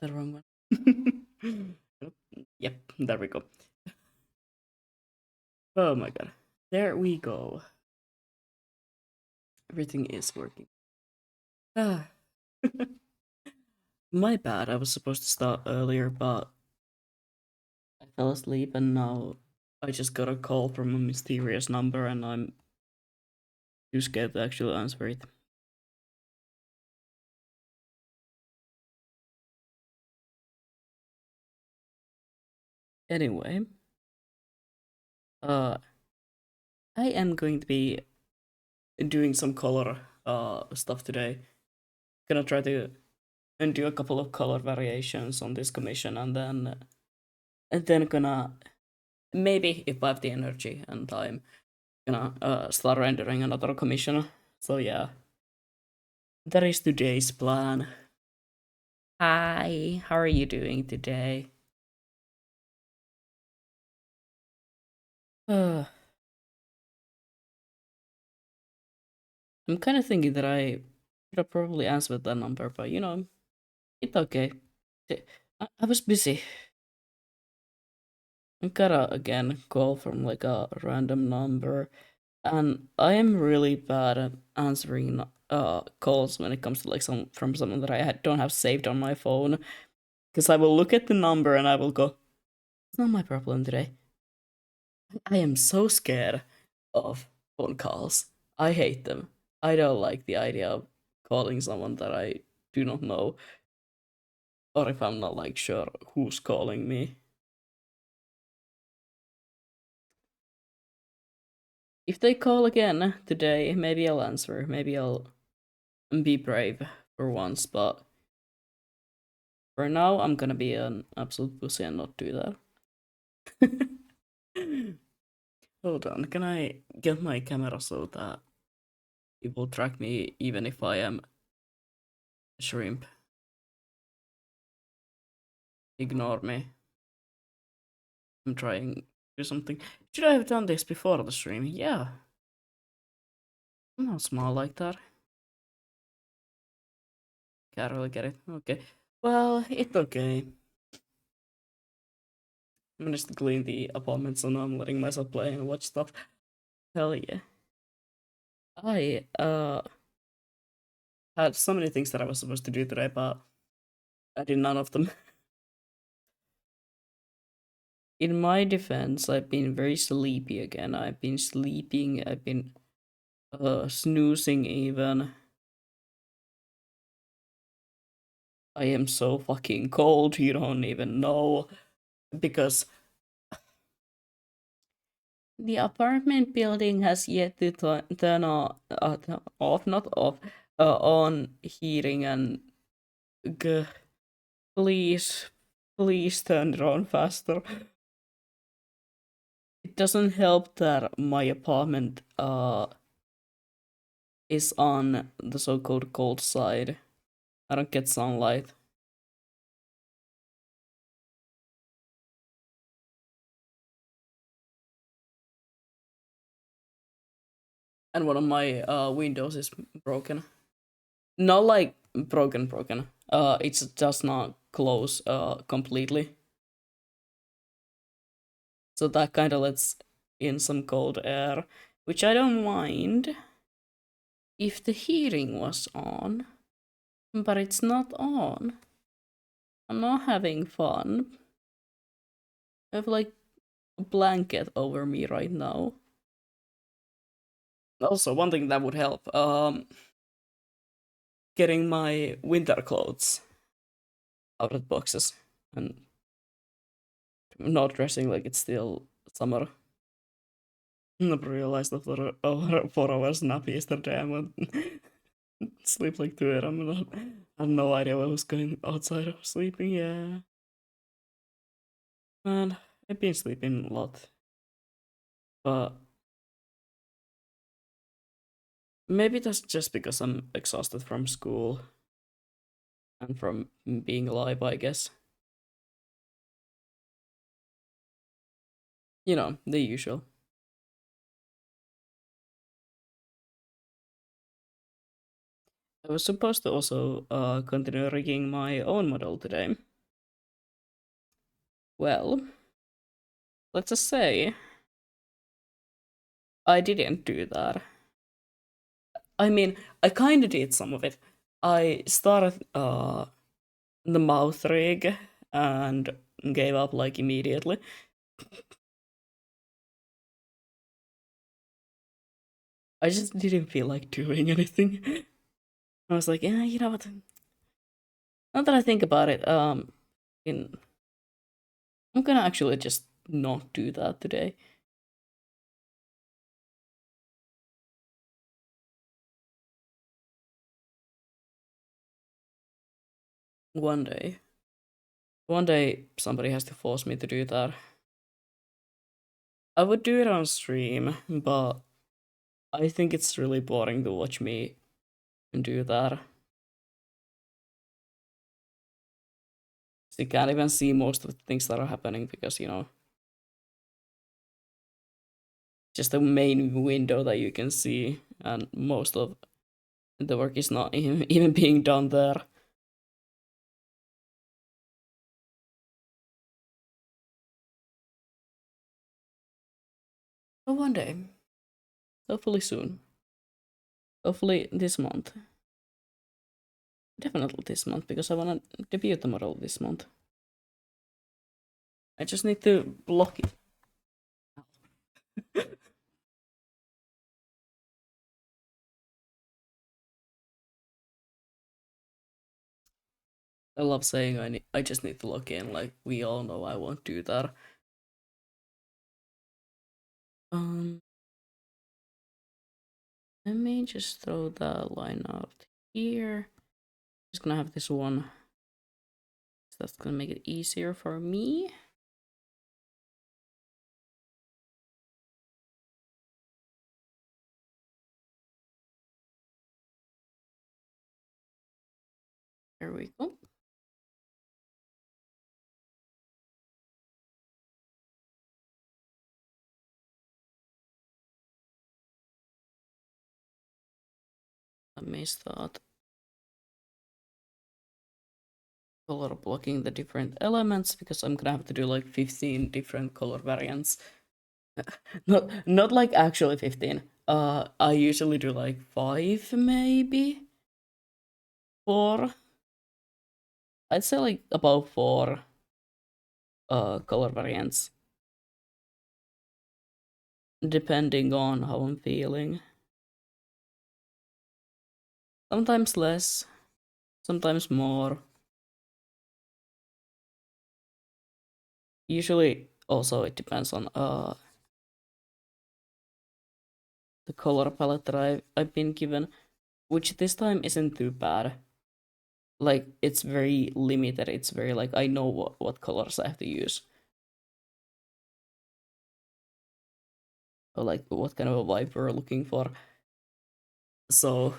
the wrong one. Yep, there we go. Oh my god. There we go. Everything is working. Ah. My bad, I was supposed to start earlier, but I fell asleep and now I just got a call from a mysterious number and I'm too scared to actually answer it. Anyway, uh, I am going to be doing some color stuff today. Gonna try to and do a couple of color variations on this commission and then gonna maybe if I have the energy and time gonna start rendering another commission. So yeah, that is today's plan. Hi, how are you doing today? I'm kind of thinking that I should have probably answered that number, but you know, it's okay. I was busy. I got a again call from like a random number, and I am really bad at answering calls when it comes to like some from someone that don't have saved on my phone. Because I will look at the number and I will go, "It's not my problem today." I am so scared of phone calls. I hate them. I don't like the idea of calling someone that I do not know, or if I'm not like sure who's calling me. If they call again today, maybe I'll answer. Maybe I'll be brave for once, but for now, I'm gonna be an absolute pussy and not do that. Hold on, can I get my camera so that it will track me even if I am a shrimp? Ignore me. I'm trying to do something. Should I have done this before the stream? Yeah. I'm not small like that. Can't really get it. Okay. Well, it's okay. I'm just to clean the apartment so now I'm letting myself play and watch stuff. Hell yeah. I had so many things that I was supposed to do today, but I did none of them. In my defense, I've been very sleepy again. I've been sleeping, I've been snoozing even. I am so fucking cold, you don't even know. Because the apartment building has yet to turn off, not off, on heating and please, please turn it on faster. It doesn't help that my apartment is on the so-called cold side. I don't get sunlight. And one of my windows is broken. Not like broken. It's just not close completely. So that kind of lets in some cold air, which I don't mind if the heating was on, but it's not on. I'm not having fun. I have like a blanket over me right now. Also, one thing that would help, getting my winter clothes out of boxes and not dressing like it's still summer. I realized after a 4 hours nap yesterday, I went sleep like 2 a.m. and I had no idea what was going outside of sleeping. Yeah, man, I've been sleeping a lot, but maybe that's just because I'm exhausted from school and from being alive, I guess. You know, the usual. I was supposed to also continue rigging my own model today. Well, let's just say I didn't do that. I mean, I kind of did some of it. I started the mouth rig and gave up like immediately. I just didn't feel like doing anything. I was like, yeah, you know what? Now that I think about it, in I'm gonna actually just not do that today. One day. One day somebody has to force me to do that. I would do it on stream, but I think it's really boring to watch me do that. So you can't even see most of the things that are happening because, just the main window that you can see, and most of the work is not even being done there. But one day, hopefully soon, hopefully this month, definitely this month because I wanna debut the model this month. I just need to block it. I love saying I just need to log in. Like we all know I won't do that. Um, Let me just throw the line out here. Just gonna have this one. So that's gonna make it easier for me. There we go. I missed that. Color blocking the different elements because I'm gonna have to do like 15 different color variants. Not like actually 15. I usually do like 5 maybe. 4. I'd say like about 4 color variants depending on how I'm feeling. Sometimes less, sometimes more. Usually also it depends on the color palette that I've been given, which this time isn't too bad. Like it's very limited. It's very like I know what colors I have to use. Or like what kind of a vibe we're looking for. So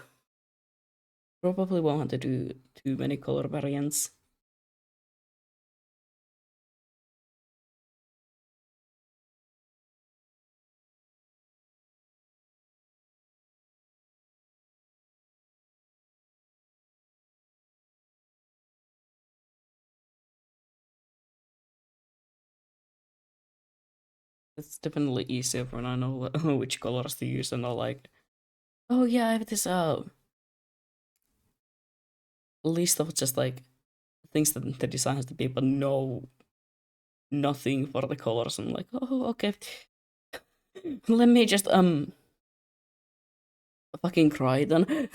probably won't have to do too many color variants. It's definitely easier when I know which colors to use and I like. Oh yeah, I have this list of just like things that the designers, the people know nothing for the colors. I'm like, oh okay. Let me just fucking cry then.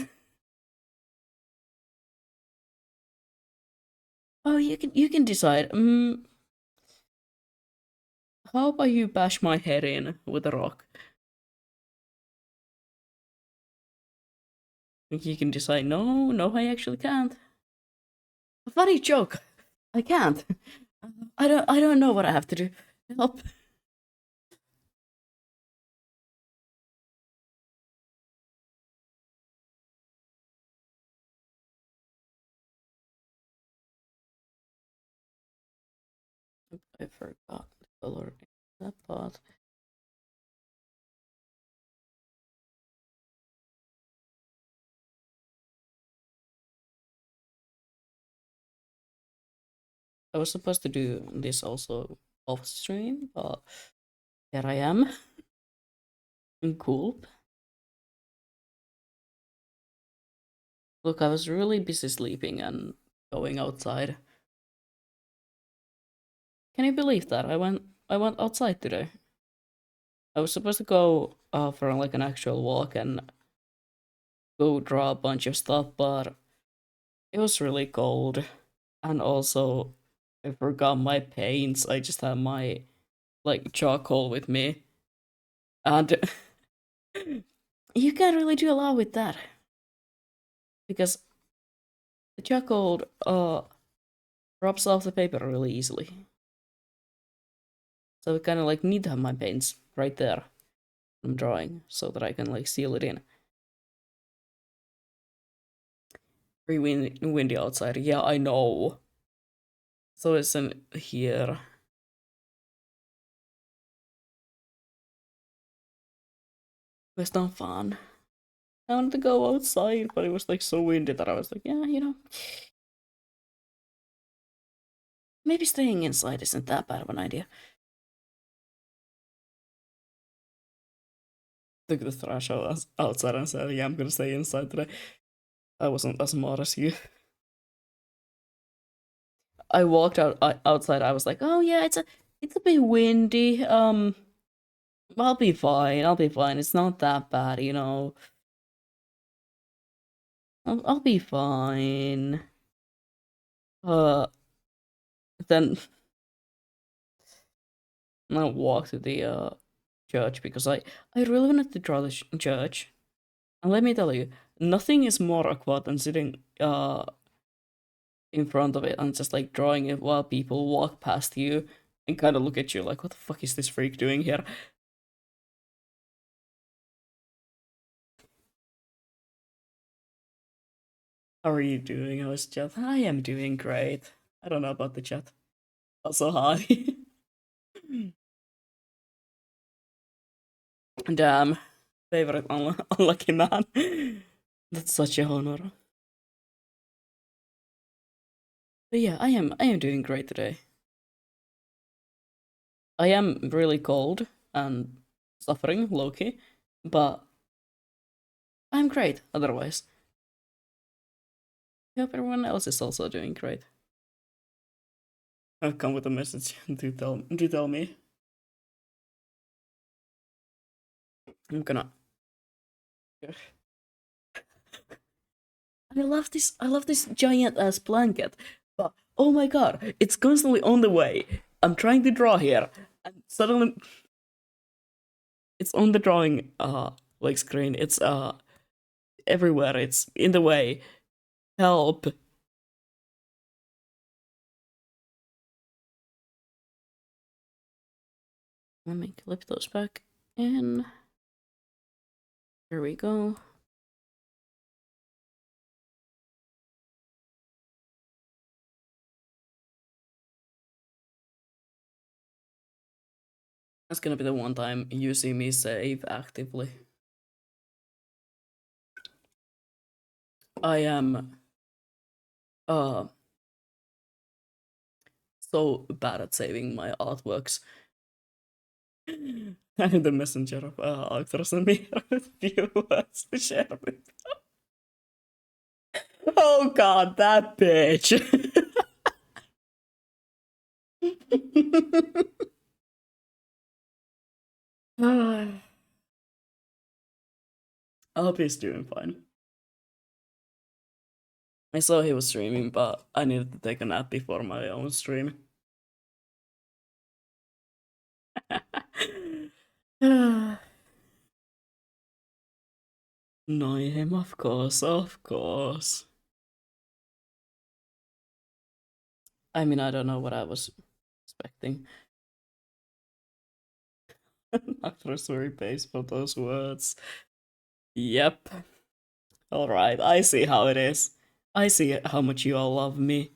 Oh, you can decide. How about you bash my head in with a rock? You can decide. No, no, I actually can't. A funny joke. I can't. I don't know what I have to do. Help. I forgot the color in that part. I was supposed to do this also off stream, but here I am. Cool. Look, I was really busy sleeping and going outside. Can you believe that? I went outside today. I was supposed to go for like an actual walk and go draw a bunch of stuff, but it was really cold. And also I forgot my paints. I just had my like charcoal with me. And you can't really do a lot with that. Because the charcoal rubs off the paper really easily. So I kinda like need to have my paints right there. I'm drawing so that I can like seal it in. Very windy outside. Yeah, I know. So it's in here. It's not fun. I wanted to go outside, but it was like so windy that I was like, yeah, maybe staying inside isn't that bad of an idea. Took the trash outside and said, yeah, I'm gonna stay inside today. I wasn't as smart as you. I walked outside. I was like, oh yeah, it's a bit windy. I'll be fine. I'll be fine. It's not that bad. I'll be fine. Uh, then I walked to the church because I really wanted to draw the church. And let me tell you, nothing is more awkward than sitting in front of it and just like drawing it while people walk past you and kind of look at you like, what the fuck is this freak doing here? How are you doing? How's chat? I am doing great. I don't know about the chat. Also, hi. Damn. Favorite unlucky man. That's such a honor. But yeah, I am doing great today. I am really cold and suffering, low-key, but I'm great otherwise. I hope everyone else is also doing great. I've come with a message to tell me. I'm gonna. I love this giant ass blanket, but oh my god, it's constantly on the way. I'm trying to draw here, and suddenly it's on the drawing like screen. It's everywhere. It's in the way. Help. Let me clip those back in. Here we go. That's gonna be the one time you see me save actively. I am uh so bad at saving my artworks. I'm the messenger of actors and me with viewers to share with. Oh god, that bitch. I hope he's doing fine. I saw he was streaming, but I needed to take a nap before my own stream. Annoy him, of course, of course. I mean, I don't know what I was expecting. Actors very base for those words. Yep. Alright, I see how it is. I see how much you all love me.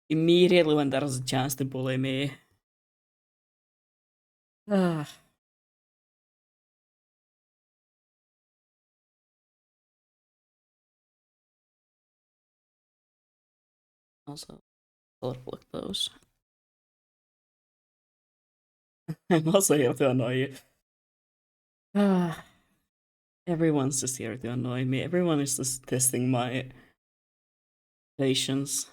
Immediately when there's a chance to bully me. Ah. Also, I'll block those. I'm also here to annoy you. Ah, everyone's just here to annoy me. Everyone is just testing my patience.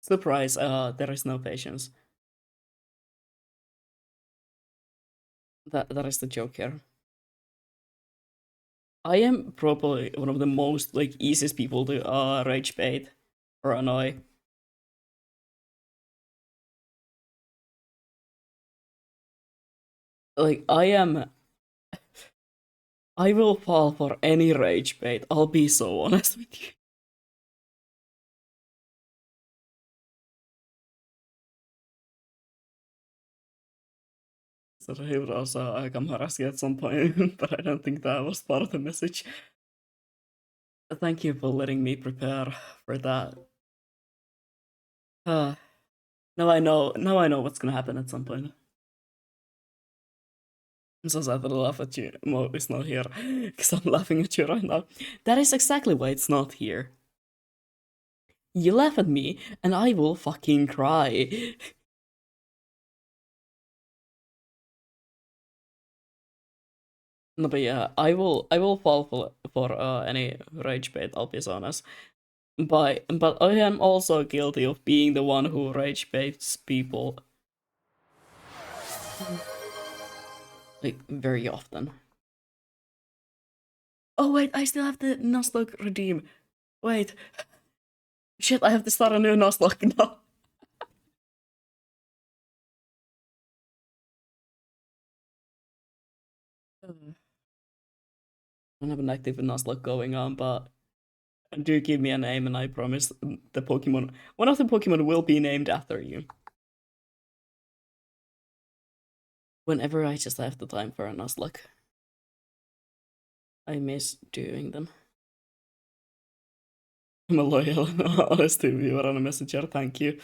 Surprise, there is no patience. That is the joke here. I am probably one of the most like easiest people to rage bait or annoy. Like I will fall for any rage bait. I'll be so honest with you. So he would also come harass you at some point, but I don't think that was part of the message. Thank you for letting me prepare for that. Uh, now I know. Now I know what's gonna happen at some point. I'm so sad that I laugh at you. Mo is not here because I'm laughing at you right now. That is exactly why it's not here. You laugh at me, and I will fucking cry. No, but yeah, I will fall for any rage bait. I'll be honest. But I am also guilty of being the one who rage baits people, like very often. Oh wait, I still have the Nuzlocke redeem. Wait, shit, I have to start a new Nuzlocke now. I don't have an active Nuzlocke going on, but do give me a name, and I promise the Pokemon, one of the Pokemon will be named after you. Whenever I just have the time for a Nuzlocke, I miss doing them. I'm a loyal, honest viewer and a messenger. Thank you.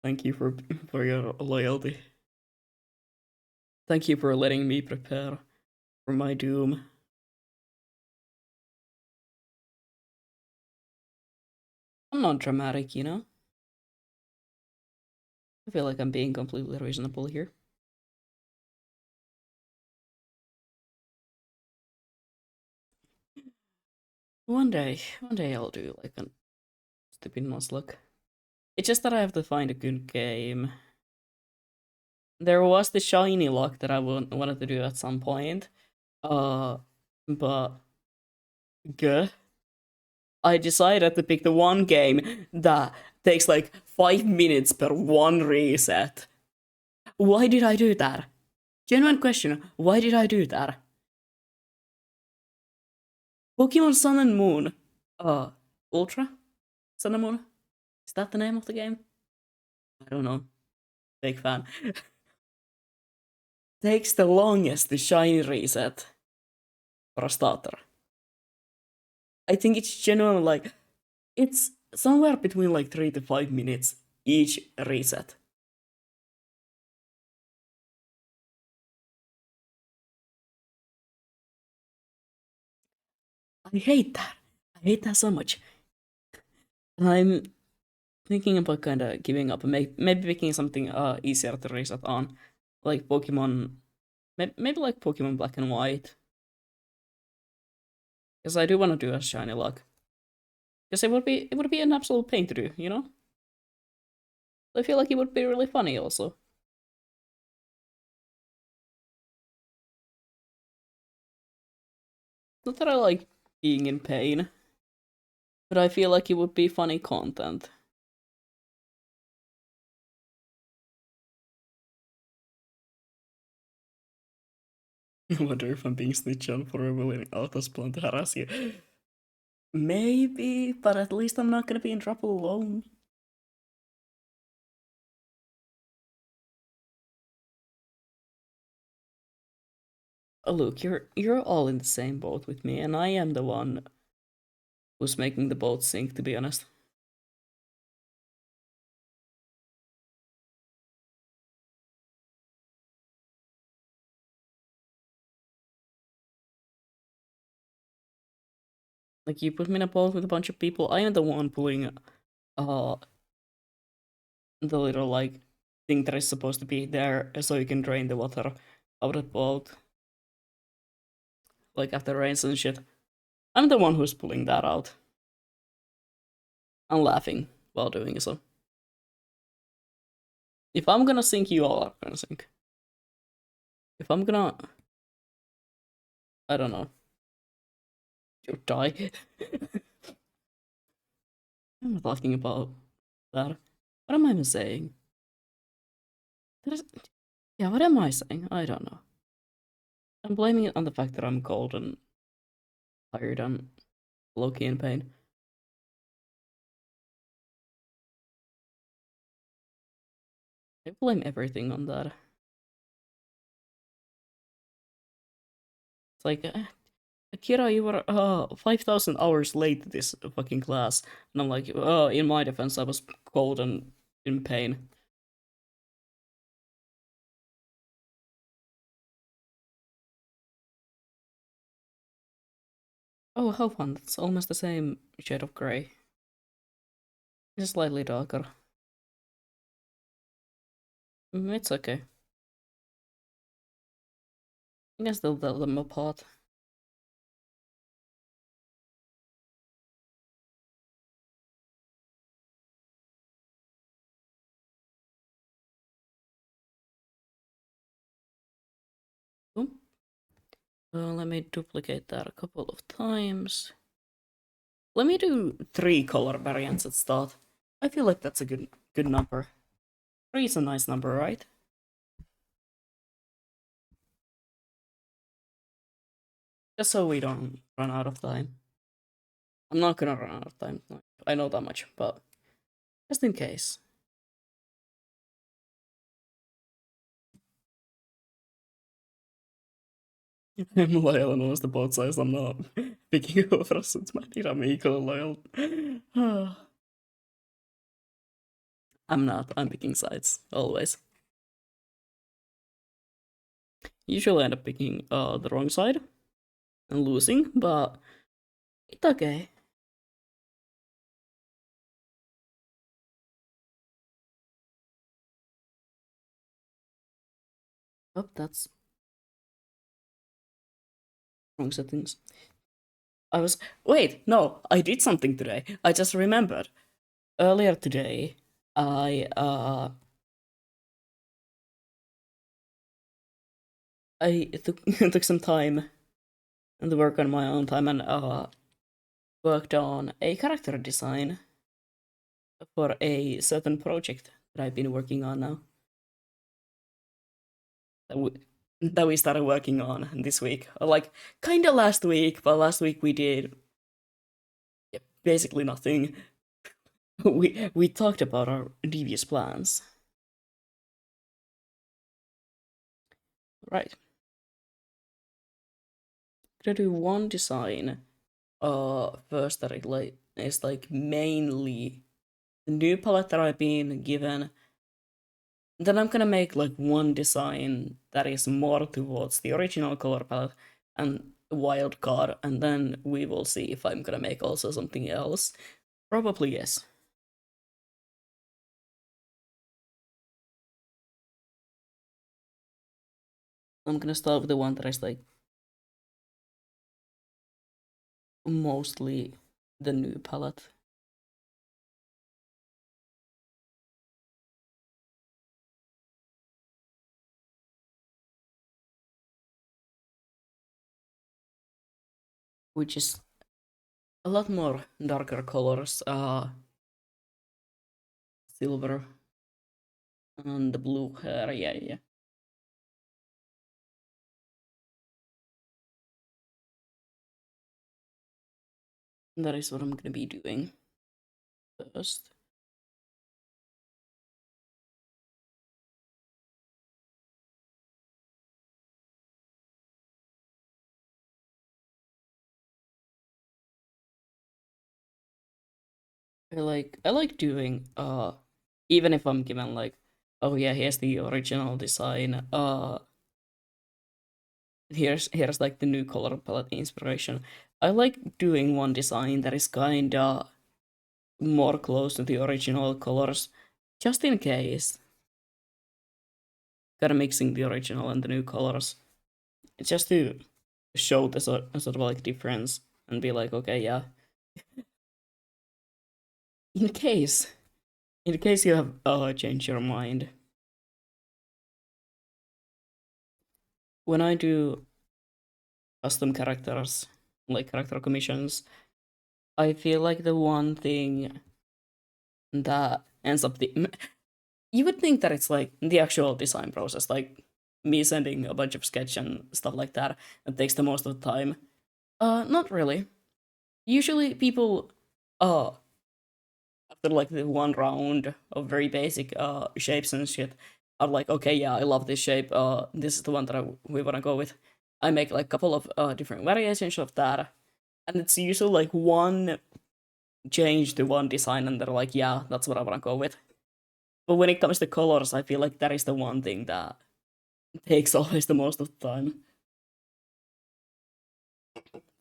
Thank you for your loyalty. Thank you for letting me prepare for my doom. I'm not dramatic, you know? I feel like I'm being completely reasonable here. One day I'll do like a stupid Nuzlocke. It's just that I have to find a good game. There was the shiny lock that I wanted to do at some point. But Guh. I decided to pick the one game that takes like 5 minutes per one reset. Why did I do that? Genuine question. Why did I do that? Pokemon Sun and Moon. Uh, Ultra? Sun and Moon? Is that the name of the game? I don't know. Big fan. Takes the longest to shiny reset for a starter. I think it's genuinely like, it's somewhere between like 3 to 5 minutes each reset. I hate that. I hate that so much. And I'm thinking about kind of giving up and maybe picking something easier to reset on, like Pokemon, maybe like Pokemon Black and White, because I do want to do a shiny luck. Because it would be an absolute pain to do, you know. I feel like it would be really funny also. Not that I like being in pain, but I feel like it would be funny content. I wonder if I'm being snitched on for revealing Alta's plan to harass you. Maybe, but at least I'm not gonna be in trouble alone. Oh, look, you're all in the same boat with me, and I am the one who's making the boat sink, to be honest. Like, you put me in a boat with a bunch of people, I am the one pulling the little, like, thing that is supposed to be there so you can drain the water out of the boat. Like, after rains and shit. I'm the one who's pulling that out. I'm laughing while doing so. If I'm gonna sink, you all are gonna sink. If I'm gonna... I don't know. You die. I'm not talking about that. What am I saying? Yeah, what am I saying? I don't know. I'm blaming it on the fact that I'm cold and tired and low-key in pain. I blame everything on that. It's like, Akira, you were 5,000 hours late to this fucking class. And I'm like, in my defense, I was cold and in pain. Oh, how fun. It's almost the same shade of grey. It's slightly darker. It's okay. I can still tell them apart. Let me duplicate that a couple of times. Let me do 3 color variants at start. I feel like that's a good number. 3 is a nice number, right? Just so we don't run out of time. I'm not gonna run out of time. I know that much, but just in case. I'm loyal and almost the both sides. I'm not picking over since my I'm equally loyal. I'm not. I'm picking sides. Always. Usually end up picking the wrong side and losing, but it's okay. Oh, that's wrong settings. Wait, no, I did something today. I just remembered. Earlier today, I took took some time and work on my own time and worked on a character design for a certain project that I've been working on now. That we started working on this week. Like, kinda last week, but last week we did basically nothing. We talked about our devious plans. Right. Gonna do one design first that is like mainly the new palette that I've been given. Then I'm gonna make like one design that is more towards the original color palette and wild card, and then we will see if I'm gonna make also something else. Probably yes. I'm gonna start with the one that is like mostly the new palette. Which is a lot more darker colors, silver and the blue hair, yeah. That is what I'm gonna be doing first. I like doing even if I'm given like, oh yeah, here's the original design, here's like the new color palette inspiration. I like doing one design that is kinda more close to the original colors, just in case. Kinda mixing the original and the new colors, just to show the sort of like difference and be like, okay, yeah. In case, in case you have changed your mind. When I do custom characters, like character commissions, I feel like the one thing that ends up you would think that it's like the actual design process, like me sending a bunch of sketch and stuff like that, that takes the most of the time. Not really. Usually people, uh, after like the one round of very basic shapes and shit, are like, okay, yeah, I love this shape. This is the one that we wanna go with. I make like a couple of different variations of that, and it's usually like one change to one design, and they're like, yeah, that's what I wanna go with. But when it comes to colors, I feel like that is the one thing that takes always the most of the time.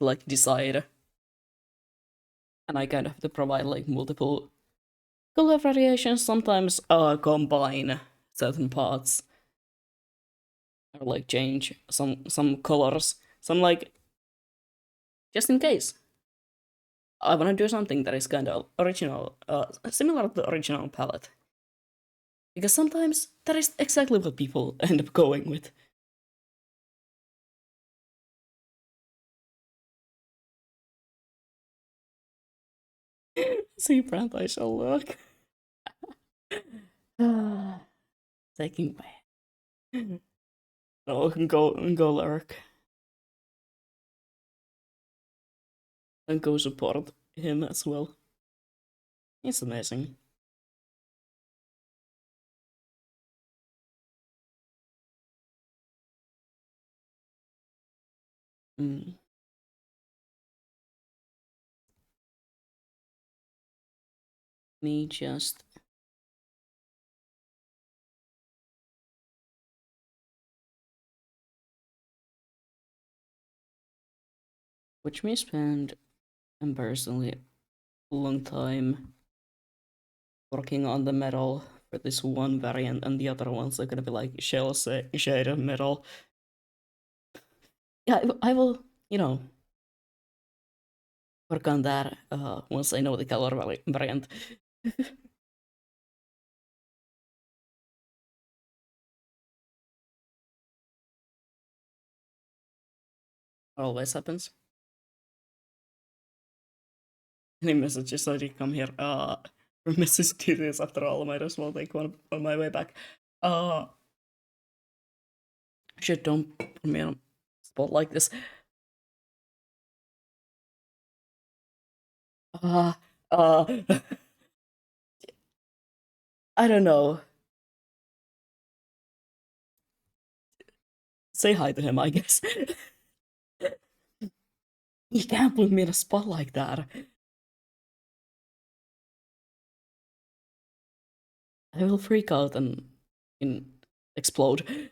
Like decide, and I kind of have to provide like multiple color variations. Sometimes combine certain parts or like change some colors. Some like just in case I want to do something that is kind of original, similar to the original palette. Because sometimes that is exactly what people end up going with. See, Brand, I shall look. Taking my no, go lurk and go support him as well. It's amazing. Mm. Me just which me spend embarrassingly a long time working on the metal for this one variant, and the other ones are gonna be like shade of metal. Yeah, I will, you know, work on that once I know the color variant. Always happens. Any messages I did come here. Message to this after all. I might as well take one on my way back. Uh, shit, don't put me on a spot like this. Uh, uh, I don't know. Say hi to him, I guess. You can't put me in a spot like that. I will freak out and explode.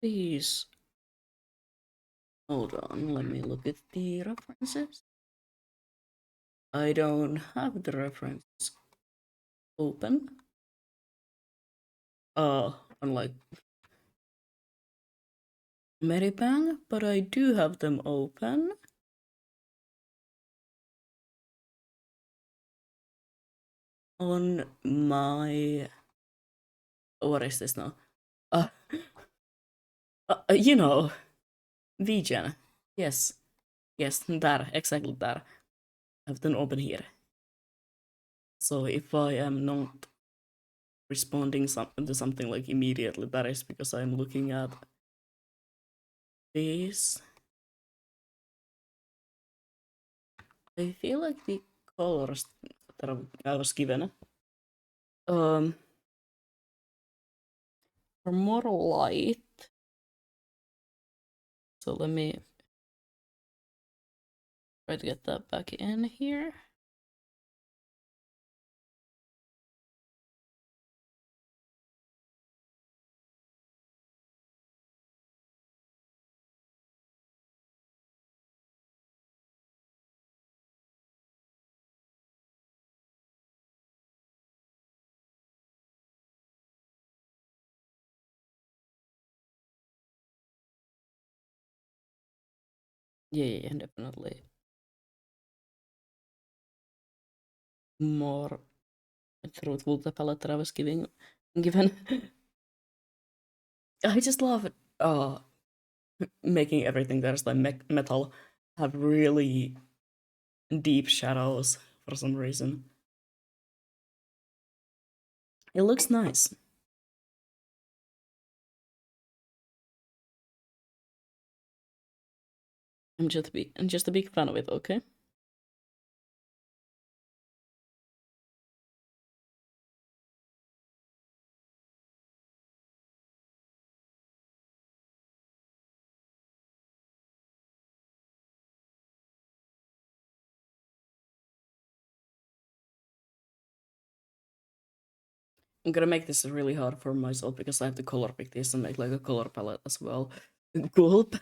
Please, hold on, let me look at the references. I don't have the references open. Unlike Medibang, but I do have them open. On my... What is this now? Uh, you know, VGen. Yes, yes, that, exactly that. I have them open here. So if I am not responding to something like immediately, that is because I'm looking at this. I feel like the colors that I was given um are more light. So let me Try to get that back in here. Yeah, definitely. More truthful the palette that I was given. I just love uh making everything that is like metal have really deep shadows for some reason. It looks nice. I'm just a big fan of it, okay? I'm gonna make this really hard for myself because I have to color pick this and make like a color palette as well. Gulp.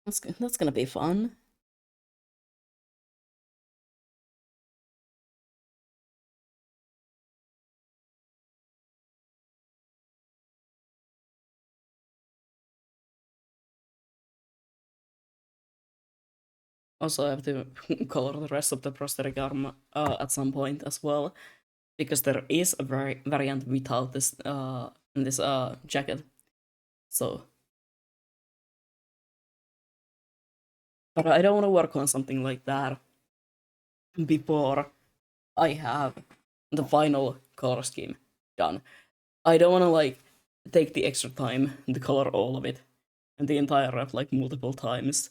That's gonna be fun. Also, I have to color the rest of the prosthetic arm at some point as well because there is a variant without this jacket. So, but I don't want to work on something like that before I have the final color scheme done. I don't want to like take the extra time to color all of it and the entire rep like multiple times.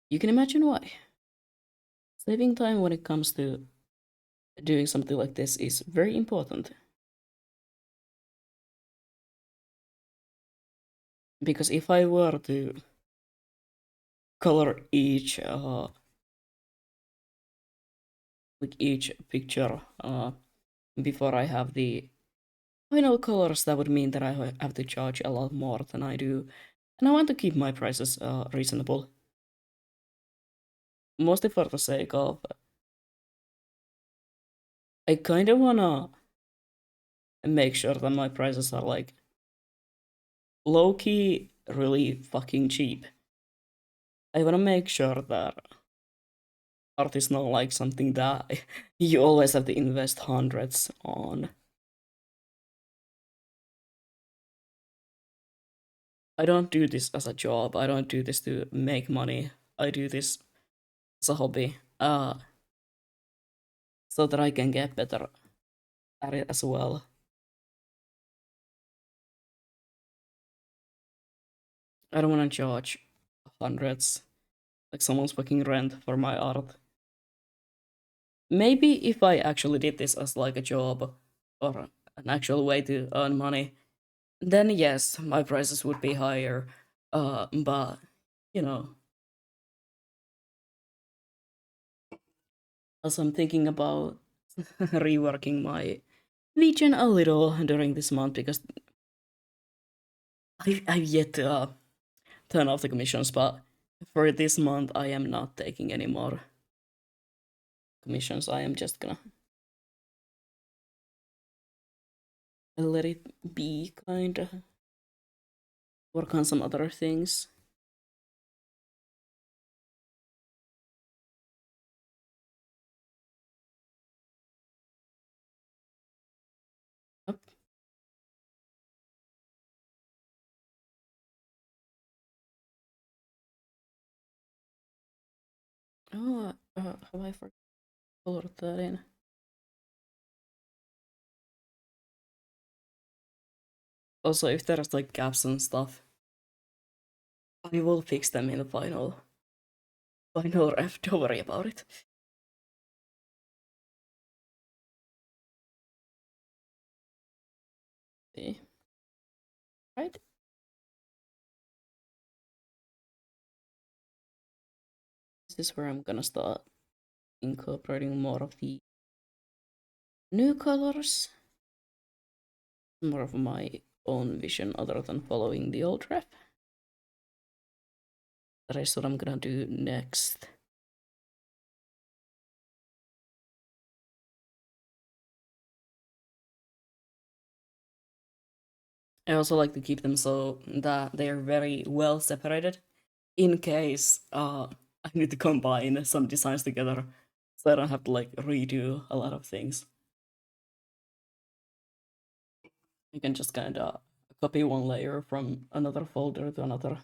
You can imagine why. Saving time when it comes to doing something like this is very important. Because if I were to color each picture before I have the final colors, that would mean that I have to charge a lot more than I do. And I want to keep my prices reasonable. Mostly for the sake of I kind of wanna make sure that my prices are like low key really fucking cheap. I wanna make sure that art is not like something that you always have to invest hundreds on. I don't do this as a job. I don't do this to make money. I do this as a hobby. So that I can get better at it as well. I don't want to charge hundreds like someone's fucking rent for my art. Maybe if I actually did this as like a job or an actual way to earn money, then yes, my prices would be higher. But you know, as I'm thinking about reworking my region a little during this month because I've yet to turn off the commissions, but for this month I am not taking any more commissions. I am just gonna let it be, kinda. Work on some other things. Yep. Oh, have I forgot that in? Also, if there's like gaps and stuff, I will fix them in the final ref. Don't worry about it. see. Right? This is where I'm gonna start incorporating more of the new colors. More of my own vision other than following the old ref. That is what I'm gonna do next. I also like to keep them so that they're very well separated in case I need to combine some designs together so I don't have to like redo a lot of things. You can just kind of copy one layer from another folder to another.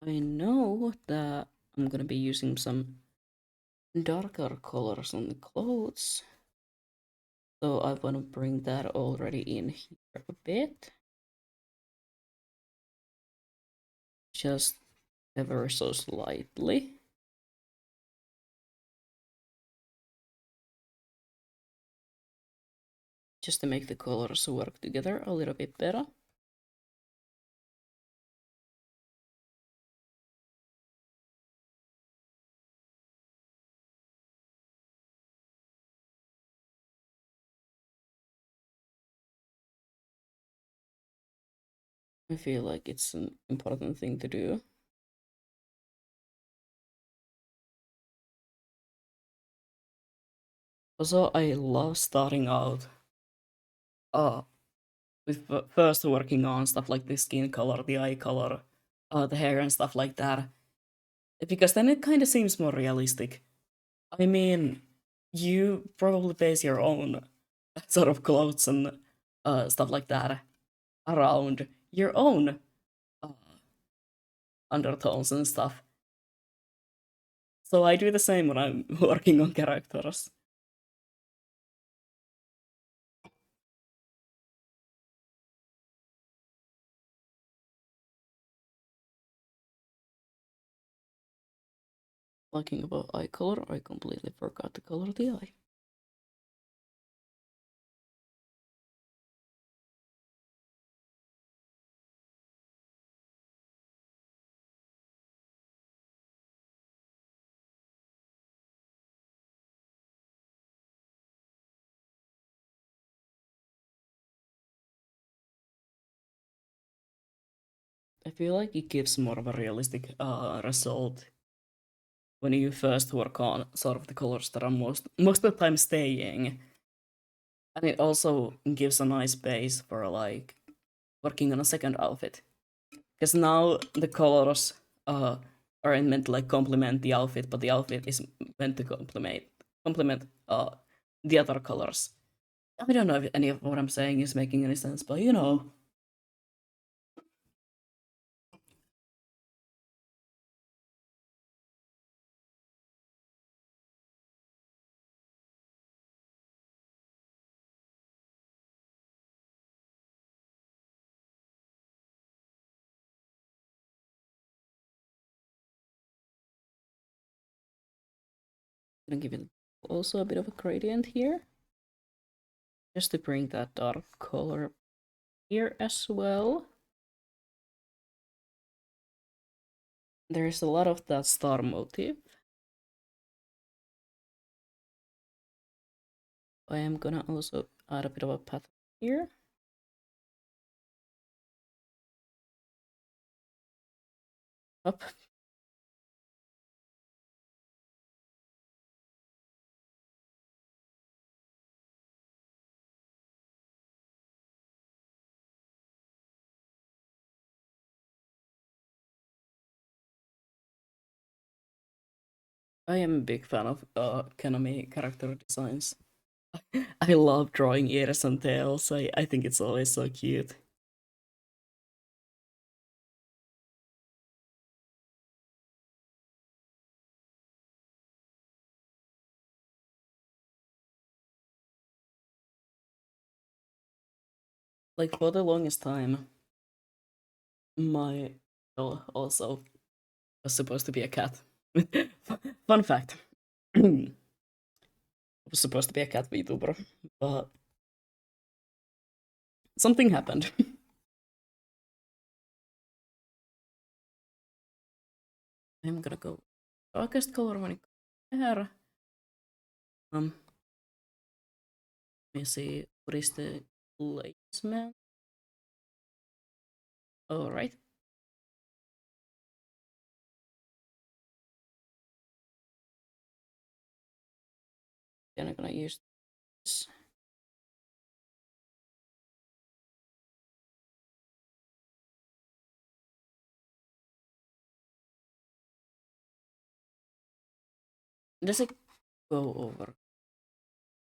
I know that I'm gonna be using some darker colors on the clothes. So I want to bring that already in here a bit. Just ever so slightly. Just to make the colors work together a little bit better. I feel like it's an important thing to do. Also, I love starting out with first working on stuff like the skin color, the eye color, the hair and stuff like that. Because then it kind of seems more realistic. I mean, you probably base your own sort of clothes and stuff like that around your own uh, undertones and stuff. So I do the same when I'm working on characters. Talking about eye color, I completely forgot to color the eye. I feel like it gives more of a realistic result when you first work on sort of the colors that are most of the time staying. And it also gives a nice base for like working on a second outfit. Because now the colors aren't meant to like complement the outfit, but the outfit is meant to complement the other colors. I don't know if any of what I'm saying is making any sense, but you know. I'm gonna give it also a bit of a gradient here, just to bring that dark color here as well. There's a lot of that star motif. I am gonna also add a bit of a pattern here. Up. I am a big fan of Konami character designs. I love drawing ears and tails. I think it's always so cute. Like for the longest time, my dog also was supposed to be a cat. Fun fact. I was supposed to be a cat VTuber, but something happened. I'm gonna go darkest color when it comes to hair. Um, Let me see, what is the placement? Alright. Then I'm gonna use this. Does it go over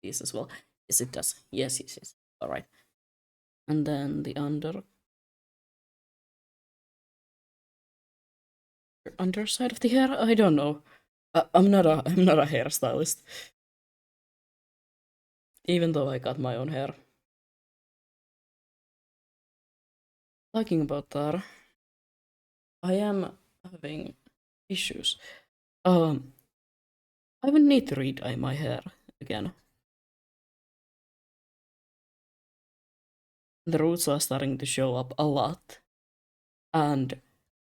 this as well? Yes, it does. Yes, yes, yes. Alright. And then the underside of the hair? I don't know. I'm not a hairstylist. Even though I got my own hair. Talking about that, I am having issues. I would need to re-dye my hair again. The roots are starting to show up a lot. And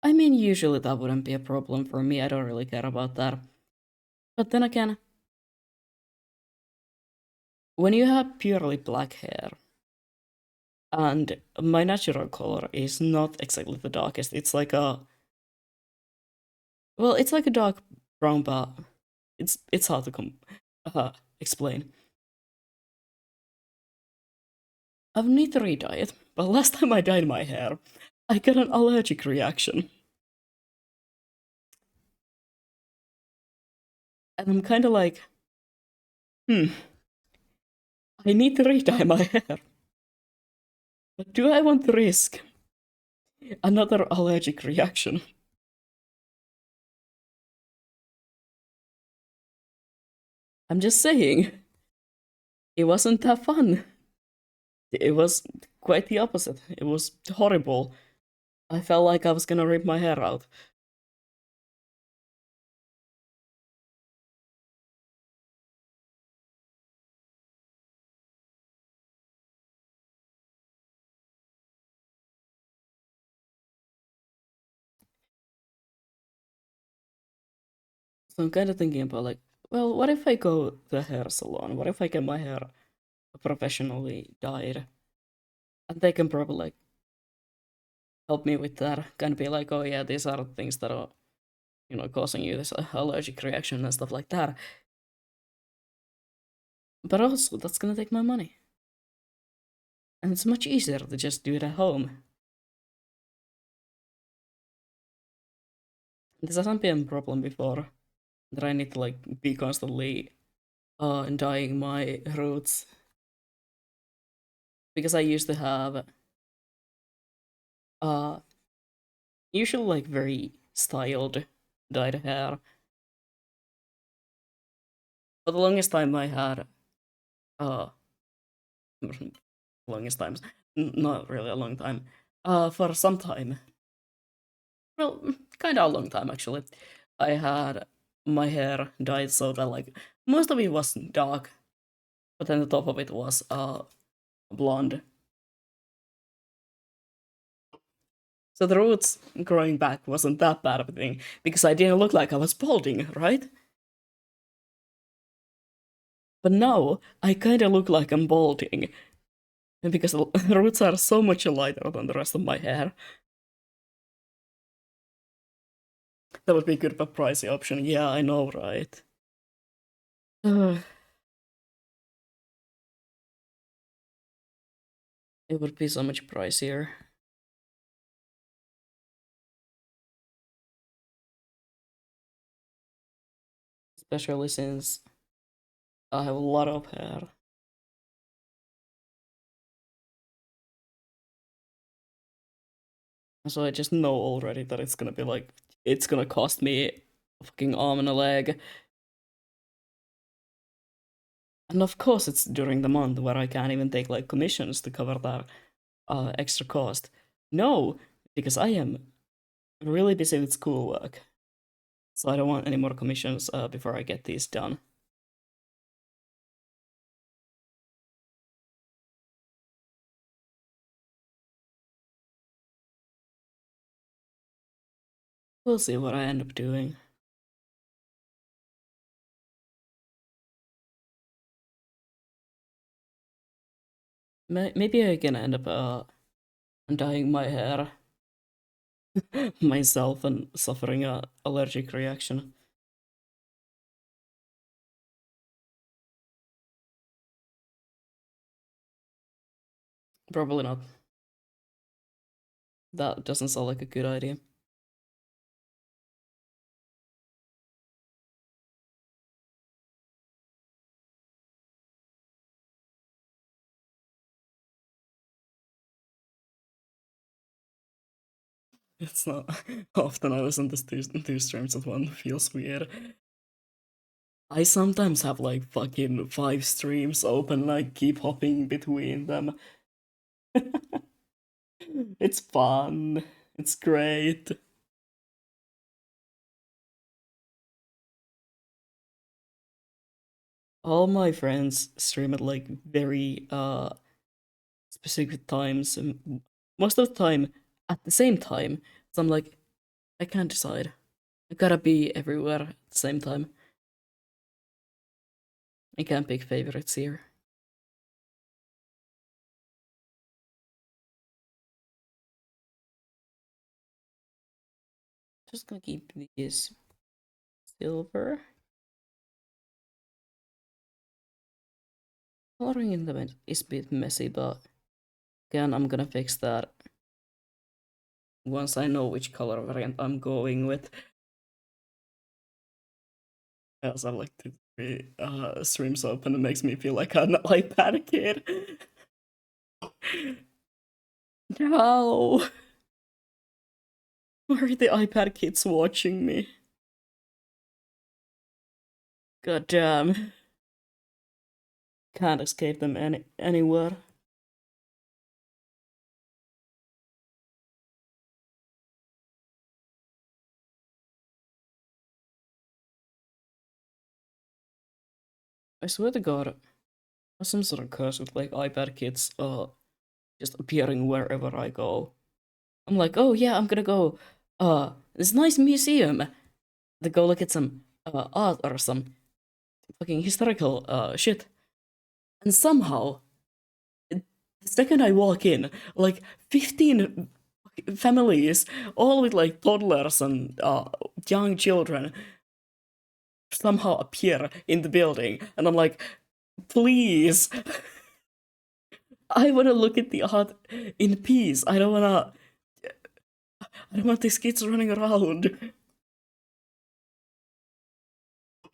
I mean, usually that wouldn't be a problem for me. I don't really care about that. But then again, when you have purely black hair, and my natural color is not exactly the darkest, it's like a, well, it's like a dark brown, but it's hard to explain. I need to re-dye it, but last time I dyed my hair, I got an allergic reaction. And I'm kind of like, I need to re-dye my hair. But do I want to risk another allergic reaction? I'm just saying, it wasn't that fun. It was quite the opposite. It was horrible. I felt like I was gonna rip my hair out. So I'm kind of thinking about like, well, what if I go to a hair salon? What if I get my hair professionally dyed? And they can probably like help me with that. Kind of be like, oh yeah, these are things that are, causing you this allergic reaction and stuff like that. But also, that's gonna take my money. And it's much easier to just do it at home. This hasn't been a problem before, that I need to like be constantly dyeing my roots. Because I used to have uh usually like very styled dyed hair. For the longest time I had uh longest times, not really a long time. For some time, well, kind of a long time actually, I had my hair dyed so that like most of it was dark, but then the top of it was blonde. So the roots growing back wasn't that bad of a thing because I didn't look like I was balding, right? But now I kind of look like I'm balding because the roots are so much lighter than the rest of my hair. That would be good but pricey option. Yeah, I know, right? It would be so much pricier, especially since I have a lot of hair. So I just know already that it's gonna be like, it's gonna cost me a fucking arm and a leg. And of course, it's during the month where I can't even take like commissions to cover that. extra cost. No, because I am really busy with schoolwork, so I don't want any more commissions before I get these done. We'll see what I end up doing. Maybe I can end up dyeing my hair myself and suffering a allergic reaction. Probably not. That doesn't sound like a good idea. It's not often I listen to two streams at once. Feels weird. I sometimes have like fucking 5 streams open, like keep hopping between them. It's fun. It's great. All my friends stream at like very specific times, and most of the time at the same time. So I'm like, I can't decide. I gotta be everywhere at the same time. I can't pick favorites here. Just gonna keep these silver. Coloring in them is a bit messy, but again, I'm gonna fix that once I know which color variant I'm going with. I also have like 2 3 streams open. It makes me feel like an iPad kid. No! Why are the iPad kids watching me? God damn. Can't escape them anywhere. I swear to God, there's some sort of curse with like iPad kids just appearing wherever I go. I'm like, oh yeah, I'm gonna go this nice museum. To go look at some art or some fucking historical shit. And somehow, the second I walk in, like 15 families, all with like toddlers and young children, somehow appear in the building. And I'm like, please, I want to look at the art in peace. I don't want these kids running around.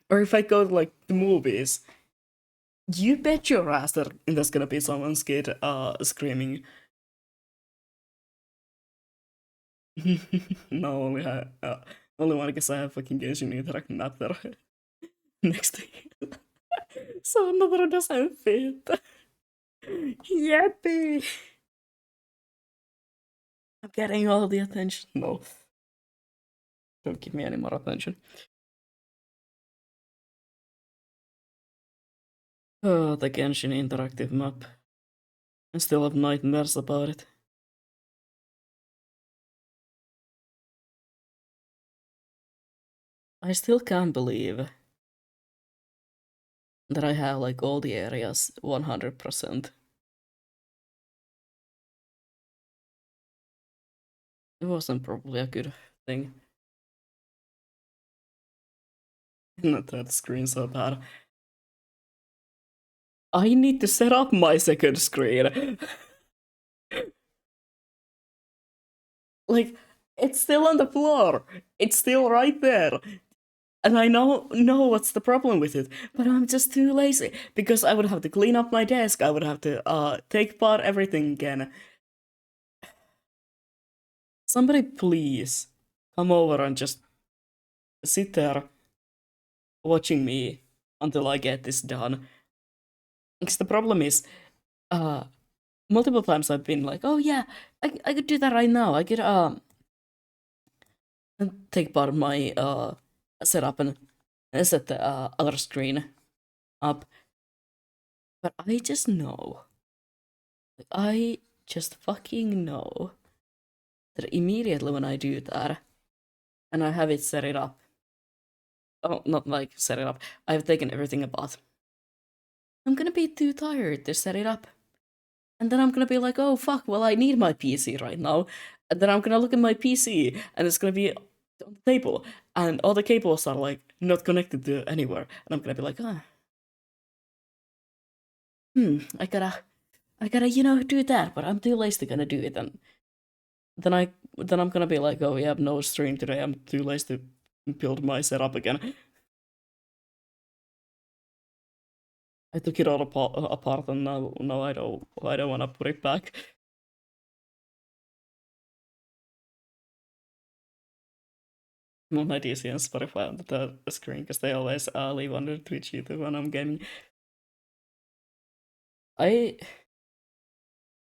Or if I go to like the movies, you bet your ass that there's gonna be someone's kid screaming. No, only one because I have fucking Genshin Impact Matter next to you. So another doesn't fit. Yippee! I'm getting all the attention. No. Don't give me any more attention. Oh, the Genshin interactive map. I still have nightmares about it. I still can't believe that I have like all the areas 100%. It wasn't probably a good thing. Not that screen so bad. I need to set up my second screen. Like, it's still on the floor. It's still right there. And I know what's the problem with it, but I'm just too lazy because I would have to clean up my desk. I would have to take apart everything again. Somebody please come over and just sit there watching me until I get this done. Because the problem is, uh, multiple times I've been like, oh yeah, I could do that right now. I could take part of my setup and set the other screen up. But I just know. I just fucking know that immediately when I do that and I have it set it up. Oh, not like set it up. I've taken everything apart. I'm gonna be too tired to set it up. And then I'm gonna be like, oh fuck, well I need my PC right now. And then I'm gonna look at my PC and it's gonna be on the table. And all the cables are like not connected to anywhere. And I'm gonna be like, I gotta, do that, but I'm too lazy to gonna do it. And then I'm gonna be like, oh yeah, no stream today. I'm too lazy to build my setup again. I took it all apart and now I don't wanna put it back. My DC and Spotify on the screen because they always leave under Twitch YouTube when I'm gaming. I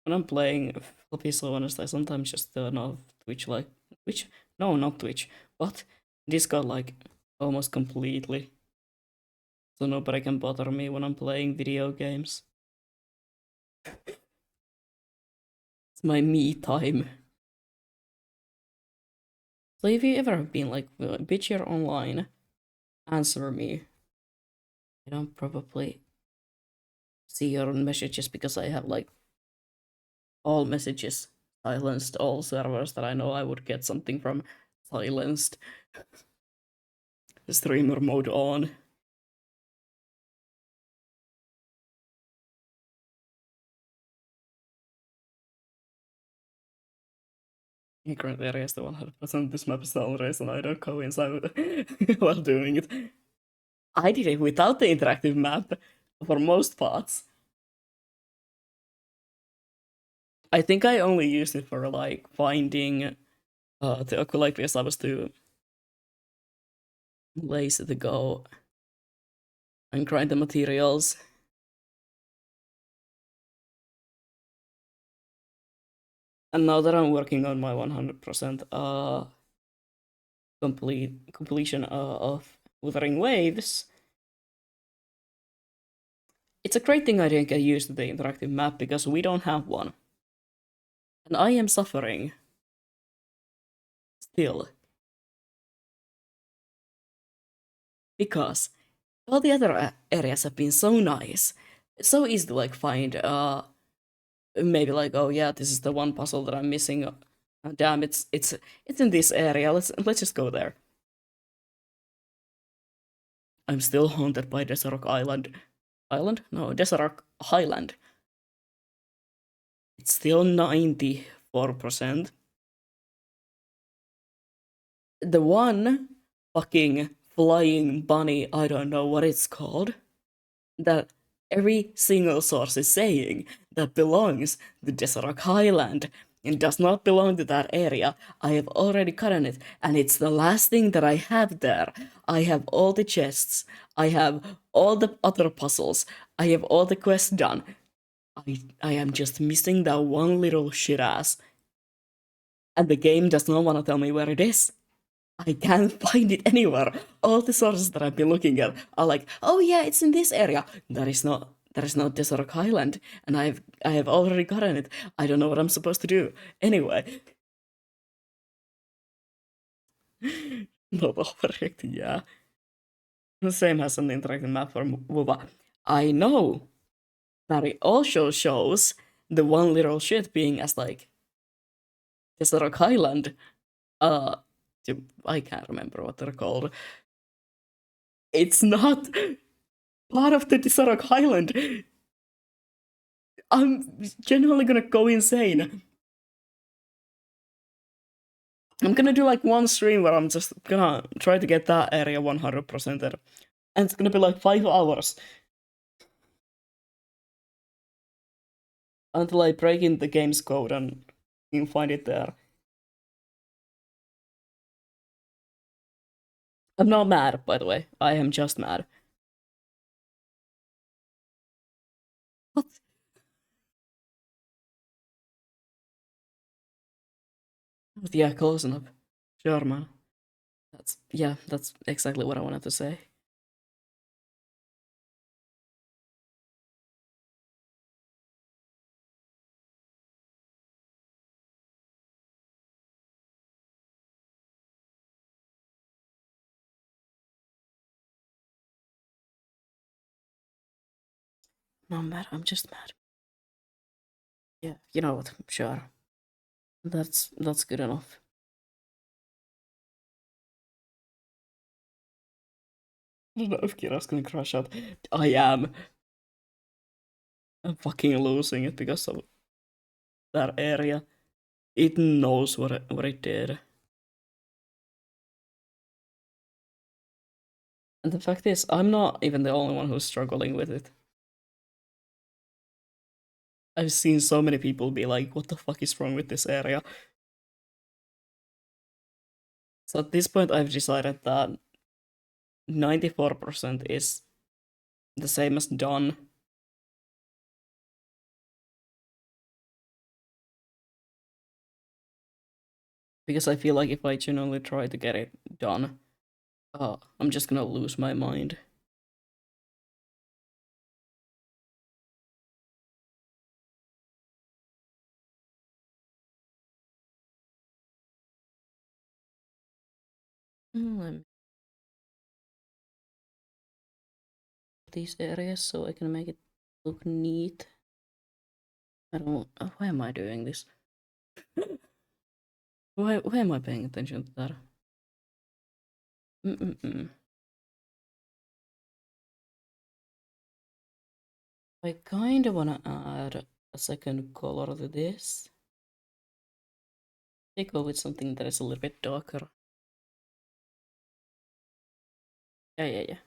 when I'm playing I'll be so honest, I sometimes just turn off Twitch like Twitch? No, not Twitch. What? Discord like almost completely. So nobody can bother me when I'm playing video games. It's my me time. So if you ever have been like, bitch, you're online, answer me. I don't probably see your messages because I have like all messages silenced, all servers that I know I would get something from silenced. Streamer mode on. In current areas, the 100% this map is the only reason I don't go inside while doing it. I did it without the interactive map for most parts. I think I only used it for like finding the Oculite because I was too lazy to go and grind the materials. And now that I'm working on my 100% completion of Wuthering Waves, it's a great thing I didn't get used to the interactive map because we don't have one. And I am suffering. Still. Because all the other areas have been so nice. It's so easy to like find maybe like, oh yeah, this is the one puzzle that I'm missing. Damn, it's in this area. Let's just go there. I'm still haunted by Desert Island. Island? No, Desert Highland. It's still 94%. The one fucking flying bunny, I don't know what it's called, that every single source is saying that belongs to Desert Highland and does not belong to that area. I have already gotten it, and it's the last thing that I have there. I have all the chests, I have all the other puzzles, I have all the quests done. I am just missing that one little shit ass. And the game does not want to tell me where it is. I can't find it anywhere. All the sources that I've been looking at are like, oh yeah, it's in this area. That is not Desert Highland, and I have already gotten it. I don't know what I'm supposed to do. Anyway. Not overreacting, yeah. The same has an interactive map for WoWa. I know that it also shows the one little shit being as like Desert Highland. Uh I can't remember what they're called. It's not part of the Desert Highland. I'm genuinely gonna go insane. I'm gonna do like one stream where I'm just gonna try to get that area 100%, and it's gonna be like 5 hours until I break in the game's code and you can find it there. I'm not mad, by the way. I am just mad. What? Yeah, close enough. Sure, man. That's exactly what I wanted to say. No, I'm mad. I'm just mad. Yeah, you know what? Sure. That's good enough. I don't know if Kira's gonna crash out. I am. I'm fucking losing it because of that area. It knows what it did. And the fact is, I'm not even the only one who's struggling with it. I've seen so many people be like, what the fuck is wrong with this area? So at this point, I've decided that 94% is the same as done. Because I feel like if I genuinely try to get it done, I'm just gonna lose my mind. Let me these areas so I can make it look neat. I don't. Why am I doing this? Why am I paying attention to that? Mm-mm-mm. I kind of want to add a second color to this. I go with something that is a little bit darker. Yeah.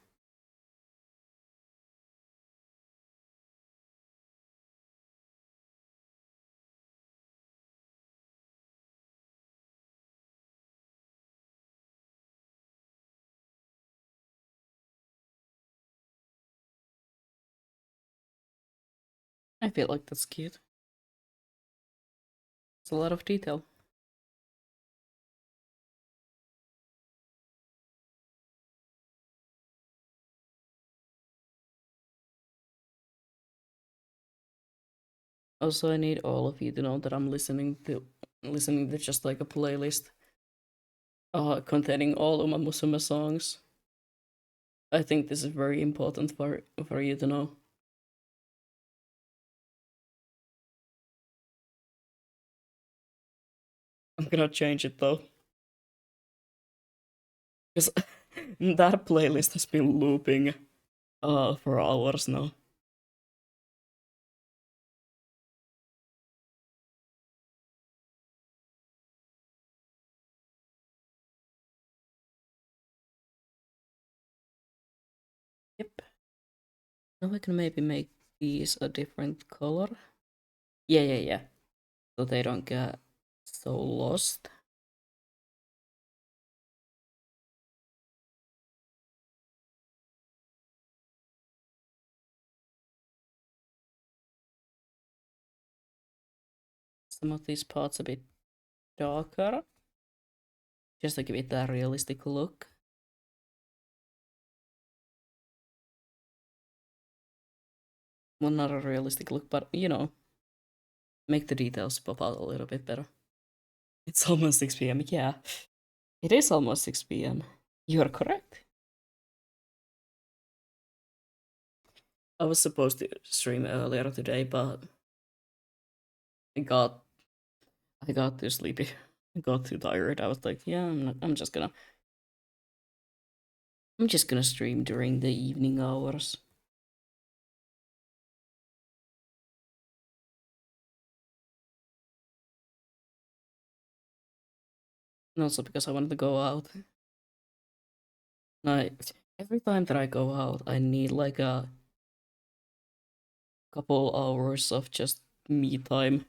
I feel like that's cute. It's a lot of detail. Also, I need all of you to know that I'm listening to just like a playlist containing all Uma Musume songs. I think this is very important for you to know. I'm gonna change it though, because that playlist has been looping for hours now. Yep. Now I can maybe make these a different color. Yeah. So they don't get so lost. Some of these parts a bit darker, just to give it that realistic look. Well, not a realistic look, but you know, make the details pop out a little bit better. It's almost 6 p.m. Yeah, it is almost 6 p.m. You are correct. I was supposed to stream earlier today, but I got I got too sleepy. I got too tired. I was like, yeah, I'm just gonna stream during the evening hours. And also because I wanted to go out. Like every time that I go out, I need like a couple hours of just me time,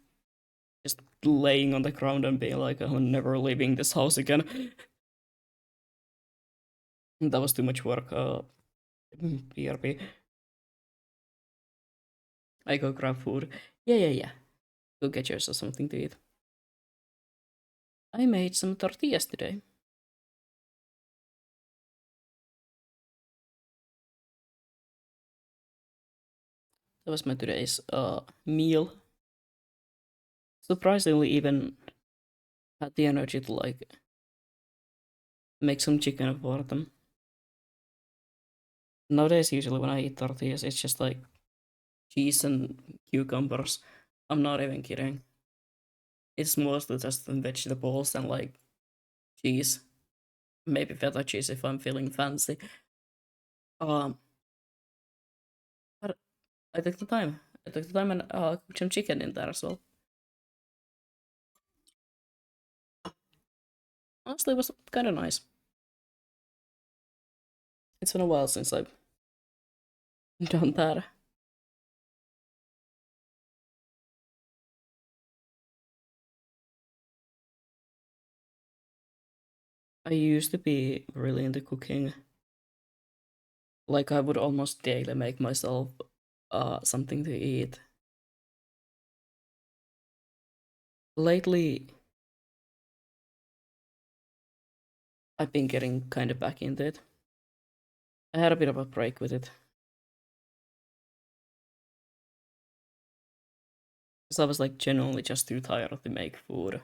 just laying on the ground and being like, I'm never leaving this house again. That was too much work. BRB. I go grab food. Yeah. Go get yourself something to eat. I made some tortillas today. That was my today's meal. Surprisingly, even had the energy to like make some chicken for them. Nowadays, usually when I eat tortillas, it's just like cheese and cucumbers. I'm not even kidding. It's mostly just vegetables and like cheese, maybe feta cheese if I'm feeling fancy. Um, but I took the time. I took the time and cooked some chicken in there as well. Honestly, it was kind of nice. It's been a while since I've done that. I used to be really into cooking. Like I would almost daily make myself something to eat. Lately, I've been getting kind of back into it. I had a bit of a break with it because I was like genuinely just too tired to make food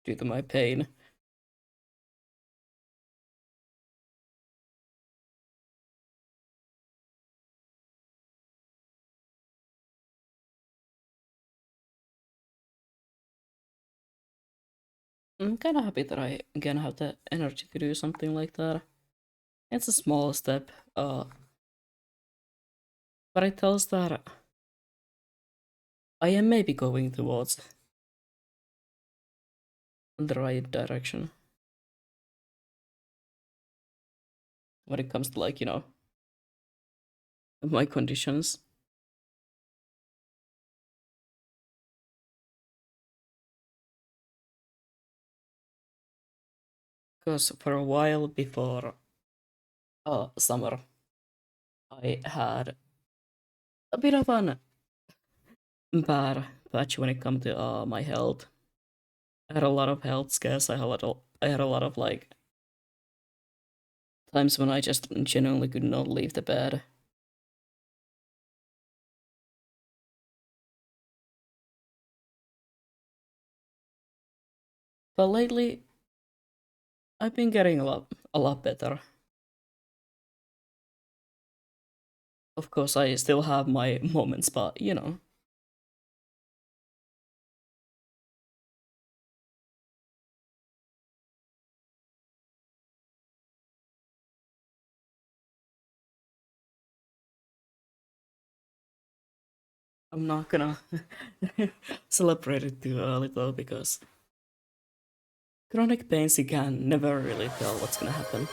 due to my pain. I'm kind of happy that I again have the energy to do something like that. It's a small step, but it tells that I am maybe going towards the right direction when it comes to like my conditions. Because for a while before summer, I had a bit of an bad patch when it comes to my health. I had a lot of health scares. I had a lot of like times when I just genuinely could not leave the bed. But lately, I've been getting a lot better. Of course, I still have my moments, but I'm not gonna celebrate it too early though, because chronic pains you can never really tell what's gonna happen.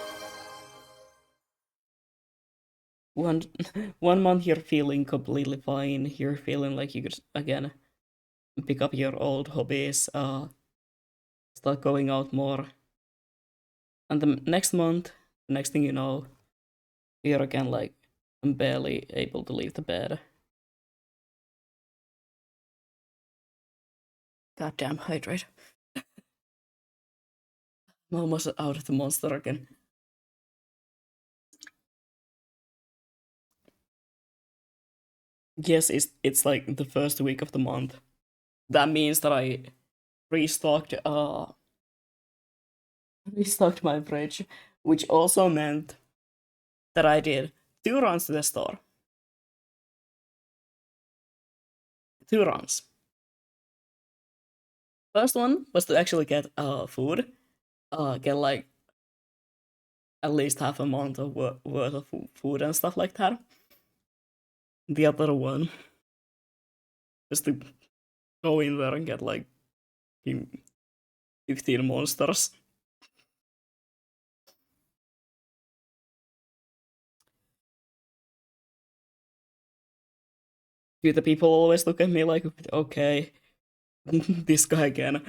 One one month you're feeling completely fine, you're feeling like you could again pick up your old hobbies, start going out more, and the next month, the next thing you know, you're again like I'm barely able to leave the bed. Goddamn hydrate. I'm almost out of the monster again. Yes, it's like the first week of the month. That means that I restocked restocked my fridge, which also meant that I did two runs to the store. Two runs. First one was to actually get food, get like at least half a month of worth of food and stuff like that. The other one was to go in there and get like 15 monsters. Do the people always look at me like, okay, this guy again?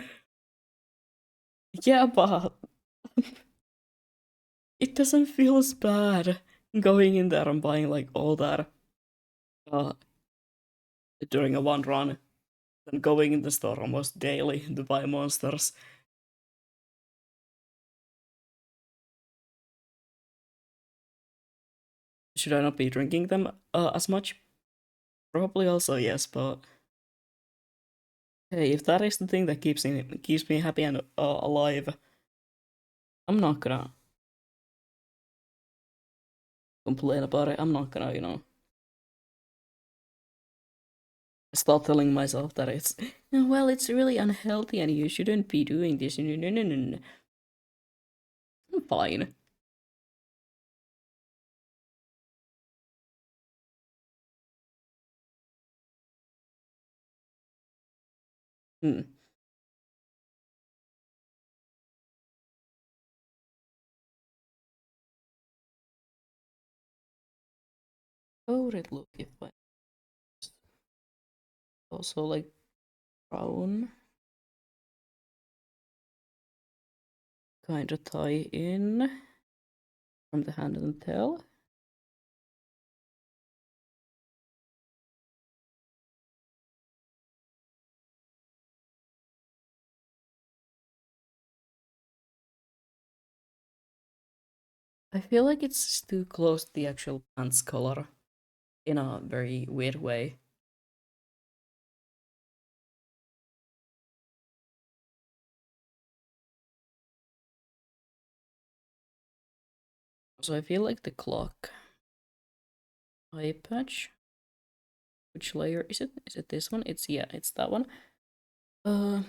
Yeah, but it doesn't feel as bad going in there and buying like all that uh, during a one run. than going in the store almost daily to buy monsters. Should I not be drinking them as much? Probably also yes, but hey, if that is the thing that keeps me happy and alive, I'm not gonna complain about it. I'm not gonna, start telling myself that it's well, it's really unhealthy and you shouldn't be doing this. No, no, no, no, no. I'm fine. Hmm. How would it look if I also like brown kind of tie in from the hand and tail? I feel like it's too close to the actual pants color in a very weird way. So I feel like the clock eye patch. Which layer is it? Is it this one? It's that one. Uh,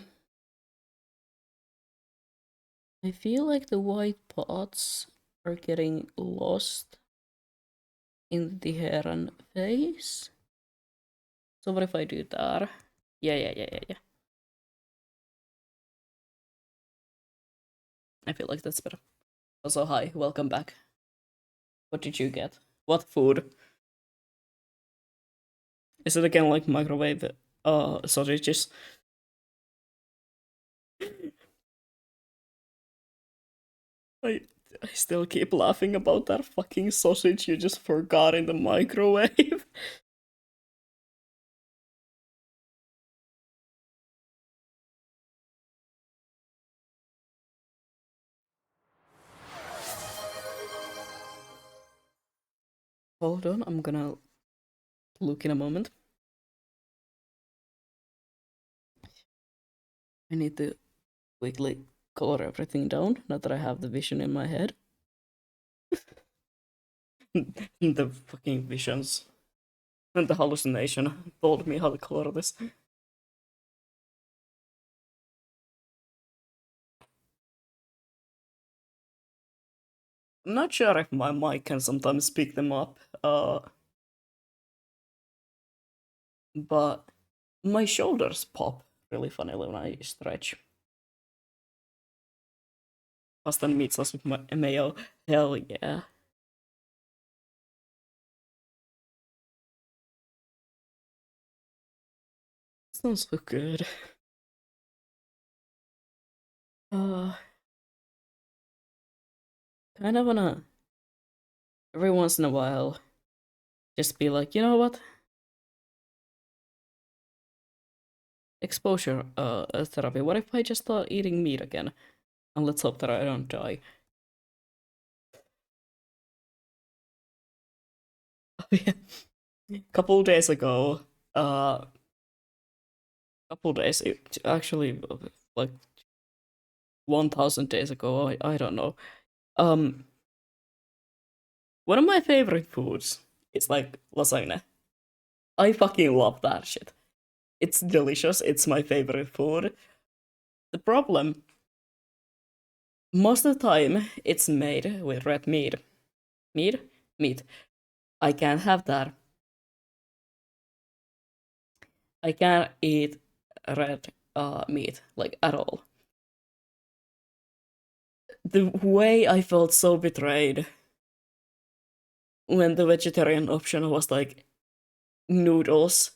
I feel like the white parts are getting lost in the hair and face. So what if I do that? Yeah. I feel like that's better. Also, hi, welcome back. What did you get? What food? Is it again like microwave sausages? I I still keep laughing about that fucking sausage you just forgot in the microwave. Hold on, I'm gonna look in a moment. I need to quickly color everything down now that I have the vision in my head. The fucking visions and the hallucination told me how to color this. I'm not sure if my mic can sometimes pick them up, but my shoulders pop really funnily when I stretch. Pasta and meat sauce with mayo. Hell yeah. Sounds so good. Uh, kind of wanna every once in a while just be like, you know what? Exposure therapy. What if I just start eating meat again? And let's hope that I don't die. Couple days ago, couple days, actually, like 1,000 days ago, I don't know. Um, one of my favorite foods is like lasagna. I fucking love that shit. It's delicious. It's my favorite food. The problem, most of the time, it's made with red meat. Meat? Meat. I can't have that. I can't eat red meat, like at all. The way I felt so betrayed when the vegetarian option was like noodles,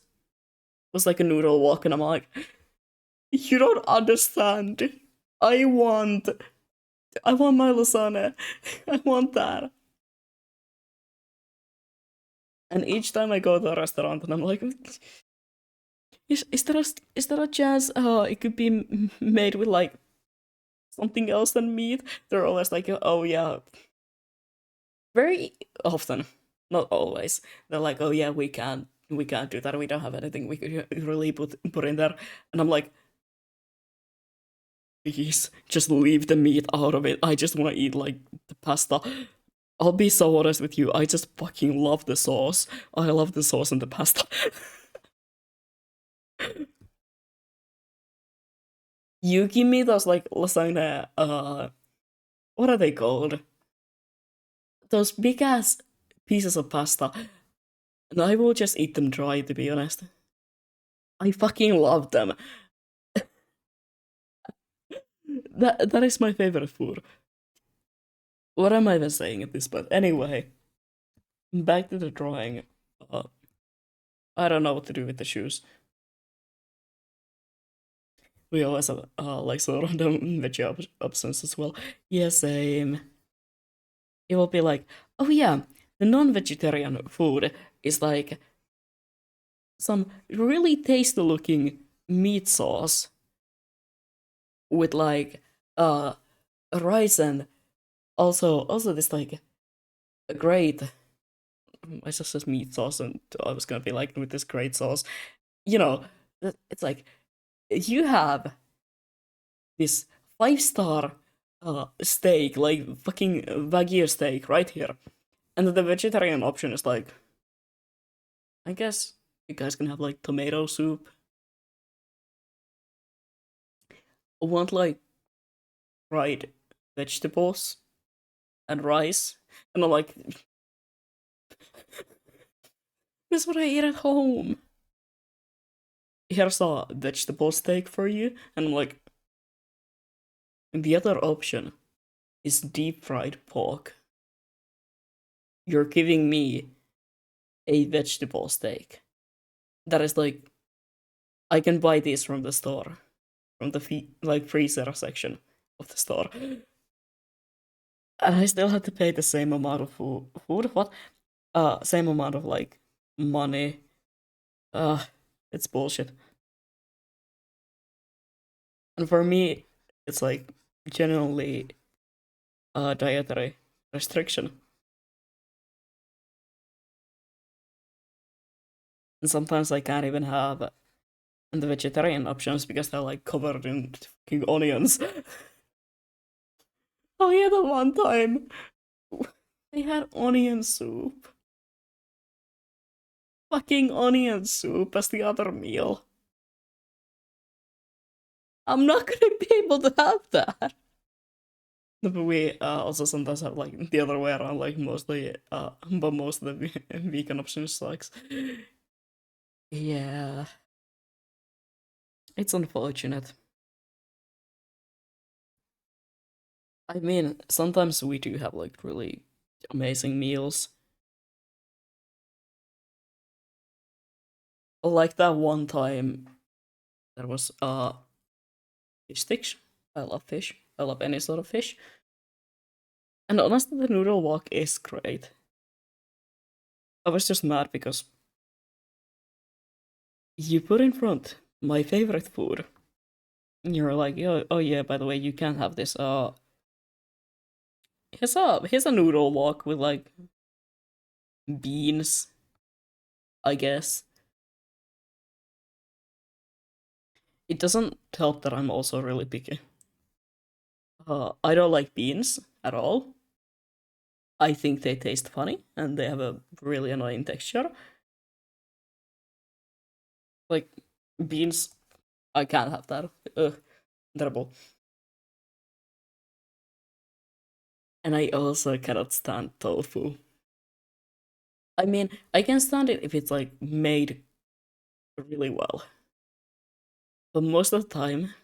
was like a noodle walk, and I'm like, you don't understand. I want, I want my lasagna. I want that. And each time I go to a restaurant and I'm like, Is there a chance it could be made with like something else than meat? They're always like, oh yeah, very often, not always. They're like, oh yeah, we can't do that. We don't have anything we could really put in there. And I'm like, please, just leave the meat out of it. I just want to eat like the pasta. I'll be so honest with you. I just fucking love the sauce. I love the sauce and the pasta. You give me those like lasagna. What are they called? Those big ass pieces of pasta. And I will just eat them dry. To be honest, I fucking love them. That is my favorite food. What am I even saying at this point? Anyway, back to the drawing. Uh, I don't know what to do with the shoes. We always have like so random veggie options as well. Yeah, same. It will be like, oh yeah, the non-vegetarian food is like some really tasty looking meat sauce with like rice and also this like a great I just said meat sauce and I was gonna be like with this great sauce. You know, it's like you have this 5-star steak, like fucking Wagyu steak right here. And the vegetarian option is like, I guess you guys can have like tomato soup. Want like fried vegetables and rice. And I'm like, that's what I eat at home. Here's a vegetable steak for you. And I'm like, the other option is deep fried pork. You're giving me a vegetable steak. That is like, I can buy this from the store, from the like freezer section of the store. And I still have to pay the same amount of food? What? Same amount of like money. Uh, it's bullshit. And for me, it's like genuinely a dietary restriction. And sometimes I can't even have the vegetarian options because they're like covered in fucking onions. Oh yeah, the one time they had onion soup. Fucking onion soup as the other meal. I'm not gonna be able to have that. No, but we also sometimes have like the other way around, like mostly, but most of the vegan option sucks. Yeah, it's unfortunate. I mean, sometimes we do have like really amazing meals. Like that one time there was fish sticks. I love fish. I love any sort of fish. And honestly, the noodle wok is great. I was just mad because you put in front my favorite food. And you're like, oh yeah, by the way, you can't have this. Here's a noodle wok with like beans, I guess. It doesn't help that I'm also really picky. I don't like beans at all. I think they taste funny and they have a really annoying texture. Like beans, I can't have that. Ugh, terrible. And I also cannot stand tofu. I mean, I can stand it if it's like made really well. But most of the time,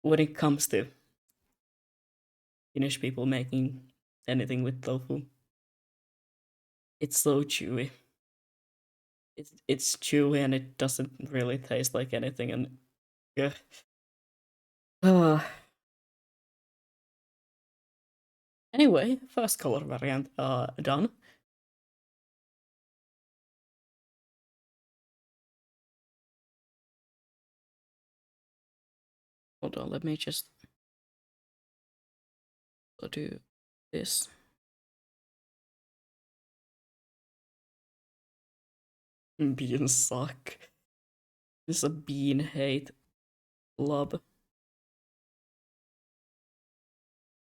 when it comes to Finnish people making anything with tofu, it's so chewy. It's chewy and it doesn't really taste like anything. And yeah. Anyway, first color variant done. Hold on, let me just do this. Beans suck. This is a bean hate club.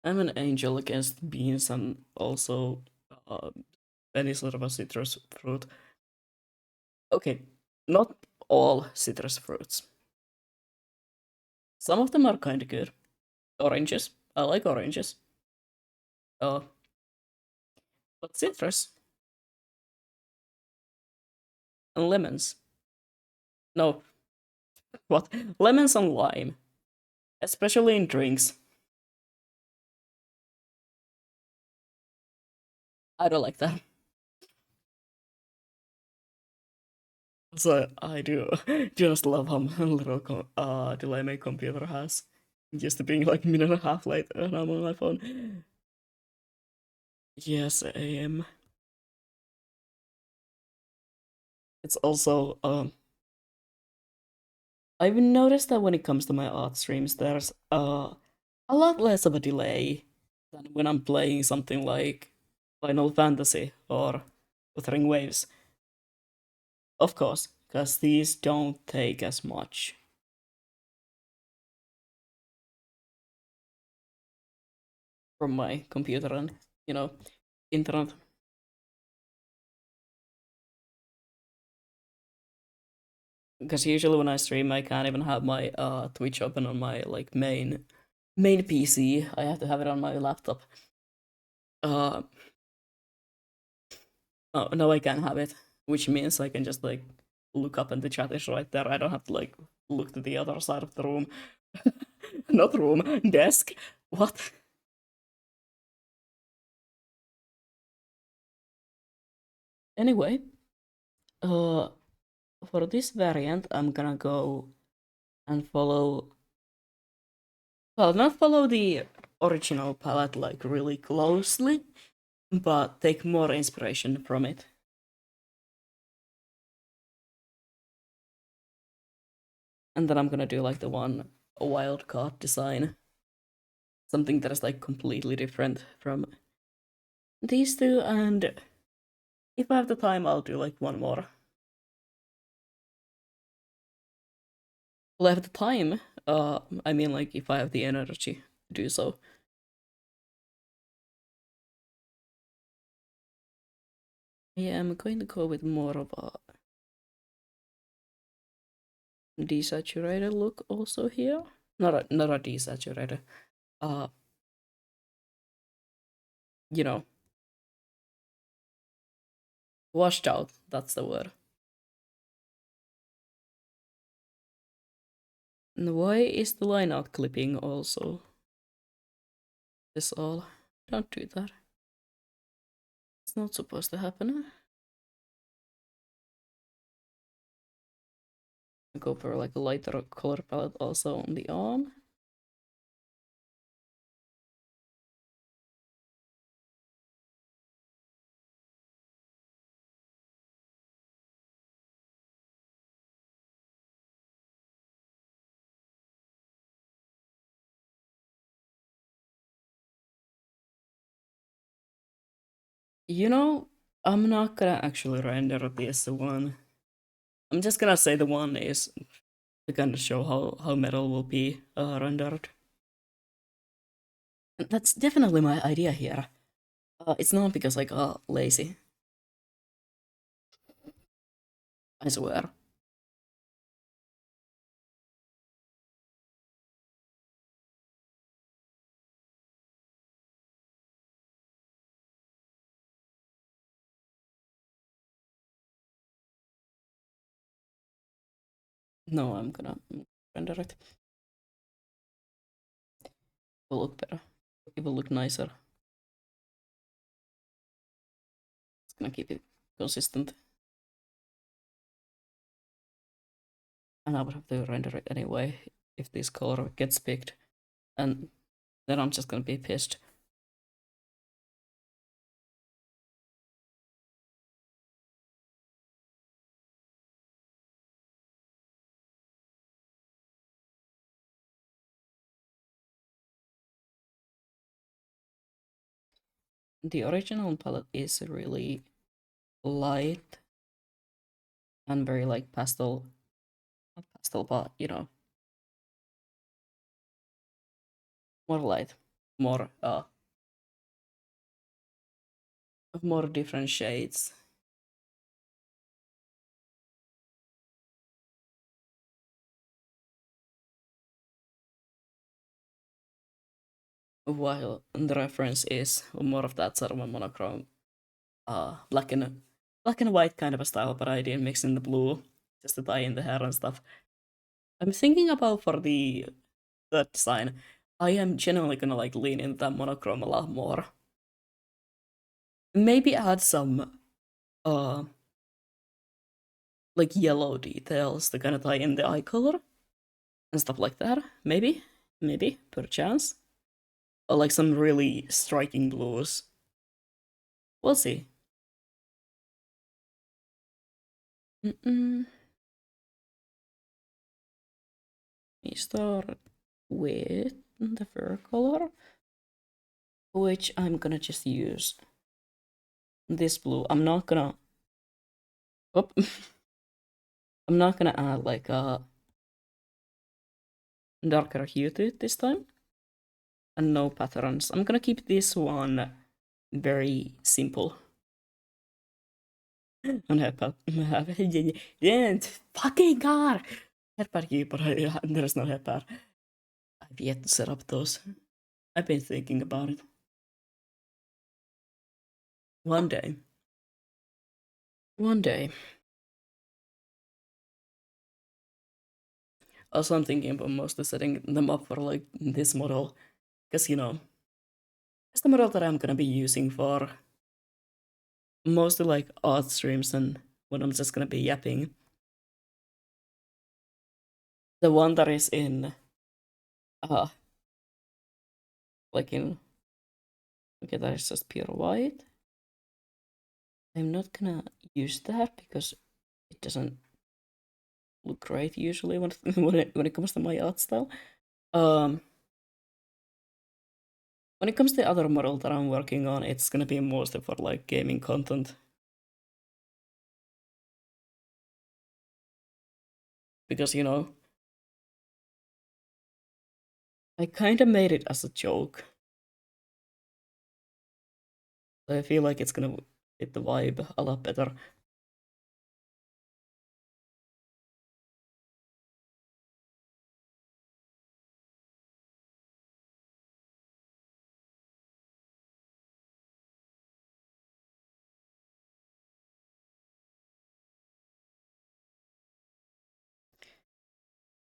I'm an angel against beans and also uh, any sort of a citrus fruit. Okay, not all citrus fruits. Some of them are kind of good. Oranges. I like oranges. Uh, but citrus and lemons. No, what? Lemons and lime, especially in drinks. I don't like that. So I do just love how little delay my computer has. Just being like a minute and a half late and I'm on my phone. Yes, I am. It's also I've noticed that when it comes to my art streams, there's a lot less of a delay than when I'm playing something like Final Fantasy or Wuthering Waves. Of course, because these don't take as much from my computer and, you know, internet. Because usually when I stream, I can't even have my Twitch open on my like main PC. I have to have it on my laptop. Uh, oh, no, I can have it, which means I can just like look up and the chat is right there. I don't have to like look to the other side of the room. Not room, desk. What? Anyway, uh, for this variant, I'm gonna go and follow. Well, not follow the original palette like really closely, but take more inspiration from it. And then I'm gonna do like the one wild card design. Something that is like completely different from these two, and if I have the time, I'll do like one more. Will I have the time? I mean like if I have the energy to do so. Yeah, I'm going to go with more of a desaturated look also here. Not a desaturated. Uh, you know, washed out. That's the word. And why is the line out clipping also? This all. Don't do that. It's not supposed to happen. Go for like a lighter color palette also on the arm. You know, I'm not gonna actually render this one. I'm just gonna say the one is to kind of show how metal will be rendered. And that's definitely my idea here. It's not because like lazy. I swear. No, I'm gonna render it. It will look better. It will look nicer. It's gonna keep it consistent. And I would have to render it anyway if this color gets picked. And then I'm just gonna be pissed. the original palette is really light and very like pastel, not pastel, but you know, more light, more more different shades. While the reference is more of that sort of a monochrome, black and white kind of a style, but I didn't mix in the blue just to tie in the hair and stuff. I'm thinking about for the design, I am genuinely gonna like lean into that monochrome a lot more. Maybe add some uh like yellow details to kind of tie in the eye color and stuff like that. Maybe, perchance. Or like some really striking blues. We'll see. Mm-mm. We start with the fur color, which I'm gonna just use this blue. I'm not gonna. Oh, I'm not gonna add like a darker hue to it this time, and no patterns. I'm gonna keep this one very simple. On headpad. Fucking god! Headpad keyboard. There's no headpad. I've yet to set up those. I've been thinking about it. One day. One day. Also, I'm thinking about mostly setting them up for like this model. Because, you know, it's the model that I'm gonna be using for mostly like art streams and when I'm just gonna be yapping. The one that is in, uh, like in, okay, that is just pure white. I'm not gonna use that because it doesn't look great usually when when it comes to my art style. Um, when it comes to the other model that I'm working on, it's gonna be mostly for like gaming content. Because, you know, I kinda made it as a joke. So I feel like it's gonna fit the vibe a lot better.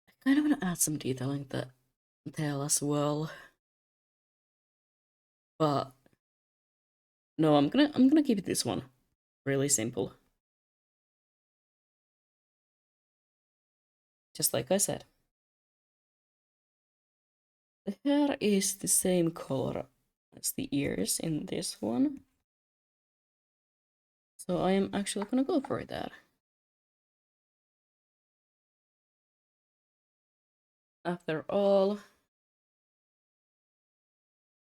I kinda wanna add some detailing that tail as well. But no, I'm gonna keep it this one. Really simple. Just like I said. The hair is the same color as the ears in this one. So I am actually gonna go for that. After all,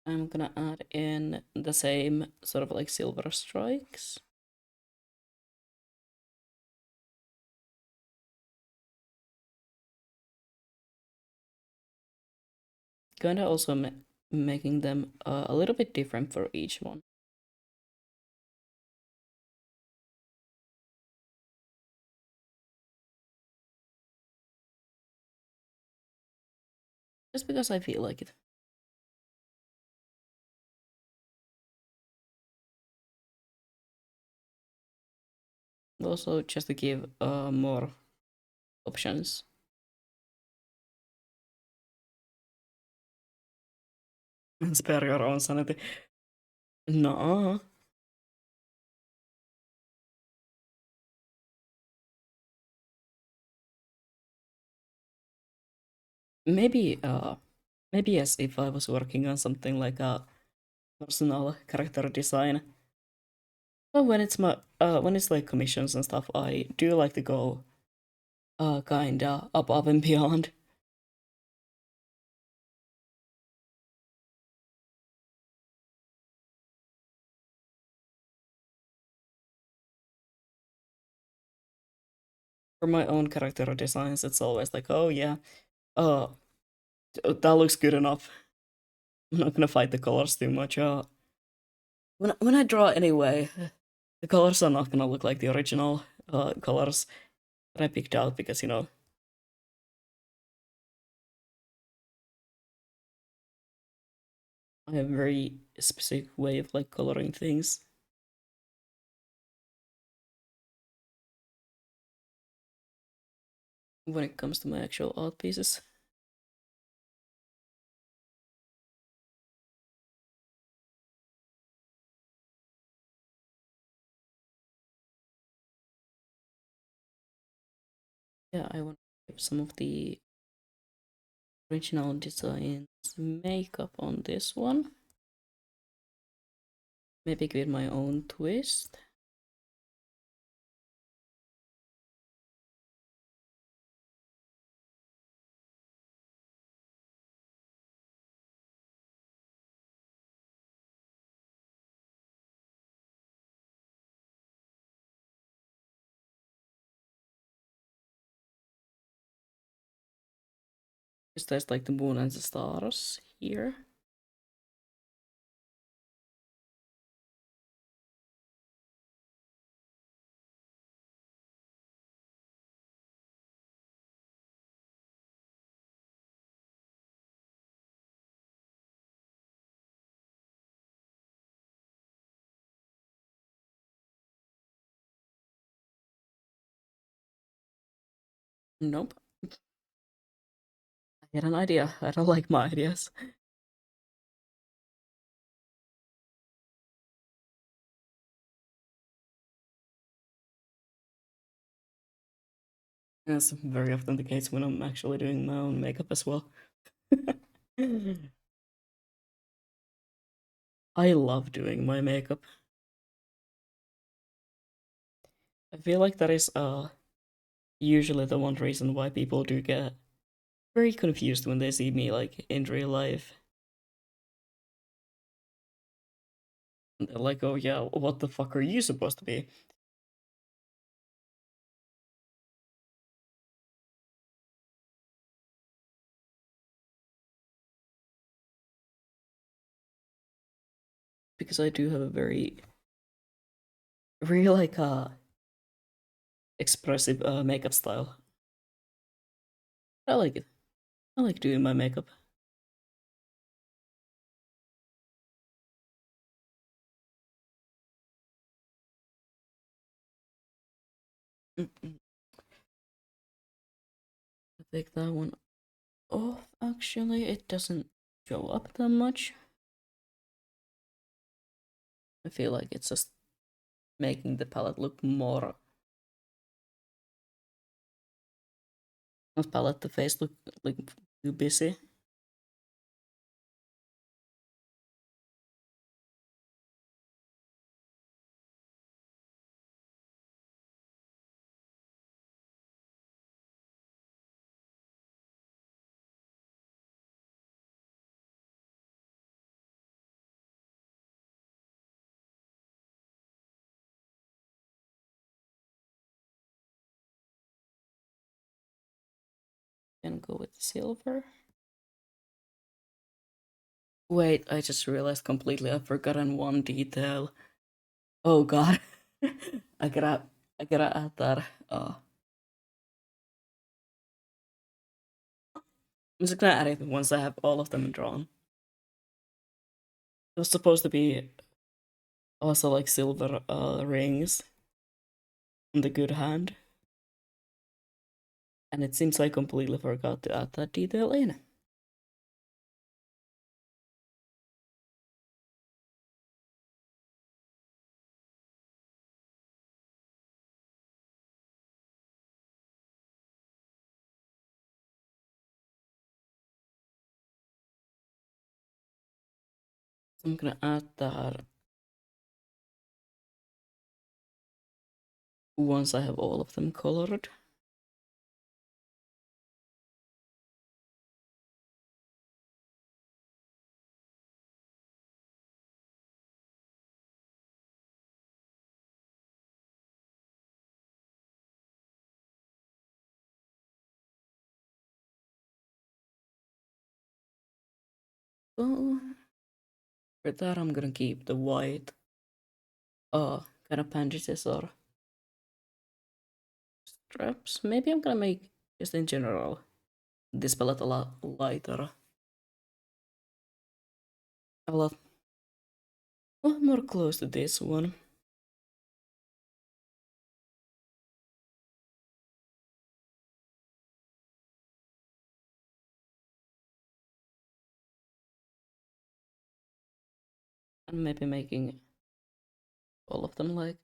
I'm gonna add in the same sort of like silver strikes. Kinda also making them a little bit different for each one. Just because I feel like it. Also, just to give more options. And spare your own sanity. No. Maybe maybe yes, if I was working on something like a personal character design. But when it's like commissions and stuff, I do like to go kinda above and beyond. For my own character designs, it's always like, oh yeah, uh, that looks good enough. I'm not gonna fight the colors too much. When I draw anyway, the colors are not gonna look like the original colors that I picked out because I have a very specific way of like coloring things. When it comes to my actual art pieces. Yeah, I want to give some of the original designs makeup on this one. Maybe give it my own twist. Because there's like the moon and the stars here. Nope. I had an idea. I don't like my ideas. That's very often the case when I'm actually doing my own makeup as well. I love doing my makeup. I feel like that is usually the one reason why people do get very confused when they see me like in real life. And they're like, oh yeah, what the fuck are you supposed to be? Because I do have a very like expressive makeup style. I like it. I like doing my makeup. Mm-mm. I take that one off. Actually, it doesn't show up that much. I feel like it's just making the palette look more. Not palette, the face look like too busy. Can go with silver. Wait, I just realized completely I've forgotten one detail. Oh god. I gotta I gotta add that. I'm just gonna add it once I have all of them drawn. It was supposed to be also like silver rings on the good hand. And it seems I completely forgot to add that detail in. So I'm gonna add that once I have all of them colored. Well, for that I'm gonna keep the white kind of bandages or straps. Maybe I'm gonna make just in general this palette a lot lighter. A lot more close to this one. And maybe making all of them like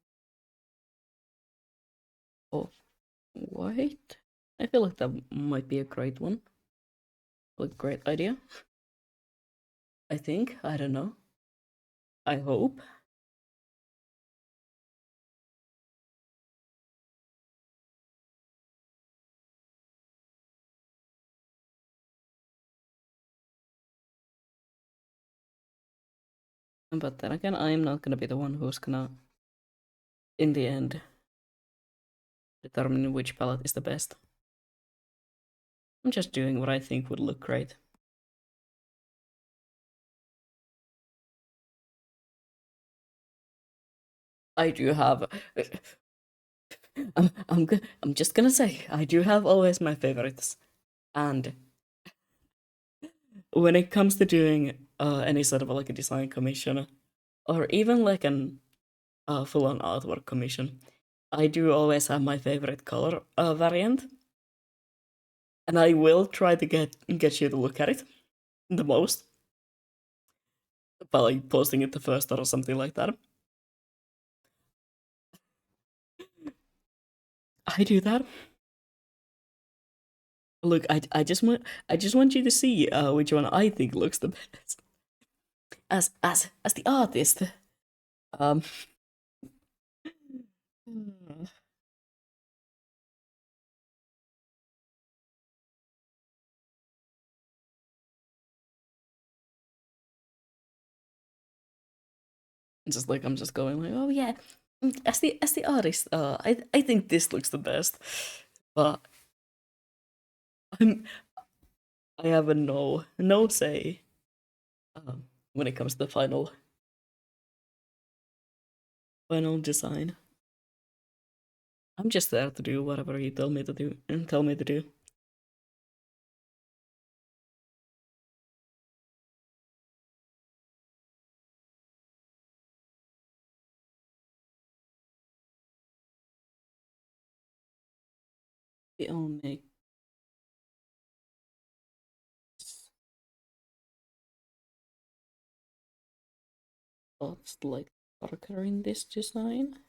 off white. I feel like that might be a great one. Like great idea. I think. I don't know. I hope. But then again, I'm not gonna be the one who's gonna, in the end, determine which palette is the best. I'm just doing what I think would look great. I do have. I'm just gonna say I do have always my favorites, and when it comes to doing any sort of like a design commission, or even like an full-on artwork commission, I do always have my favorite color variant, and I will try to get you to look at it the most by like posting it the first or something like that. I do that. Look, I just want you to see which one I think looks the best. As the artist, um, just like I'm just going like, oh yeah, as the artist, I think this looks the best, but I'm I have a no say when it comes to the final design. I'm just there to do whatever you tell me to do and tell me to do. I'll make thoughts like darker in this design.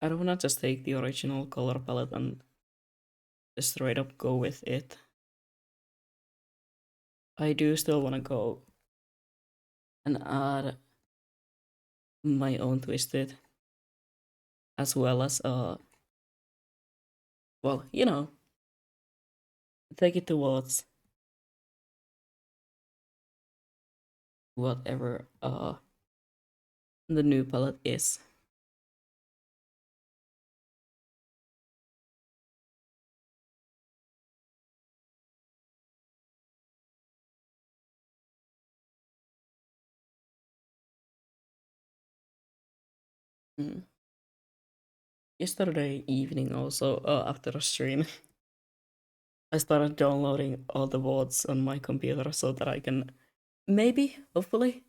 I don't wanna just take the original color palette and just straight up go with it. I do still wanna go and add my own twist to it, as well as well, you know, take it towards whatever the new palette is. Mm. Yesterday evening, also after a stream, I started downloading all the VODs on my computer so that I can maybe, hopefully,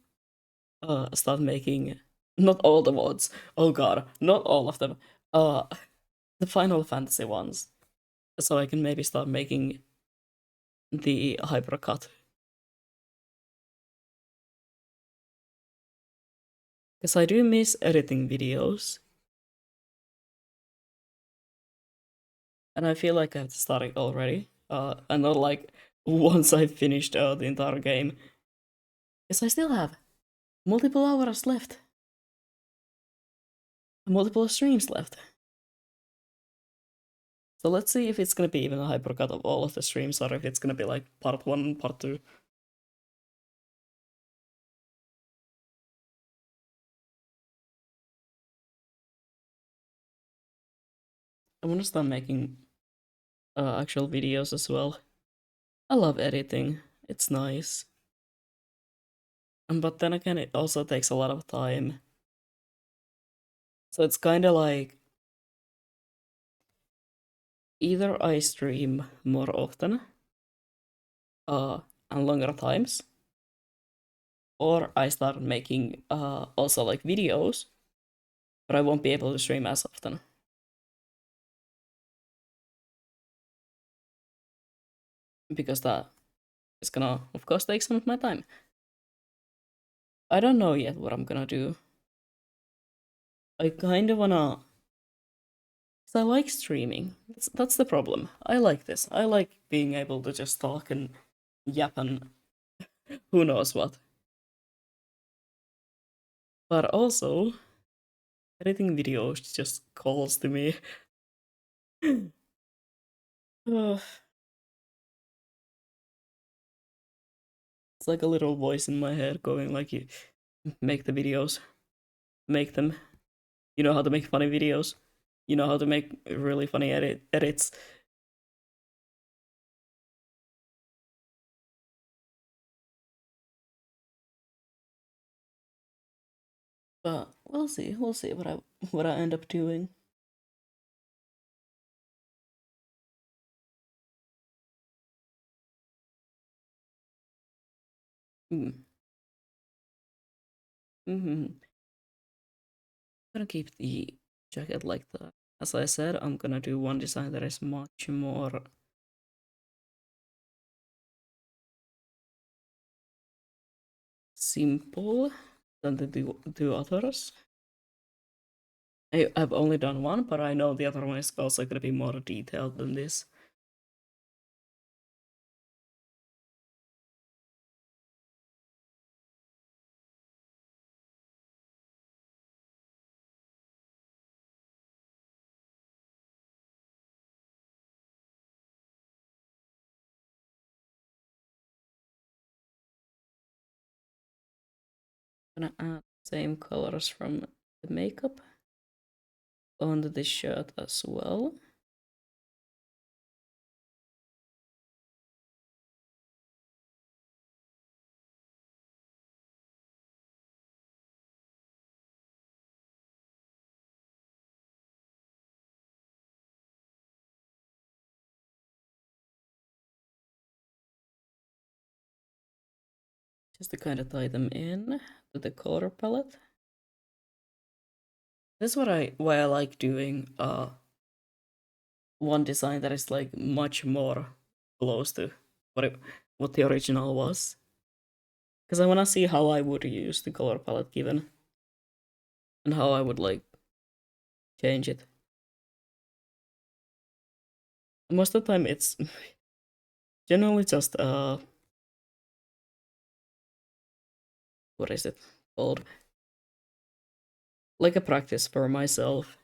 start making not all the VODs. Oh god, not all of them. The Final Fantasy ones, so I can maybe start making the hypercut. Because I do miss editing videos. And I feel like I have to start it already. And not like once I've finished the entire game. Because I still have multiple hours left. Multiple streams left. So let's see if it's gonna be even a hypercut of all of the streams or if it's gonna be like part 1 and part 2. I want to start making actual videos as well. I love editing. It's nice. But then again, it also takes a lot of time. So it's kind of like either I stream more often, and longer times, or I start making also like videos, but I won't be able to stream as often. Because that is gonna, of course, take some of my time. I don't know yet what I'm gonna do. I kind of wanna. Cause I like streaming. That's the problem. I like this. I like being able to just talk and yap and who knows what. But also, editing videos just calls to me. Ugh. It's like a little voice in my head going like, you make the videos, make them. You know how to make funny videos. You know how to make really funny edits. But we'll see. We'll see what I end up doing. Mm. Mm-hmm. I'm gonna keep the jacket like that. As I said, I'm gonna do one design that is much more simple than the two others. I've only done one, but I know the other one is also gonna be more detailed than this. I'm gonna add same colors from the makeup onto this shirt as well. Just to kind of tie them in to the color palette. This is why I like doing one design that is like much more close to what the original was. Because I want to see how I would use the color palette given and how I would like change it. Most of the time it's generally just what is it called? Like a practice for myself.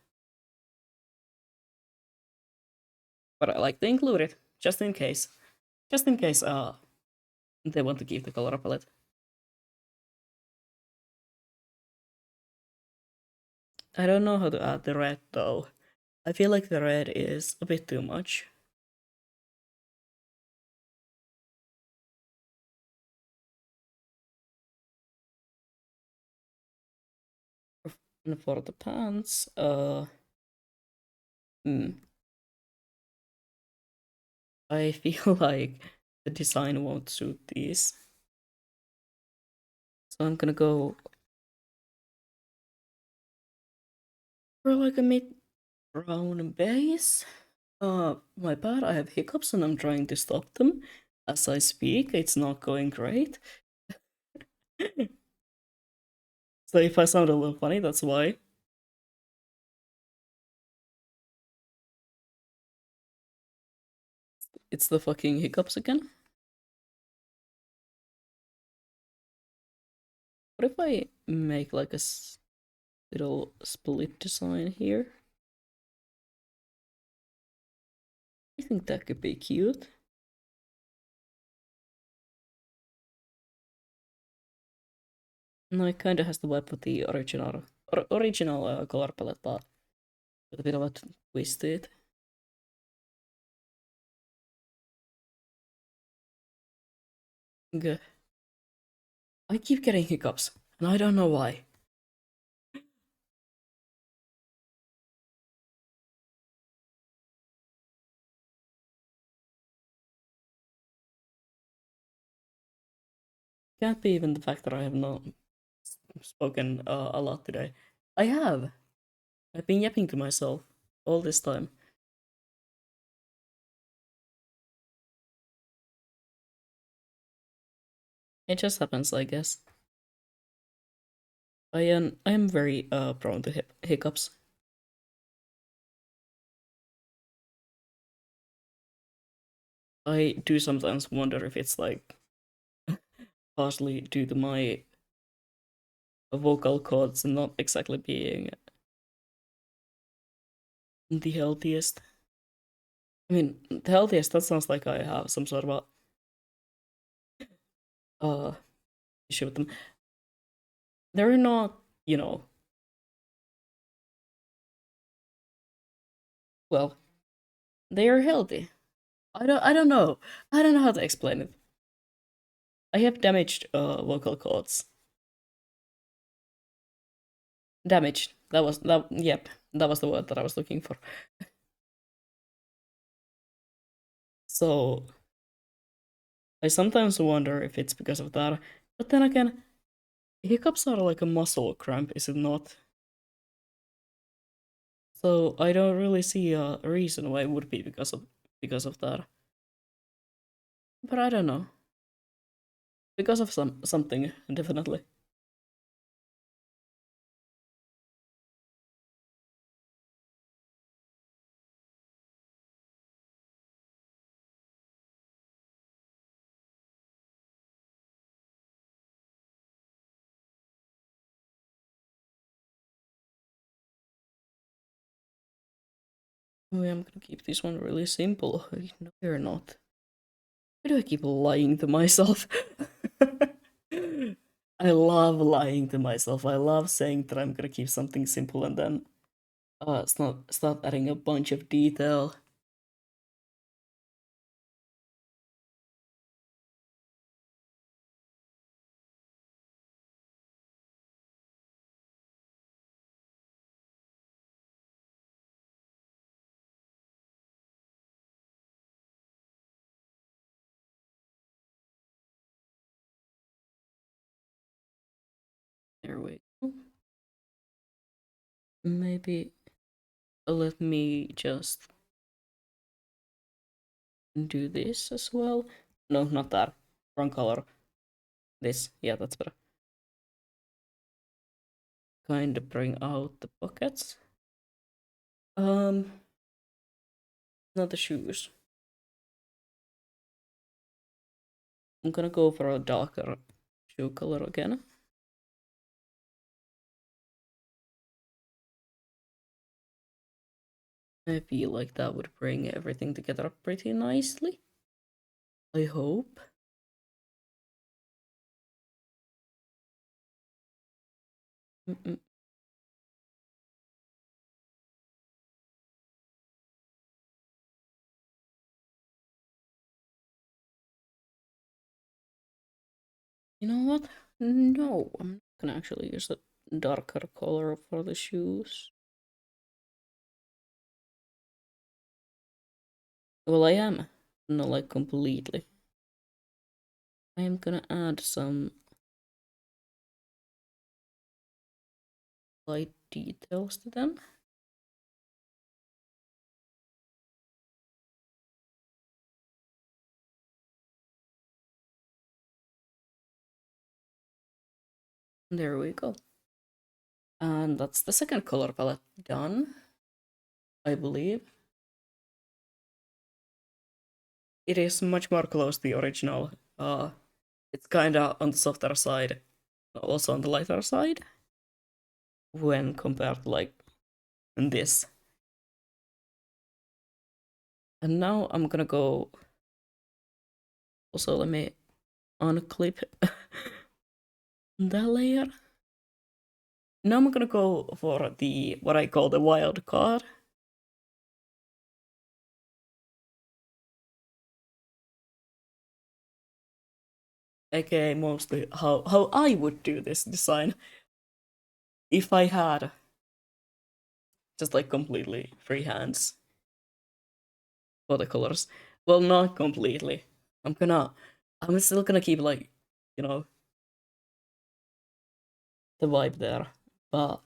But I like to include it just in case. Just in case they want to keep the color palette. I don't know how to add the red though. I feel like the red is a bit too much. And for the pants, I feel like the design won't suit these. So I'm gonna go for like a mid brown base. My bad, I have hiccups and I'm trying to stop them as I speak. It's not going great. So if I sound a little funny, that's why. It's the fucking hiccups again. What if I make like a little split design here? I think that could be cute. No, it kind of has the vibe of the original color palette, but with a bit of a twist to it. Good. I keep getting hiccups, and I don't know why. Can't be even the fact that I have not spoken a lot today. I have. I've been yapping to myself all this time. It just happens, I guess. I am very prone to hiccups. I do sometimes wonder if it's like partially due to my vocal cords not exactly being the healthiest. I mean, the healthiest, that sounds like I have some sort of a issue with them. They're not, well, they are healthy. I don't know. I don't know how to explain it. I have damaged vocal cords. Damaged. Yep, that was the word that I was looking for. So I sometimes wonder if it's because of that. But then again, hiccups are like a muscle cramp, is it not? So I don't really see a reason why it would be because of that. But I don't know. Because of something, definitely. Oh, yeah, I'm gonna keep this one really simple. No, you're not. Why do I keep lying to myself? I love lying to myself. I love saying that I'm gonna keep something simple and then start adding a bunch of detail. There we go. Maybe let me just do this as well. No, not that. Wrong color. This. Yeah, that's better. Kind of bring out the pockets. Um, not the shoes. I'm gonna go for a darker shoe color again. I feel like that would bring everything together pretty nicely. I hope. Mm-mm. You know what? No, I'm not gonna actually use a darker color for the shoes. Well, I am. Not like completely. I am gonna add some light details to them. There we go. And that's the second color palette done, I believe. It is much more close to the original. It's kinda on the softer side, also on the lighter side, when compared to like this. And now I'm gonna go. Also, let me unclip that layer. Now I'm gonna go for the what I call the wild card. aka mostly how I would do this design if I had just like completely free hands for the colors. Well, not completely. I'm still gonna keep like, you know, the vibe there, but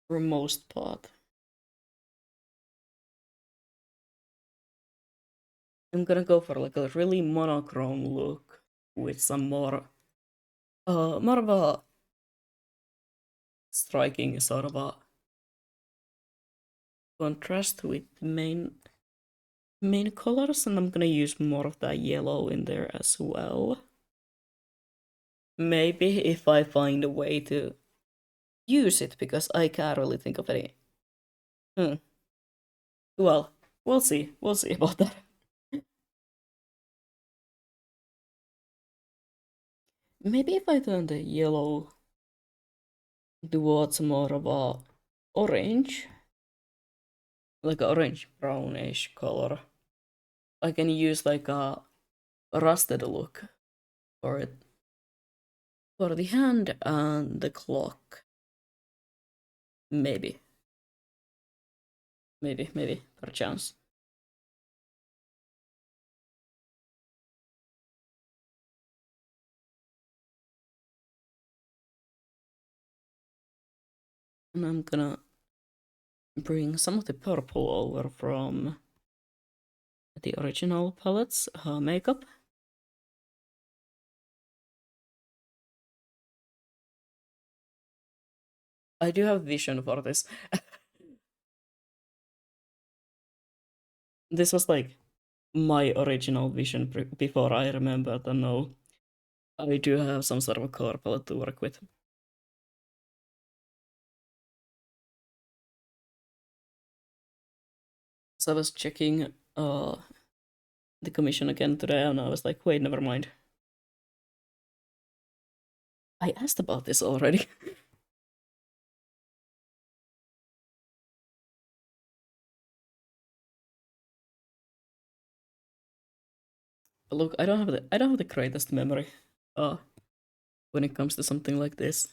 for most part, I'm gonna go for like a really monochrome look with some more of a striking sort of a contrast with the main colors, and I'm gonna use more of that yellow in there as well. Maybe if I find a way to use it, because I can't really think of any. Hmm. Well, we'll see. We'll see about that. Maybe if I turn the yellow towards more of a orange, like a orange brownish color, I can use like a rusted look for it, for the hand and the clock. Maybe, maybe, perchance. And I'm gonna bring some of the purple over from the original palette's makeup. I do have vision for this. This was like my original vision before I remembered, and no, I do have some sort of a color palette to work with. So I was checking the commission again today, and I was like, wait, never mind. I asked about this already. But look, I don't have the greatest memory uh when it comes to something like this.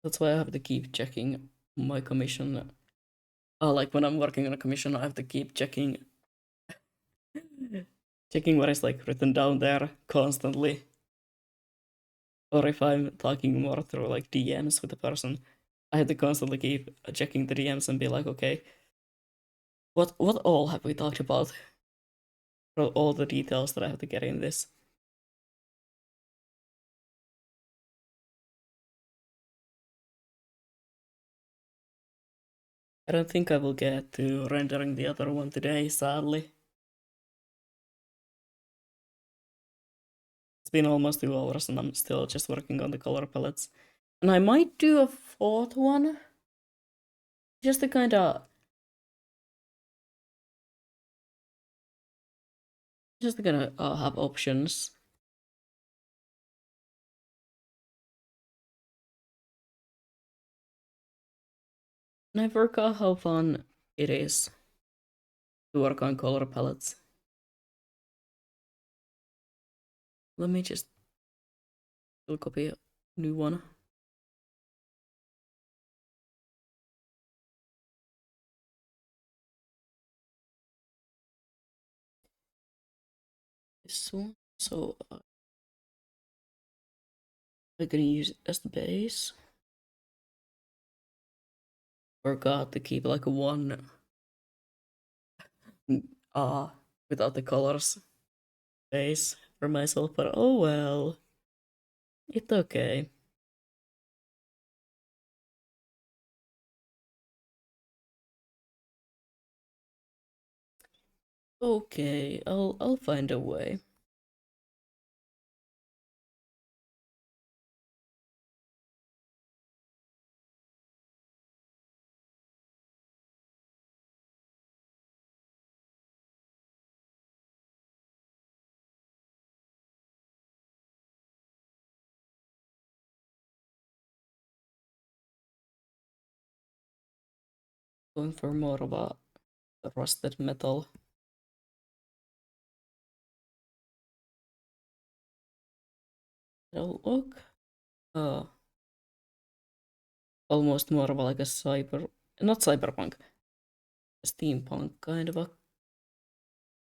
That's why I have to keep checking my commission. Like when I'm working on a commission, I have to keep checking what is like written down there constantly. Or if I'm talking more through like DMs with the person, I have to constantly keep checking the DMs and be like, okay, what all have we talked about? For all the details that I have to get in this. I don't think I will get to rendering the other one today, sadly. It's been almost 2 hours and I'm still just working on the color palettes. And I might do a fourth one, just to have options. And I forgot how fun it is to work on color palettes. Let me just copy a new one. This one. So I'm gonna use it as the base. Forgot to keep like a one uh without the colors base for myself, but oh well. It's okay. Okay, I'll find a way. Going for more of a rusted metal. It'll look almost more of like a not cyberpunk, steampunk kind of a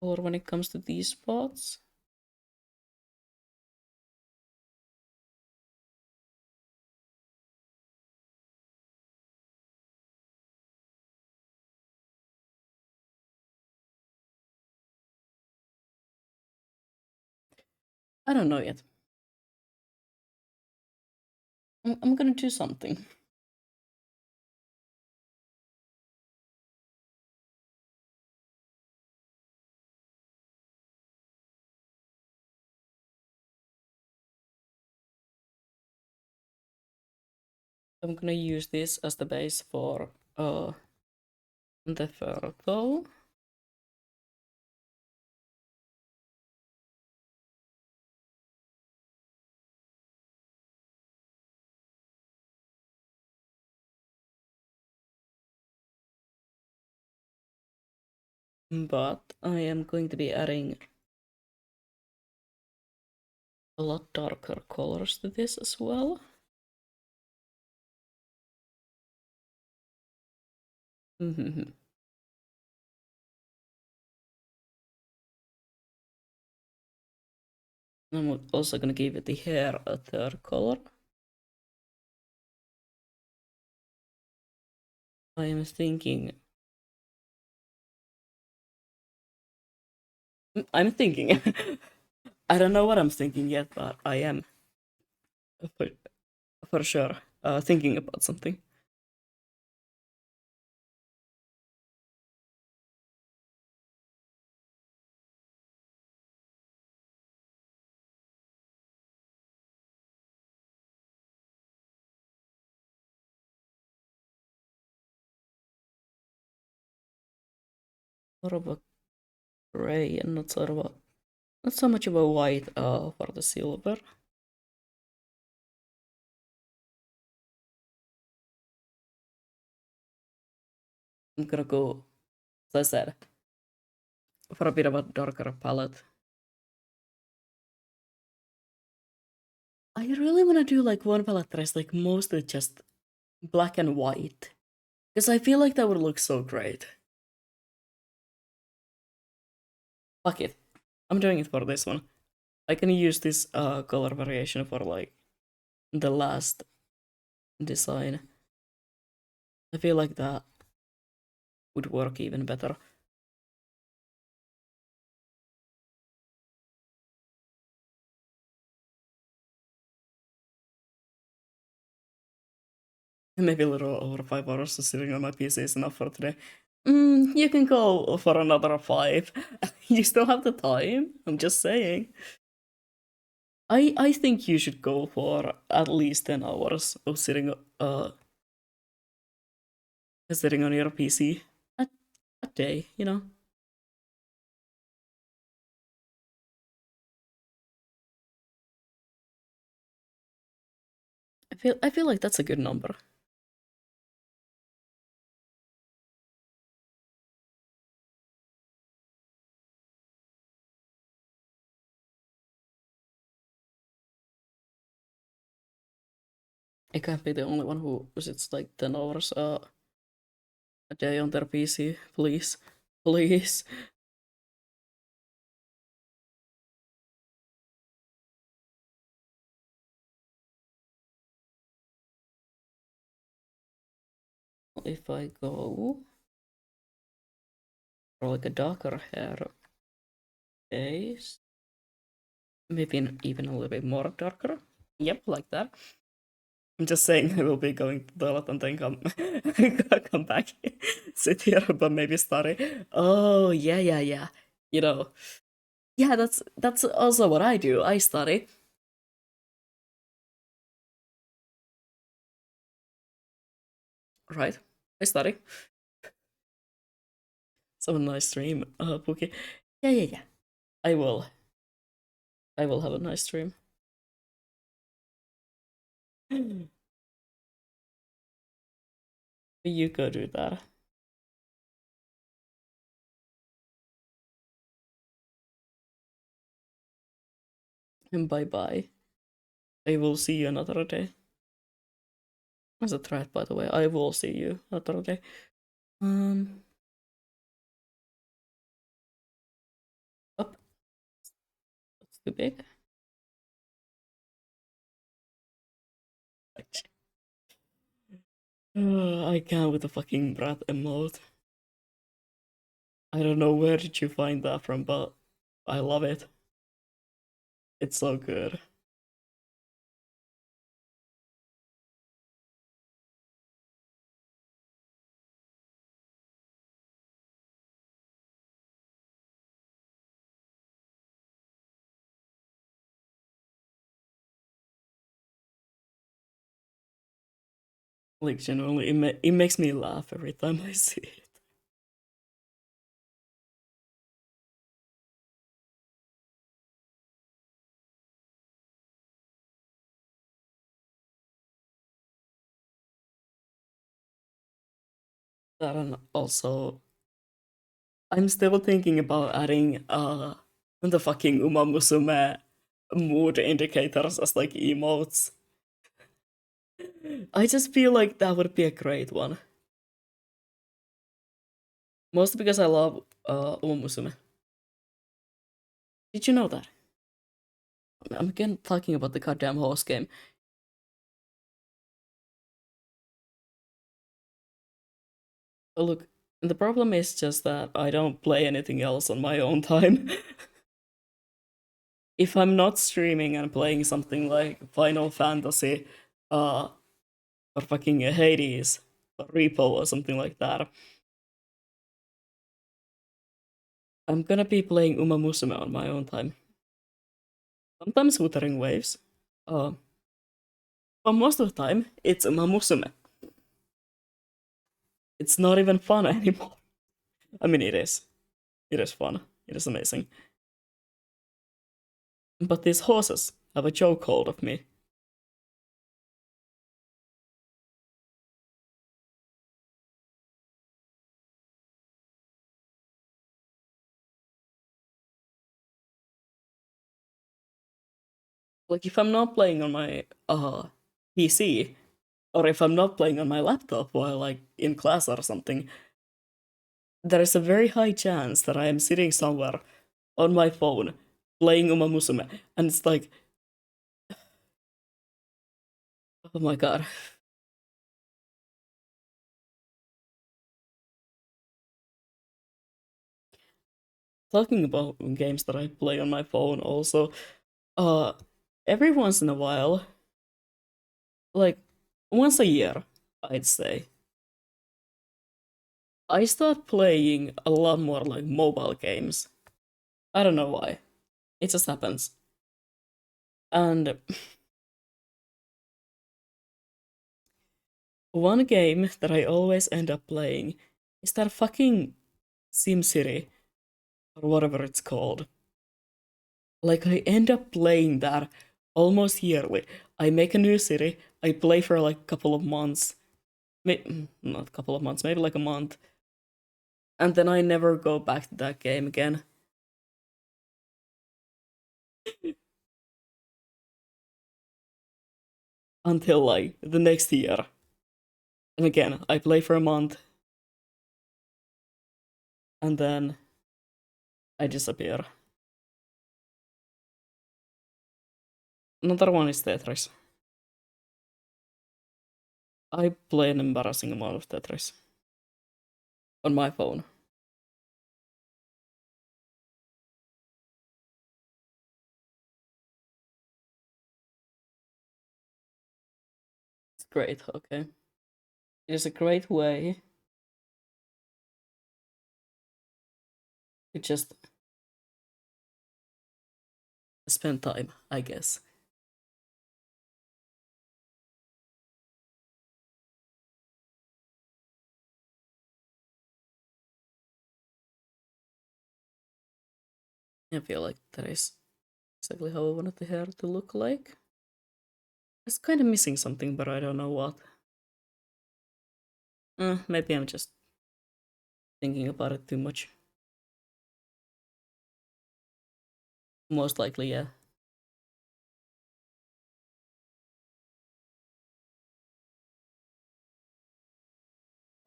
color when it comes to these spots. I don't know yet. I'm gonna do something. I'm gonna use this as the base for the fur though. But I am going to be adding a lot darker colors to this as well. I'm also gonna give the hair a third color. I am thinking. I'm thinking. I don't know what I'm thinking yet, but I am for, for sure thinking about something. Sort of a gray and not not so much of a white for the silver. I'm gonna go, as I said, for a bit of a darker palette. I really want to do like one palette that is like mostly just black and white. Because I feel like that would look so great. Fuck it. I'm doing it for this one. I can use this color variation for like the last design. I feel like that would work even better. Maybe a little over 5 hours of sitting on my PC is enough for today. You can go for another 5. You still have the time. I'm just saying. I think you should go for at least 10 hours of sitting on your PC a day, you know. I feel like that's a good number. I can't be the only one who sits like 10 hours a day on their PC. Please. Please. If I go for like a darker hair base, maybe even a little bit more darker. Yep, like that. I'm just saying I will be going to the toilet and then come back, sit here, but maybe study. Oh yeah. You know, yeah, that's also what I do. I study. Right? I study. So a nice stream, Pookie. Yeah. I will. I will have a nice stream. You go do that. And bye bye. I will see you another day. As a threat, by the way, I will see you another day. Um, Up. That's too big. I can't with the fucking brat emote. I don't know where did you find that from, but I love it. It's so good. Like genuinely, it makes me laugh every time I see it. That and also, I'm still thinking about adding the fucking Uma Musume mood indicators as like emotes. I just feel like that would be a great one. Mostly because I love Uma Musume. Did you know that? I'm again talking about the goddamn horse game. Oh, look, the problem is just that I don't play anything else on my own time. If I'm not streaming and playing something like Final Fantasy, or fucking Hades, or Repo, or something like that, I'm gonna be playing Uma Musume on my own time. Sometimes Wuthering Waves. Uh, but most of the time, it's Uma Musume. It's not even fun anymore. I mean, it is. It is fun. It is amazing. But these horses have a chokehold of me. Like, if I'm not playing on my PC, or if I'm not playing on my laptop while like in class or something, there is a very high chance that I am sitting somewhere on my phone playing Uma Musume, and it's like, oh my god. Talking about games that I play on my phone also, uh, every once in a while, like once a year, I'd say, I start playing a lot more like mobile games. I don't know why. It just happens. And one game that I always end up playing is that fucking SimCity, or whatever it's called. Like, I end up playing that almost yearly. I make a new city, I play for like a couple of months, not a couple of months, maybe like a month, and then I never go back to that game again. Until like the next year. And again, I play for a month, and then I disappear. Another one is Tetris. I play an embarrassing amount of Tetris on my phone. It's great, okay? It is a great way to just spend time, I guess. I feel like that is exactly how I wanted the hair to look like. It's kind of missing something, but I don't know what. Maybe I'm just thinking about it too much. Most likely, yeah.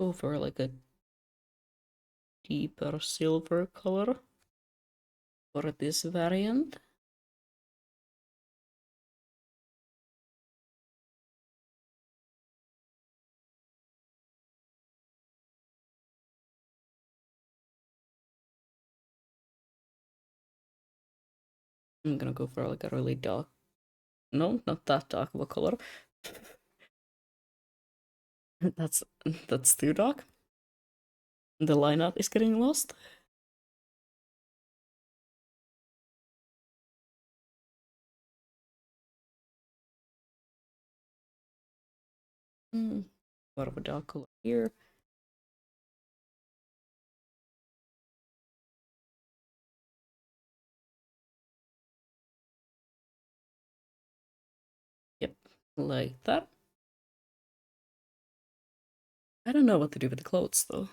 go for like a deeper silver color for this variant. I'm gonna go for like a really dark, no, not that dark of a color. that's that's too dark. The lineup is getting lost. More of a dark color here. Yep, like that. I don't know what to do with the clothes though.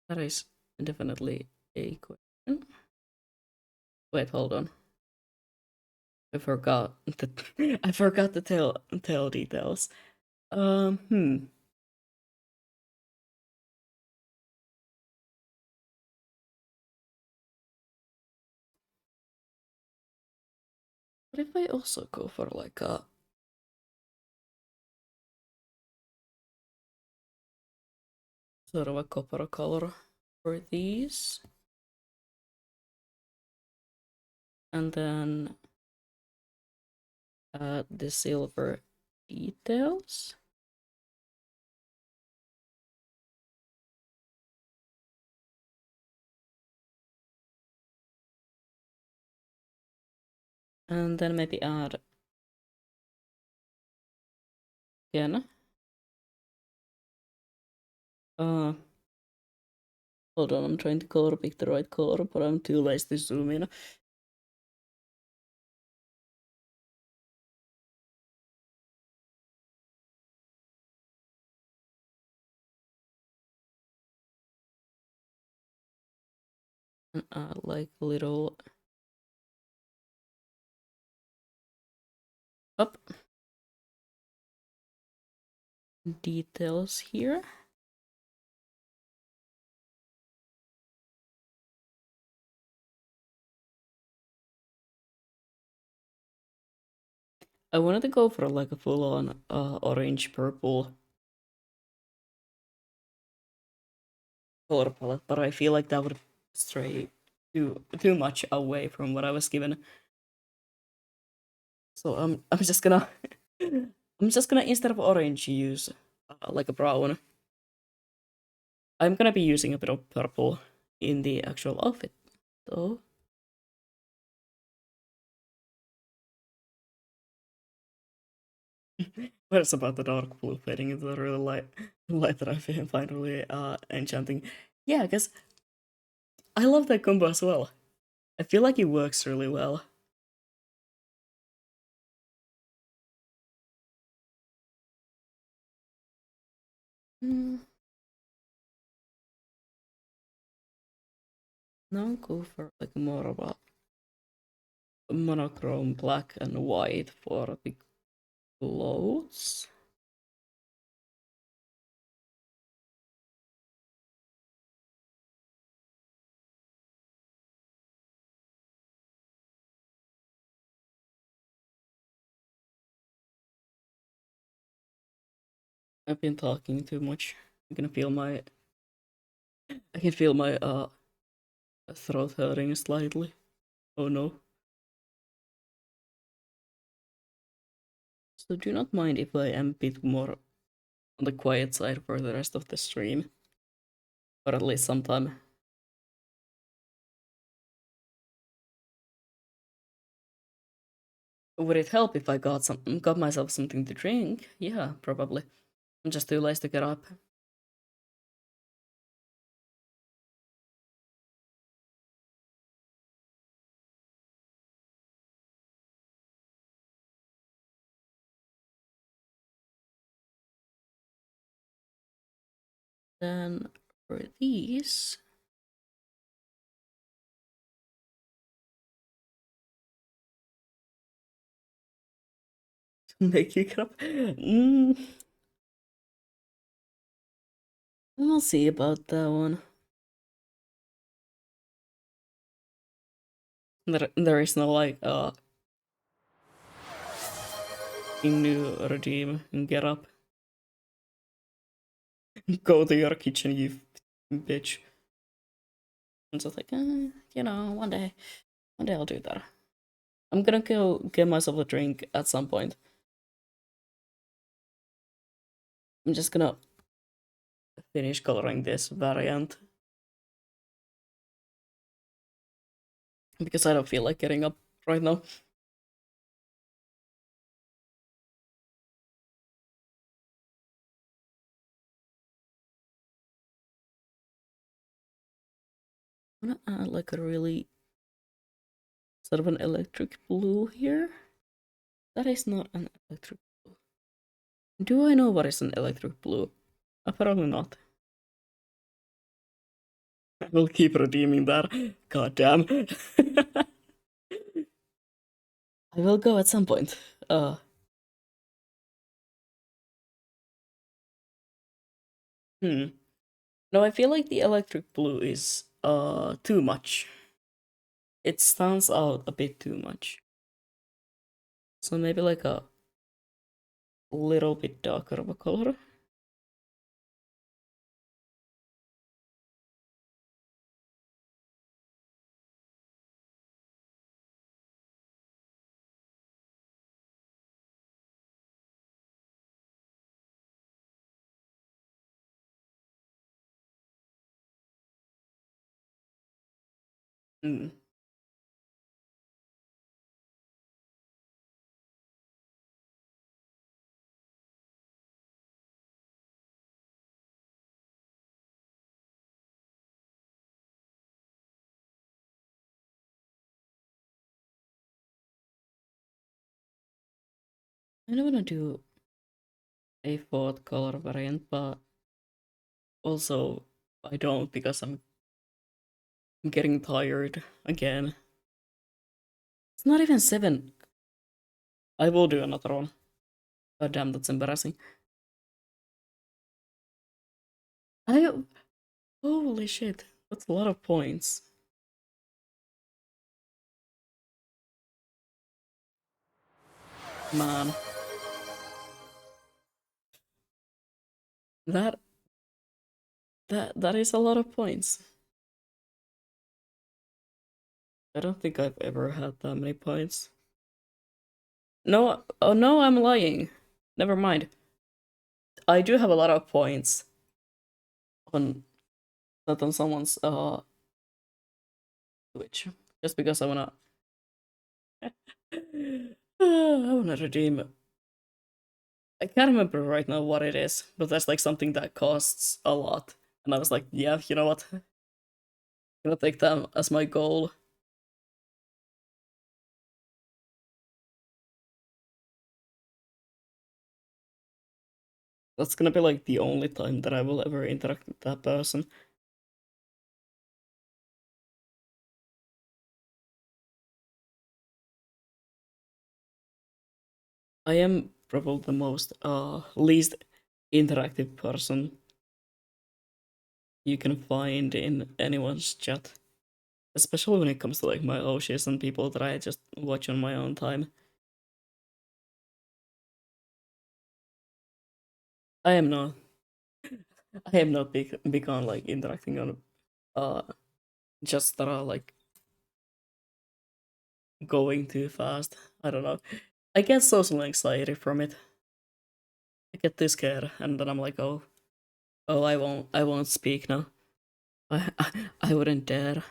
That is definitely a question. Wait, hold on. I forgot the I forgot the tail details. Hmm. What if I also go for like a sort of a copper color for these? And then add the silver details. And then maybe add again. Uh, Hold on, I'm trying to color pick the right color, but I'm too lazy to zoom in. And add like little up details here. I wanted to go for like a full-on orange purple color palette, but I feel like that would stray too much away from what I was given. So I'm just gonna I'm just gonna, instead of orange, use like a brown. I'm gonna be using a bit of purple in the actual outfit though. But it's about the dark blue fading into the really light that I find really enchanting. Yeah, I guess I love that combo as well. I feel like it works really well. Mm, now go for like more of a monochrome black and white for the clothes. I've been talking too much. I can feel my throat hurting slightly. Oh no. So do not mind if I am a bit more on the quiet side for the rest of the stream. Or at least sometime. Would it help if I got myself something to drink? Yeah, probably. I'm just too lazy to get up. Then for these, make you get up. We'll see about that one. There is no like new redeem and get up. Go to your kitchen, you bitch. And so it's like, you know, one day I'll do that. I'm gonna go get myself a drink at some point. I'm just gonna finish coloring this variant because I don't feel like getting up right now. I'm gonna add like a really sort of an electric blue here. That is not an electric blue. Do I know what is an electric blue? Apparently not. I will keep redeeming that. God damn. I will go at some point. Hmm. No, I feel like the electric blue is too much. It stands out a bit too much. So maybe like a little bit darker of a color. Hmm. I don't wanna do a fourth color variant, but also I don't because I'm getting tired again. It's not even 7. I will do another one. God damn, that's embarrassing. I Holy shit, that's a lot of points. Man. That that is a lot of points. I don't think I've ever had that many points. No, oh no, I'm lying. Never mind. I do have a lot of points on not on someone's Twitch. Just because I wanna I wanna redeem. I can't remember right now what it is, but that's like something that costs a lot. And I was like, yeah, you know what? I'm gonna take that as my goal. That's gonna be like the only time that I will ever interact with that person. I am probably the most least interactive person you can find in anyone's chat. Especially when it comes to like my OGs and people that I just watch on my own time. I am not I am not big on like interacting on uh just that are like going too fast. I don't know. I get social anxiety from it. I get too scared and then I'm like, oh I won't speak now. I wouldn't dare.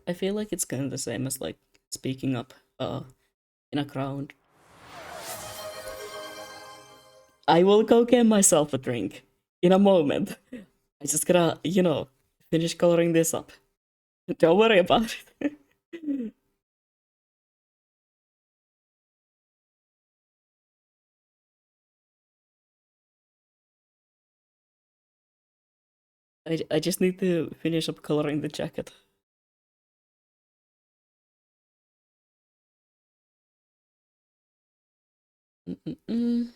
I feel like it's kind of the same as like speaking up in a crowd. I will go get myself a drink in a moment. I just gotta, finish coloring this up. Don't worry about it. I just need to finish up coloring the jacket. Mm-mm-mm.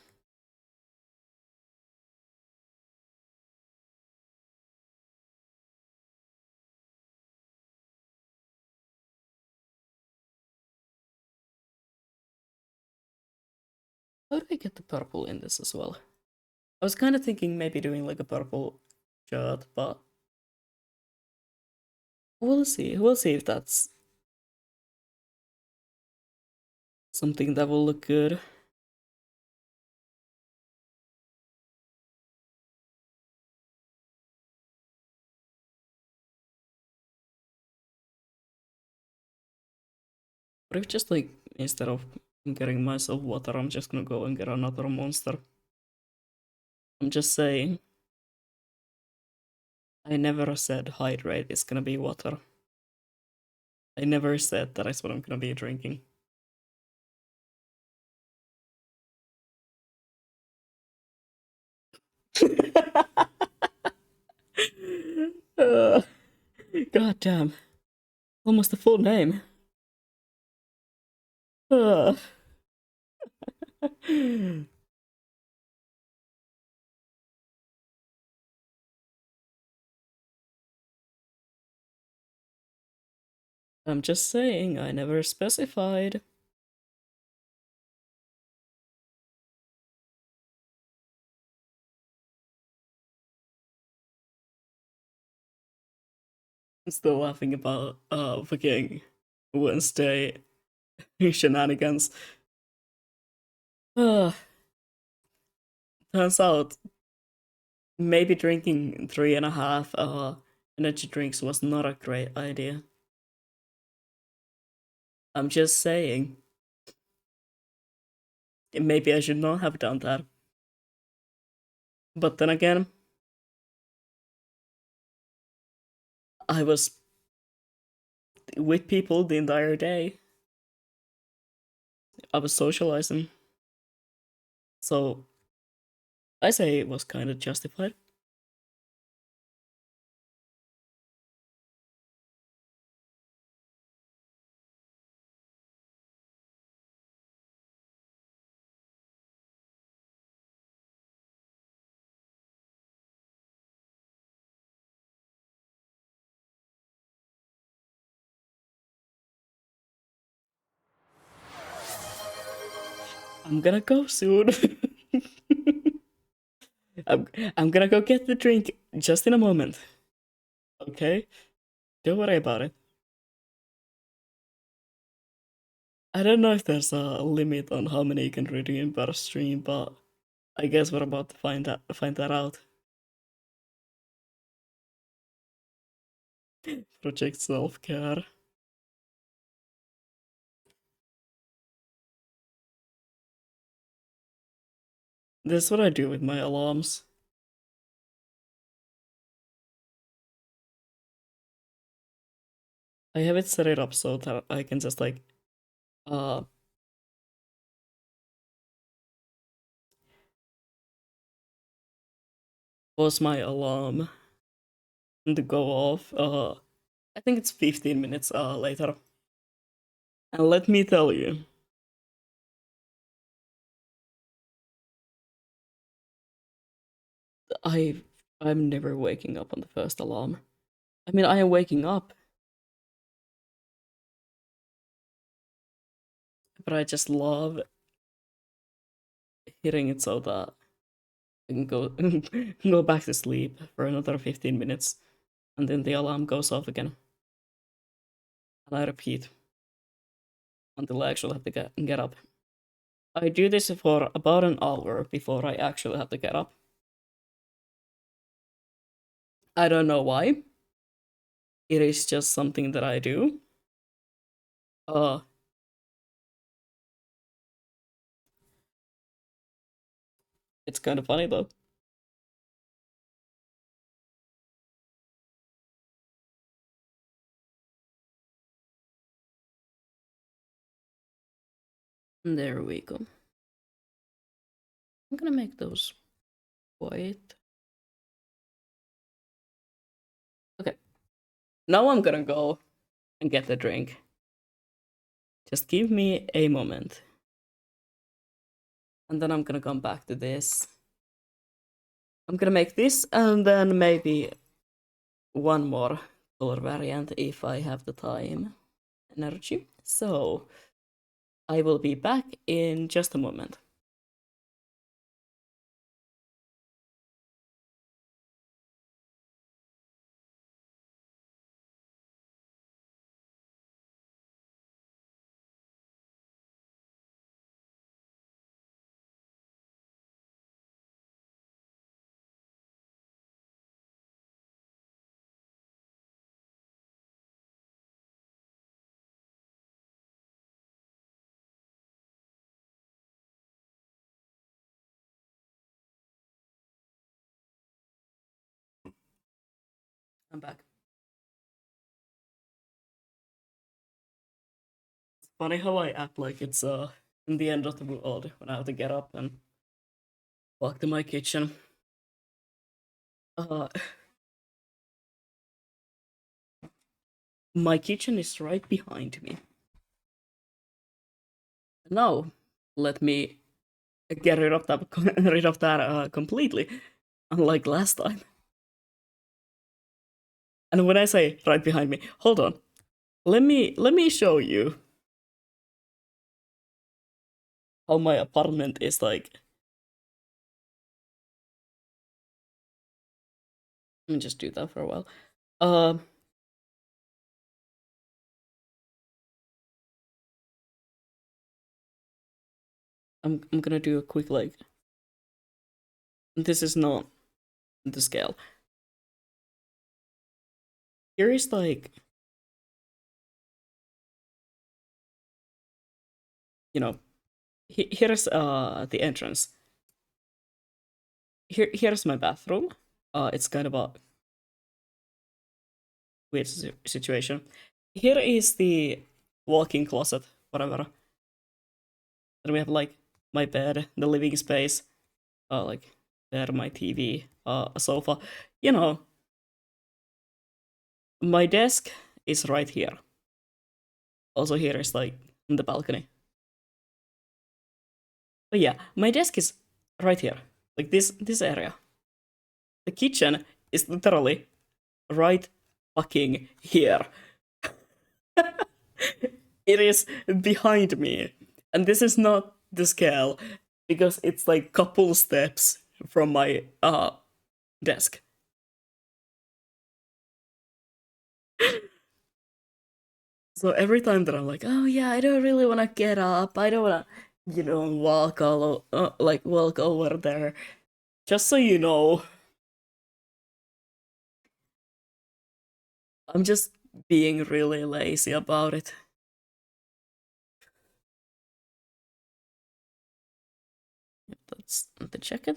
How do I get the purple in this as well? I was kind of thinking maybe doing like a purple shirt, but we'll see. We'll see if that's something that will look good. What if just like instead of getting myself water, I'm just gonna go and get another monster? I'm just saying. I never said hydrate is gonna be water. I never said that is what I'm gonna be drinking. uh, God damn. Almost the full name. Uh. I'm just saying, I never specified. I'm still laughing about fucking Wednesday shenanigans. Uh, turns out maybe drinking 3.5 energy drinks was not a great idea. I'm just saying, maybe I should not have done that. But then again, I was with people the entire day. I was socializing. So I say it was kind of justified. I'm gonna go soon. I'm, I'm gonna go get the drink just in a moment. Okay? Don't worry about it. I don't know if there's a limit on how many you can redeem per stream, but I guess we're about to find that out. Project self-care. This is what I do with my alarms. I have it set it up so that I can just like uh pause my alarm to go off. I think it's 15 minutes later. And let me tell you, I I'm never waking up on the first alarm. I mean, I am waking up, but I just love hitting it so that I can go go back to sleep for another 15 minutes, and then the alarm goes off again, and I repeat until I actually have to get up. I do this for about an hour before I actually have to get up. I don't know why. It is just something that I do. Uh, it's kind of funny though. There we go. I'm gonna make those white. Now I'm gonna go and get the drink. Just give me a moment. And then I'm gonna come back to this. I'm gonna make this and then maybe one more color variant if I have the time and energy. So I will be back in just a moment. I'm back. It's funny how I act like it's in the end of the world when I have to get up and walk to my kitchen. Uh, my kitchen is right behind me. Now, let me get rid of that, completely, unlike last time. And when I say right behind me, hold on. Let me show you how my apartment is like. Let me just do that for a while. Uh, I'm gonna do a quick like. This is not the scale. Here is like, you know, here's the entrance. Here's my bathroom. It's kind of a weird situation. Here is the walk-in closet, whatever. Then we have like my bed, the living space, like there my TV, a sofa. You know, my desk is right here. Also here is like the balcony. But yeah, my desk is right here, like this area. The kitchen is literally right fucking here. It is behind me. And this is not the scale because it's like couple steps from my desk. So every time that I'm like, oh yeah, I don't really want to get up. I don't want to, walk like walk over there. Just so you know, I'm just being really lazy about it. That's the check it.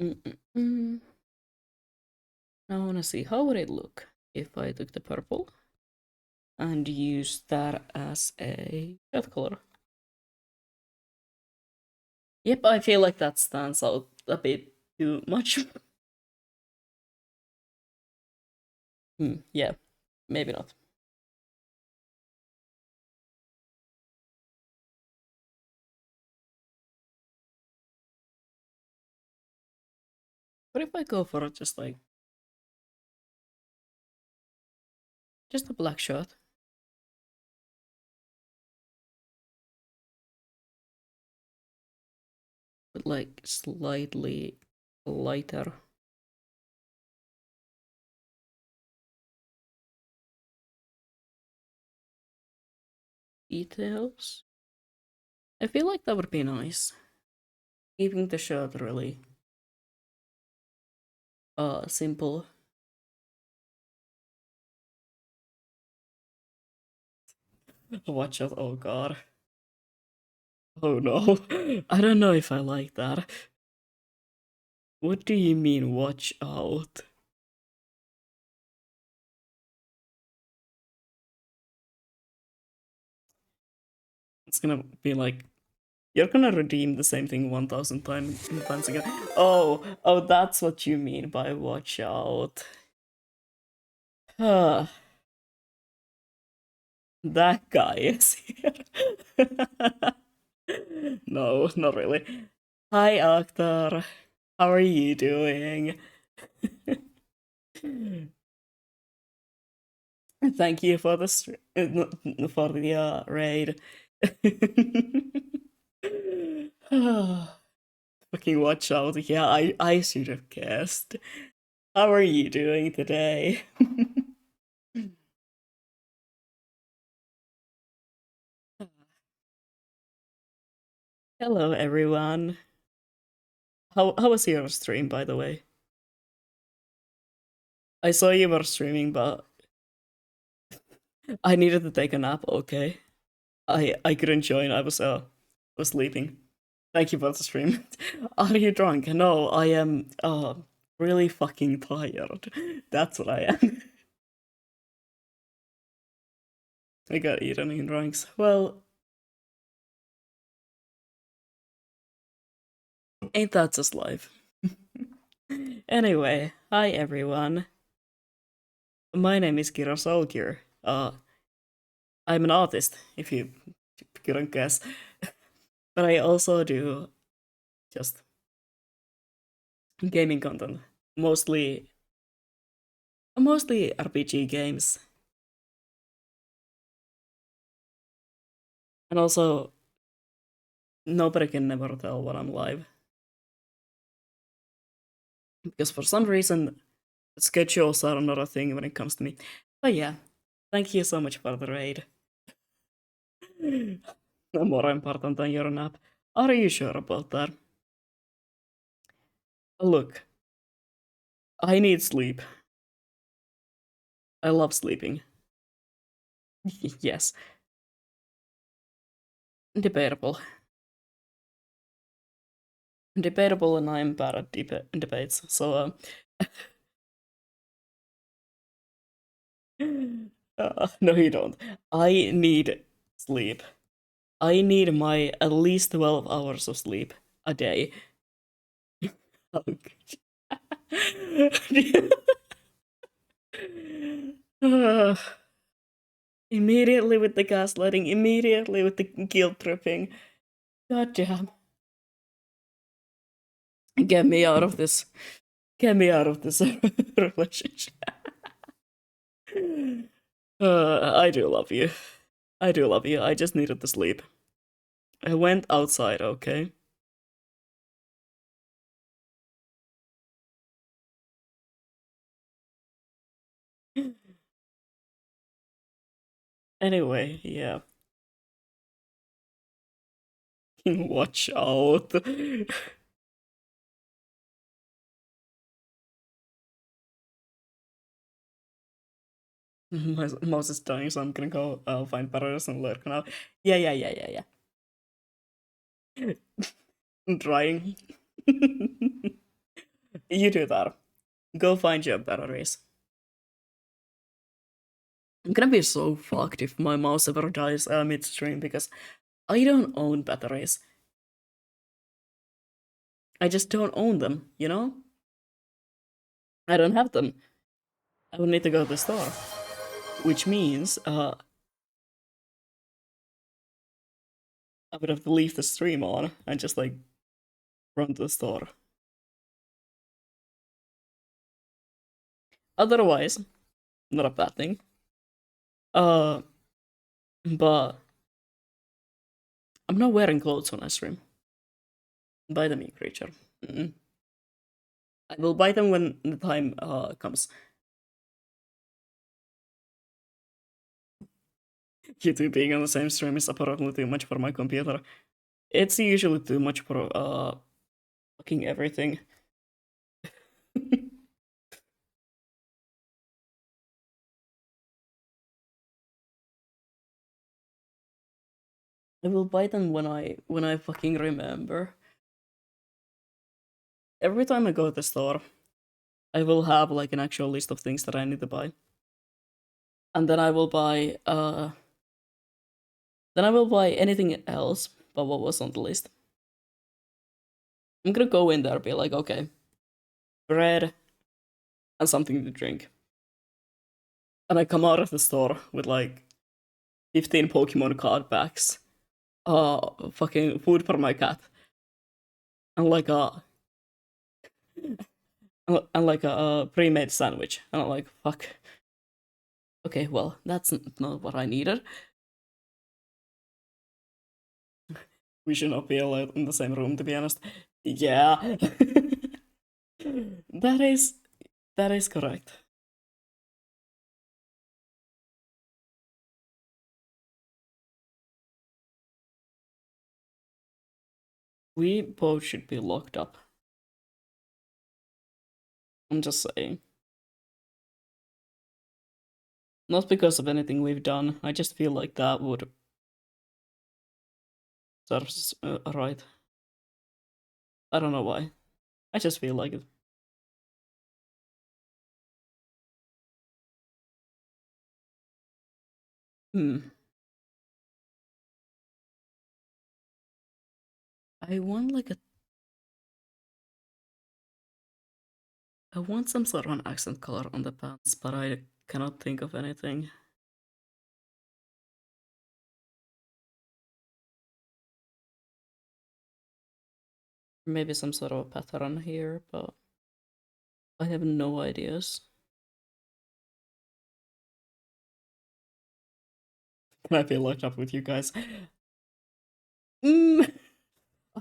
Mm-mm-mm. I want to see how would it look if I took the purple and used that as a earth color. Yep, I feel like that stands out a bit too much. Yeah, maybe not. What if I go for just like just a black shirt? But like slightly lighter details. I feel like that would be nice. Keeping the shirt really simple. Watch out, oh god. Oh no. I don't know if I like that. What do you mean watch out? It's gonna be like You're gonna redeem the same thing 1,000 times again. Oh, that's what you mean by watch out. That guy is here. No, not really. Hi, Akhtar. How are you doing? Thank you for the for the raid. Fucking watch out. Yeah, I should have guessed. How are you doing today? Hello, everyone. How was your stream, by the way? I saw you were streaming, but I needed to take a nap. Okay, I couldn't join. I was sleeping. Thank you for the stream. Are you drunk? No, I am really fucking tired. That's what I am. I got eaten in drinks. Well, ain't that just life? Anyway, hi everyone. My name is Kira Soldier. I'm an artist, if you couldn't guess. But I also do just gaming content. Mostly RPG games. And also nobody can never tell when I'm live. Because for some reason schedules are not a thing when it comes to me. But yeah, thank you so much for the raid. More important than your nap. Are you sure about that? Look, I need sleep. I love sleeping. Yes. Debatable. Debatable, and I'm bad at debates, so no, you don't. I need sleep. I need my at least 12 hours of sleep a day. Oh, uh, immediately with the gaslighting, immediately with the guilt tripping. God damn. Get me out of this. Get me out of this relationship. I do love you. I do love you. I just needed to sleep. I went outside, okay? Anyway, yeah. Watch out. My mouse is dying, so I'm gonna go find Barbaros and lurk now. Yeah. I'm trying. You do that. Go find your batteries. I'm gonna be so fucked if my mouse ever dies midstream because I don't own batteries. I just don't own them, you know? I don't have them. I would need to go to the store. Which means I would have to leave the stream on and just like run to the store. Otherwise, not a bad thing. Uh, but I'm not wearing clothes when I stream. Buy them, you creature. Mm-mm. I will buy them when the time comes. You two being on the same stream is apparently too much for my computer. It's usually too much for fucking everything. I will buy them when I fucking remember. Every time I go to the store, I will have like an actual list of things that I need to buy. And then I will buy anything else but what was on the list? I'm gonna go in there and be like, okay, bread and something to drink. And I come out of the store with like 15 Pokemon card packs, fucking food for my cat, and like a pre-made sandwich. And I'm like, fuck. Okay, well, that's not what I needed. We should not be allowed in the same room, to be honest. Yeah. that is that is correct. We both should be locked up. I'm just saying. Not because of anything we've done. I just feel like that would serve us right. I don't know why. I just feel like it. Hmm. I want like a. I want some sort of an accent color on the pants, but I cannot think of anything. Maybe some sort of a pattern here, but I have no ideas. Can I be locked up with you guys? Mm,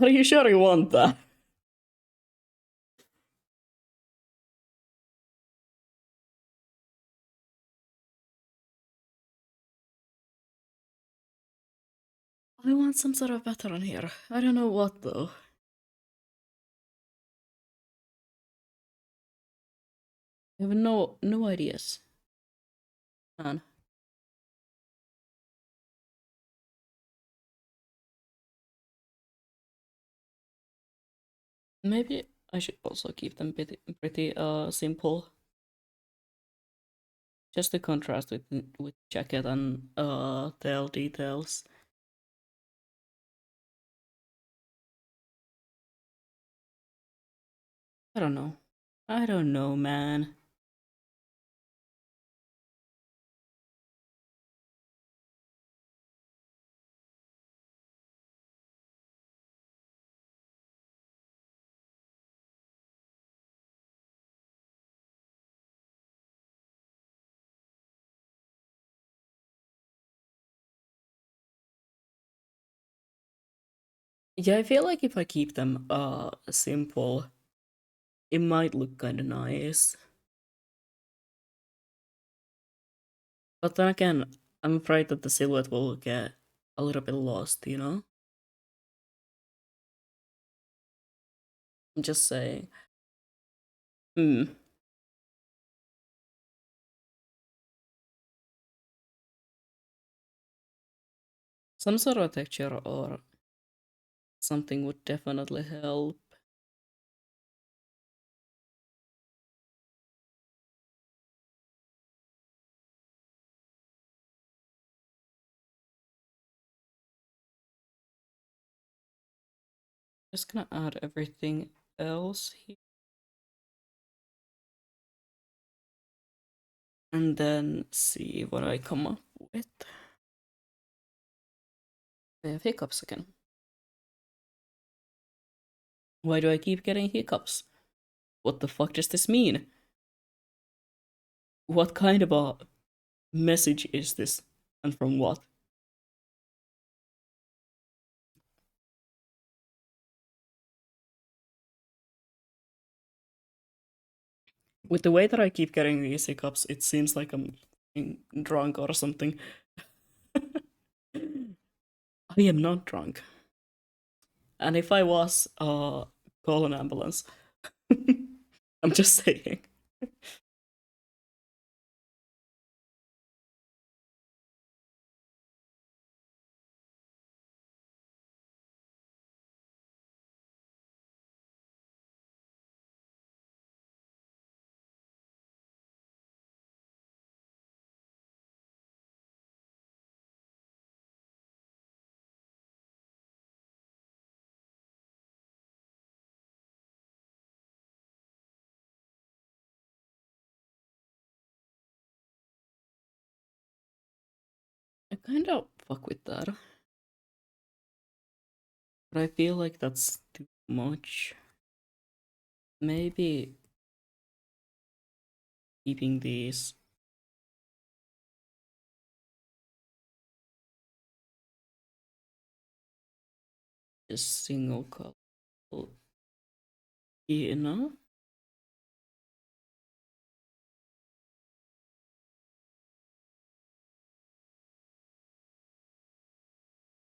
are you sure you want that? I want some sort of pattern here. I don't know what though. I have no ideas. Man. Maybe I should also keep them pretty simple. Just to contrast with jacket and tail details. I don't know. I don't know, man. Yeah, I feel like if I keep them simple, it might look kind of nice. But then again, I'm afraid that the silhouette will get a little bit lost, you know? I'm just saying. Hmm. Some sort of texture or something would definitely help. Just gonna add everything else here. And then see what I come up with. I have hiccups again. Why do I keep getting hiccups? What the fuck does this mean? What kind of a message is this? And from what? With the way that I keep getting these hiccups, it seems like I'm drunk or something. I am not drunk. And if I was, call an ambulance. I'm just saying. kind of fuck with that. But I feel like that's too much. Maybe keeping these just single color. You know?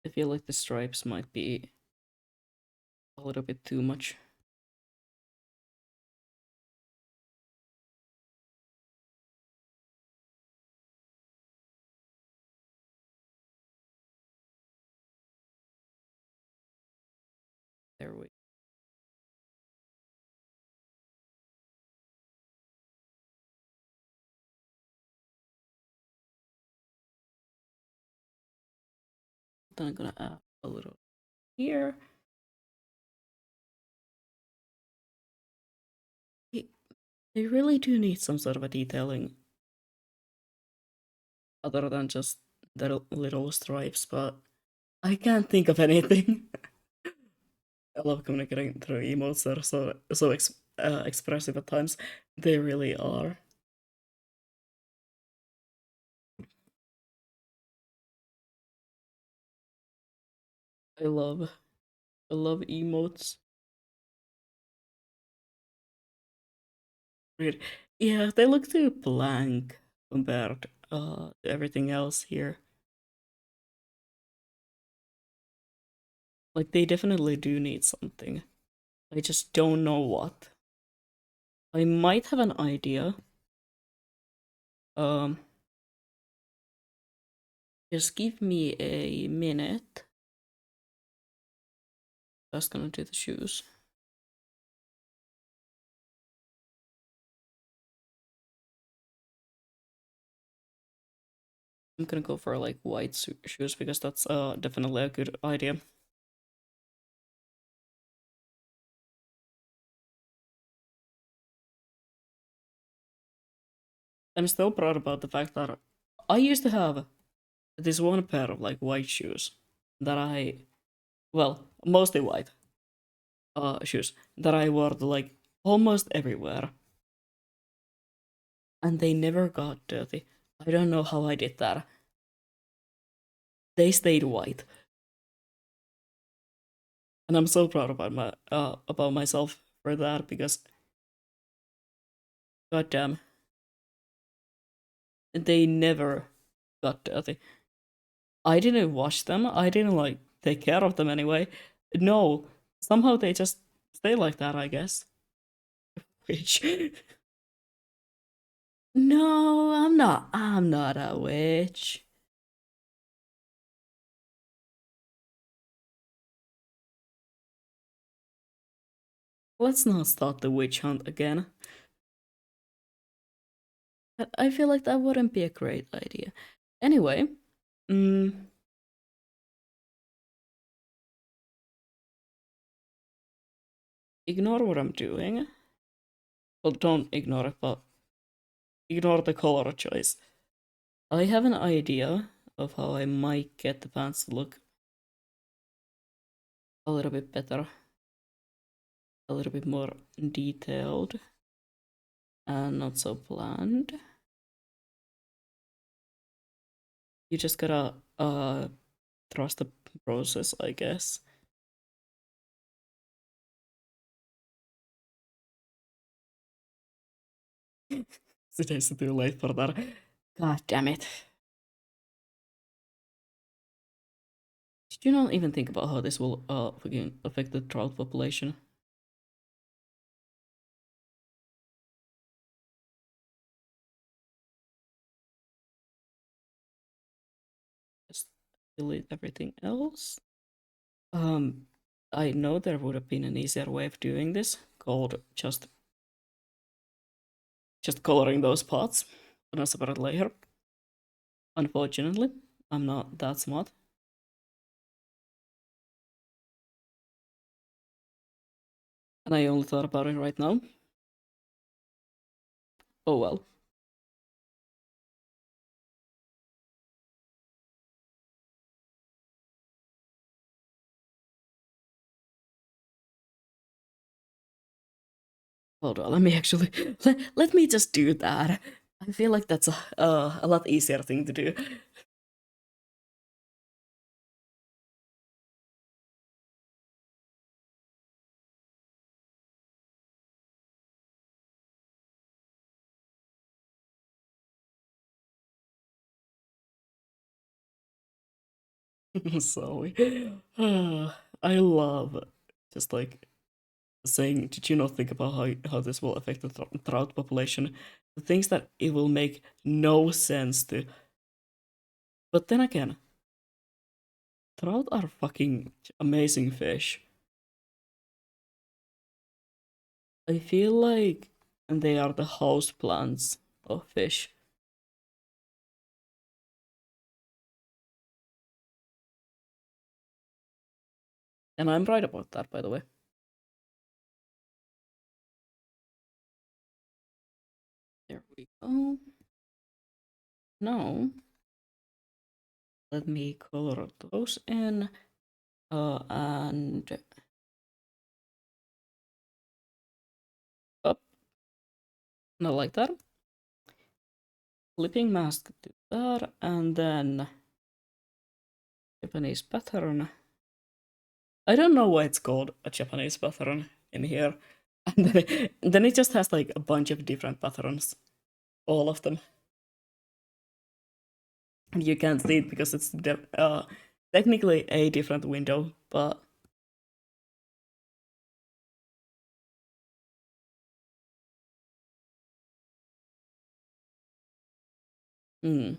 I feel like the stripes might be a little bit too much. There we Then I'm gonna add a little here. They really do need some sort of a detailing other than just the little stripes, but I can't think of anything. I love communicating through emotes. They're so expressive at times. They really are. I love I love emotes. Really. Yeah, they look too blank compared to everything else here. Like they definitely do need something. I just don't know what. I might have an idea. Um just give me a minute. Just gonna do the shoes. I'm gonna go for like white shoes because that's definitely a good idea. I'm still proud about the fact that I used to have this one pair of like white shoes that well, mostly white shoes that I wore to, like almost everywhere, and they never got dirty. I don't know how I did that. They stayed white, and I'm so proud about myself for that because goddamn, they never got dirty. I didn't wash them. I didn't like take care of them anyway. No, somehow they just stay like that, I guess. Which no, I'm not. I'm not a witch. Let's not start the witch hunt again. I feel like that wouldn't be a great idea. Anyway, mm, ignore what I'm doing. Well, don't ignore it, but ignore the color choice. I have an idea of how I might get the pants to look a little bit better, a little bit more detailed, and not so bland. You just gotta trust the process, I guess. Today's too late for that. God damn it. Did you not even think about how this will fucking affect the trout population? Just delete everything else. Um, I know there would have been an easier way of doing this, called just coloring those parts on a separate layer. Unfortunately, I'm not that smart. And I only thought about it right now. Oh well. Hold on, let me actually let me just do that. I feel like that's a lot easier thing to do. So I love just like saying, did you not think about how this will affect the trout population? The things that it will make no sense to. But then again, trout are fucking amazing fish. I feel like they are the house plants of fish. And I'm right about that, by the way. There we go. Now, let me color those in. And up, not like that. Flipping mask to that, and then Japanese pattern. I don't know why it's called a Japanese pattern in here. And then it just has like a bunch of different patterns, all of them. And you can't see it because it's technically a different window, but hmm.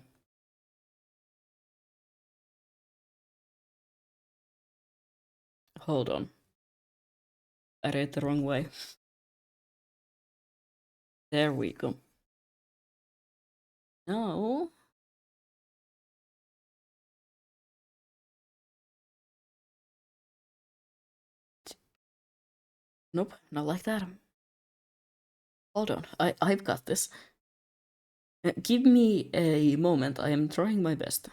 Hold on. I read the wrong way. There we go. No. Nope, not like that. Hold on, I've got this. Give me a moment, I am trying my best.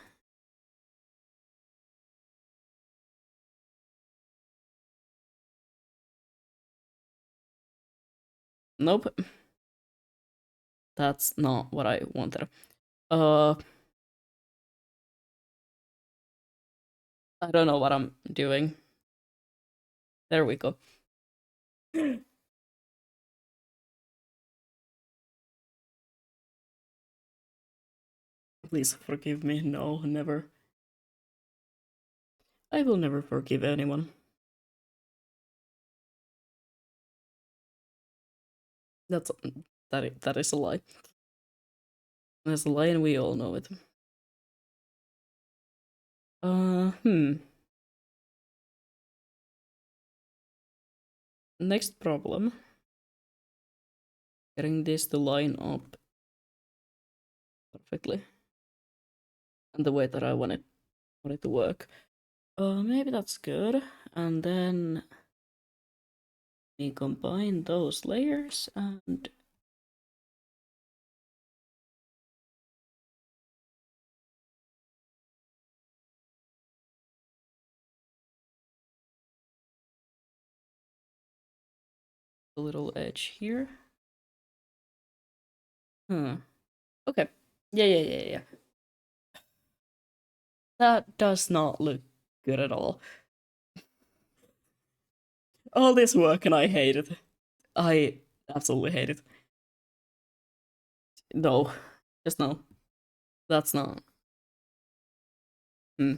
Nope. That's not what I wanted. Uh, I don't know what I'm doing. There we go. Please forgive me. No, never. I will never forgive anyone. That's that is a lie. That's a lie, and we all know it. Hmm. Next problem. Getting this to line up perfectly. And the way that I want it to work. Maybe that's good. And then we combine those layers and a little edge here. Okay. Yeah. That does not look good at all. All this work and I hate it. I absolutely hate it. No. Just no. That's not. Hmm.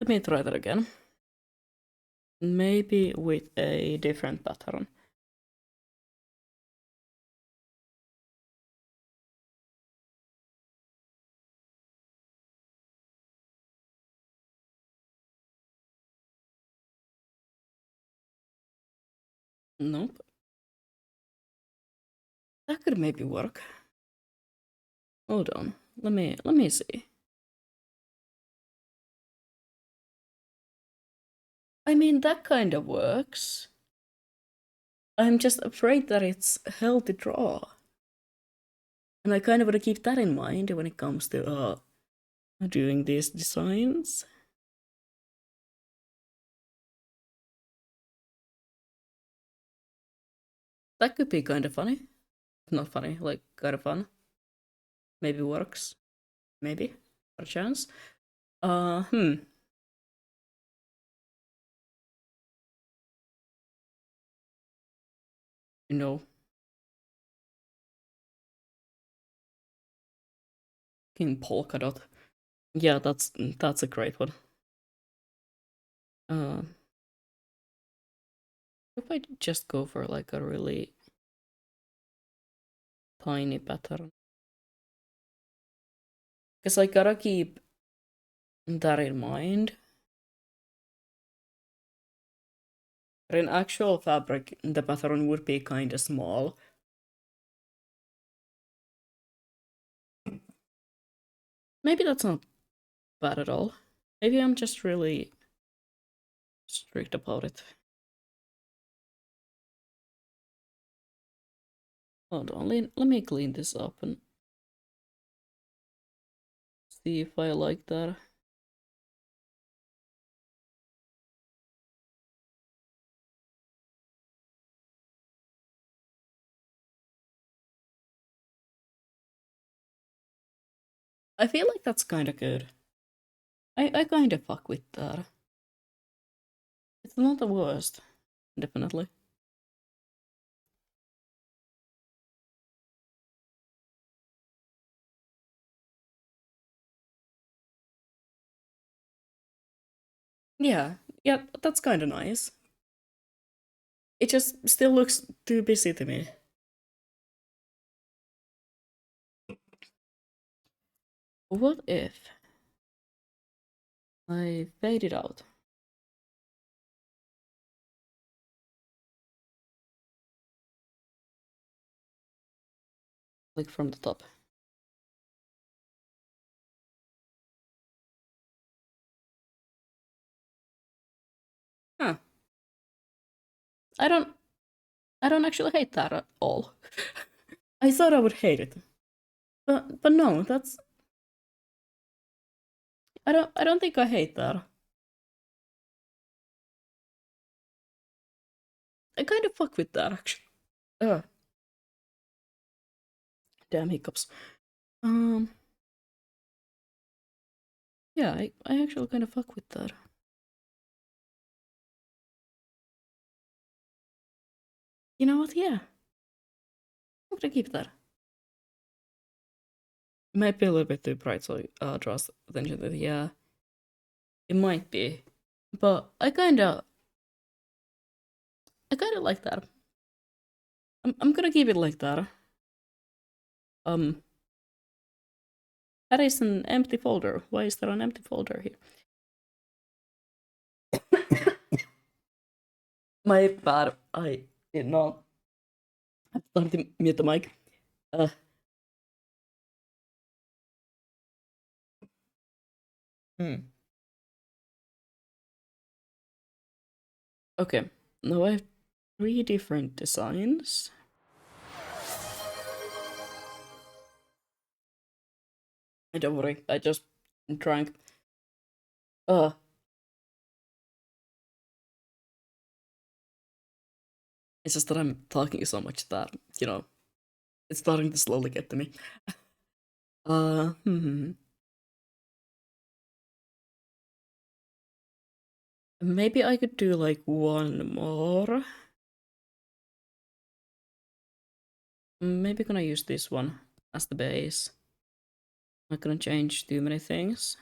Let me try that again. Maybe with a different pattern. Nope. That could maybe work. Hold on. Let me see. I mean, that kind of works. I'm just afraid that it's hell to draw. And I kind of want to keep that in mind when it comes to doing these designs. That could be kind of funny. Not funny, like kind of fun. Maybe works. Maybe. A chance. Hmm. You know, in polka dot. Yeah, that's a great one. Uh, if I just go for like a really tiny pattern, because I gotta keep that in mind. But in actual fabric, the pattern would be kind of small. Maybe that's not bad at all. Maybe I'm just really strict about it. Hold on, let me clean this up and see if I like that. I feel like that's kind of good. I kind of fuck with that. It's not the worst, definitely. Yeah, yeah, that's kind of nice. It just still looks too busy to me. What if I fade it out? Like from the top. Huh. I don't I don't actually hate that at all. I thought I would hate it. But no, that's I don't think I hate that. I kind of fuck with that actually. Uh, damn hiccups. Um yeah, I actually kind of fuck with that. You know what? Yeah. I'm gonna keep that. Might be a little bit too bright, so draws attention to it. Yeah, it might be. But I kinda like that. I'm gonna keep it like that. Um that is an empty folder. Why is there an empty folder here? My bad. I did not have time to mute the mic. Uh, hmm. Okay. Now I have three different designs. Don't worry, I just drank. Uh, it's just that I'm talking so much that, you know, it's starting to slowly get to me. Hmm. Maybe I could do like one more. Maybe gonna use this one as the base. Not gonna change too many things.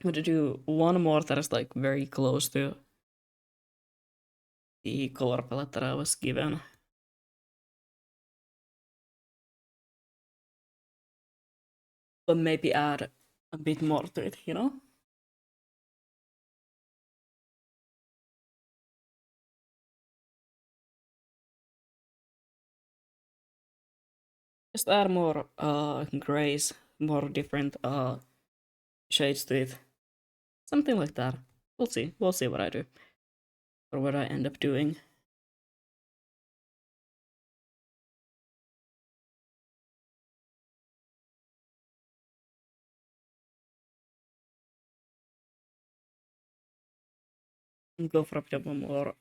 I'm gonna do one more that is like very close to the color palette that I was given. But maybe add a bit more to it, you know? Just add more grays, more different shades to it. Something like that. We'll see. We'll see what I do. Or what I end up doing. Go for a bit of a more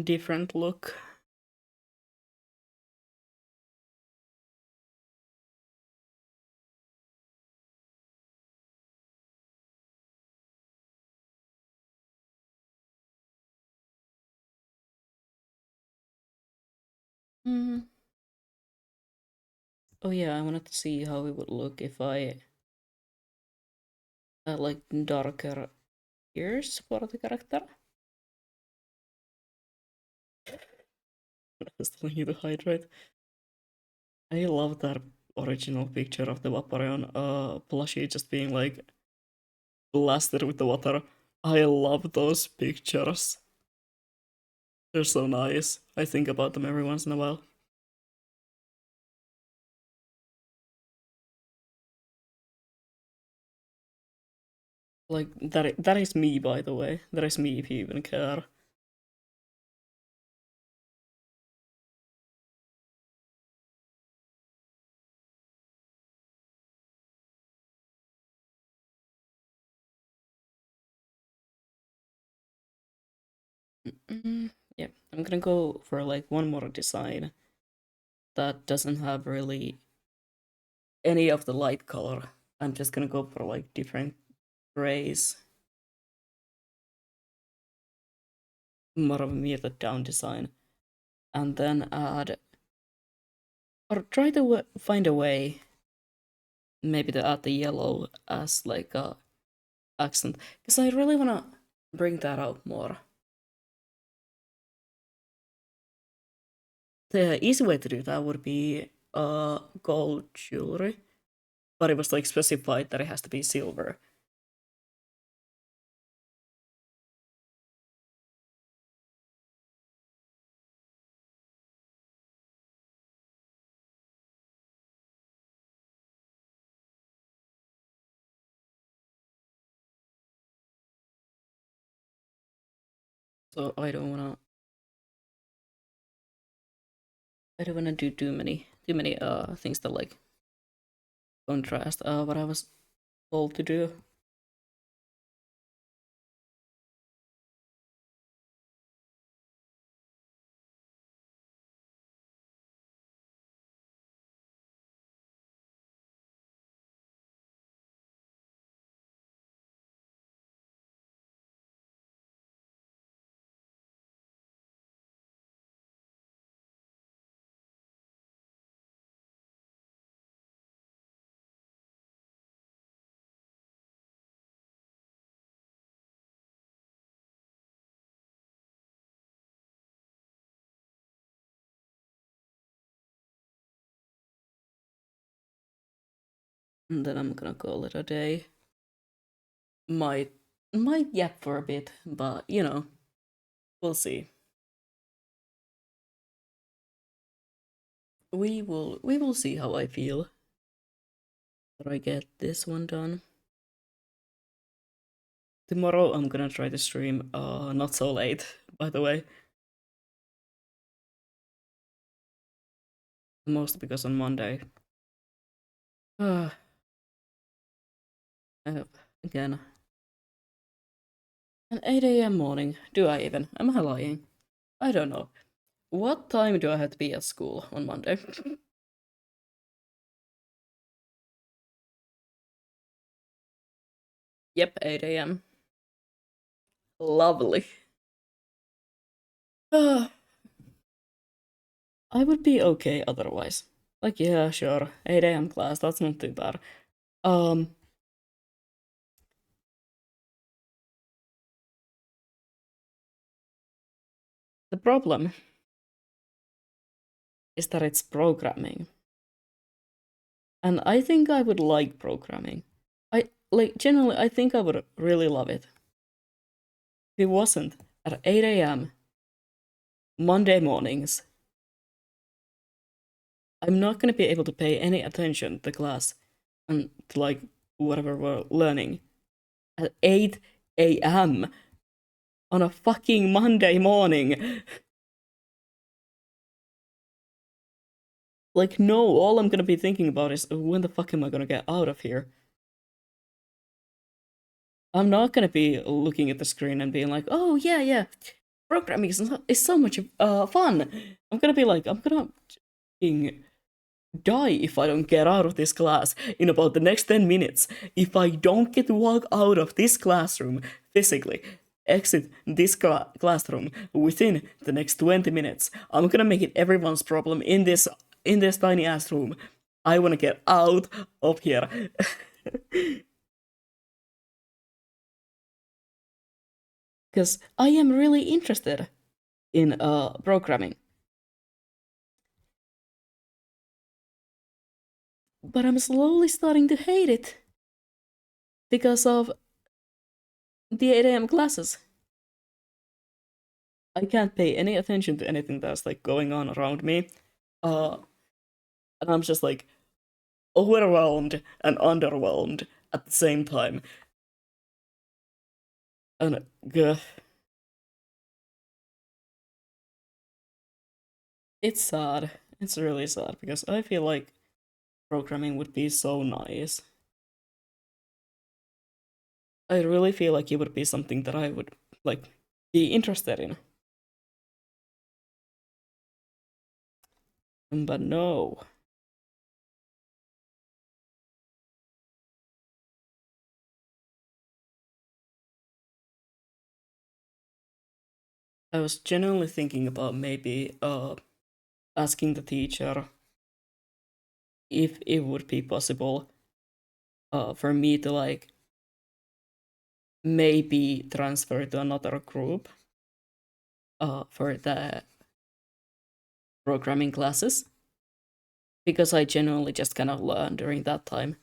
different look. Mm. Oh yeah, I wanted to see how it would look if I had like darker ears for the character. I still need to hydrate. I love that original picture of the Vaporeon plushie just being like blasted with the water. I love those pictures. They're so nice. I think about them every once in a while. Like that is me, by the way. That is me if you even care. Yeah, I'm gonna go for like one more design that doesn't have really any of the light color. I'm just gonna go for like different grays, more of a muted down design, and then add or try to find a way maybe to add the yellow as like a accent because I really wanna bring that out more. The easy way to do that would be gold jewelry, but it was like specified that it has to be silver. So I don't wanna do too many things that like contrast what I was told to do. And then I'm gonna call it a day. Might yap for a bit, but you know, we'll see. We will see how I feel. But I get this one done. Tomorrow I'm gonna try to stream not so late, by the way. Mostly because on Monday. Uh, I have again an 8 a.m. morning. Do I even? Am I lying? I don't know. What time do I have to be at school on Monday? Yep, 8 a.m. Lovely. I would be okay otherwise. Like, yeah, sure. 8 a.m. class, that's not too bad. Um, the problem is that it's programming. And I think I would like programming. I like generally I think I would really love it. If it wasn't at 8 a.m. Monday mornings, I'm not gonna be able to pay any attention to class and to like whatever we're learning at 8 a.m. on a fucking Monday morning. Like, no, all I'm gonna be thinking about is when the fuck am I gonna get out of here? I'm not gonna be looking at the screen and being like, "Oh yeah, yeah, programming is so much fun." I'm gonna be like, I'm gonna fucking die if I don't get out of this class in about the next 10 minutes. If I don't get to walk out of this classroom physically, exit this classroom within the next 20 minutes, I'm gonna make it everyone's problem in this tiny ass room. I wanna get out of here. Because I am really interested in programming, but I'm slowly starting to hate it because of the 8 a.m. classes. I can't pay any attention to anything that's like going on around me. Uh, and I'm just like overwhelmed and underwhelmed at the same time. And it's sad. It's really sad because I feel like programming would be so nice. I really feel like it would be something that I would like be interested in. But no. I was genuinely thinking about maybe asking the teacher if it would be possible for me to like maybe transfer to another group for the programming classes because I genuinely just cannot learn during that time.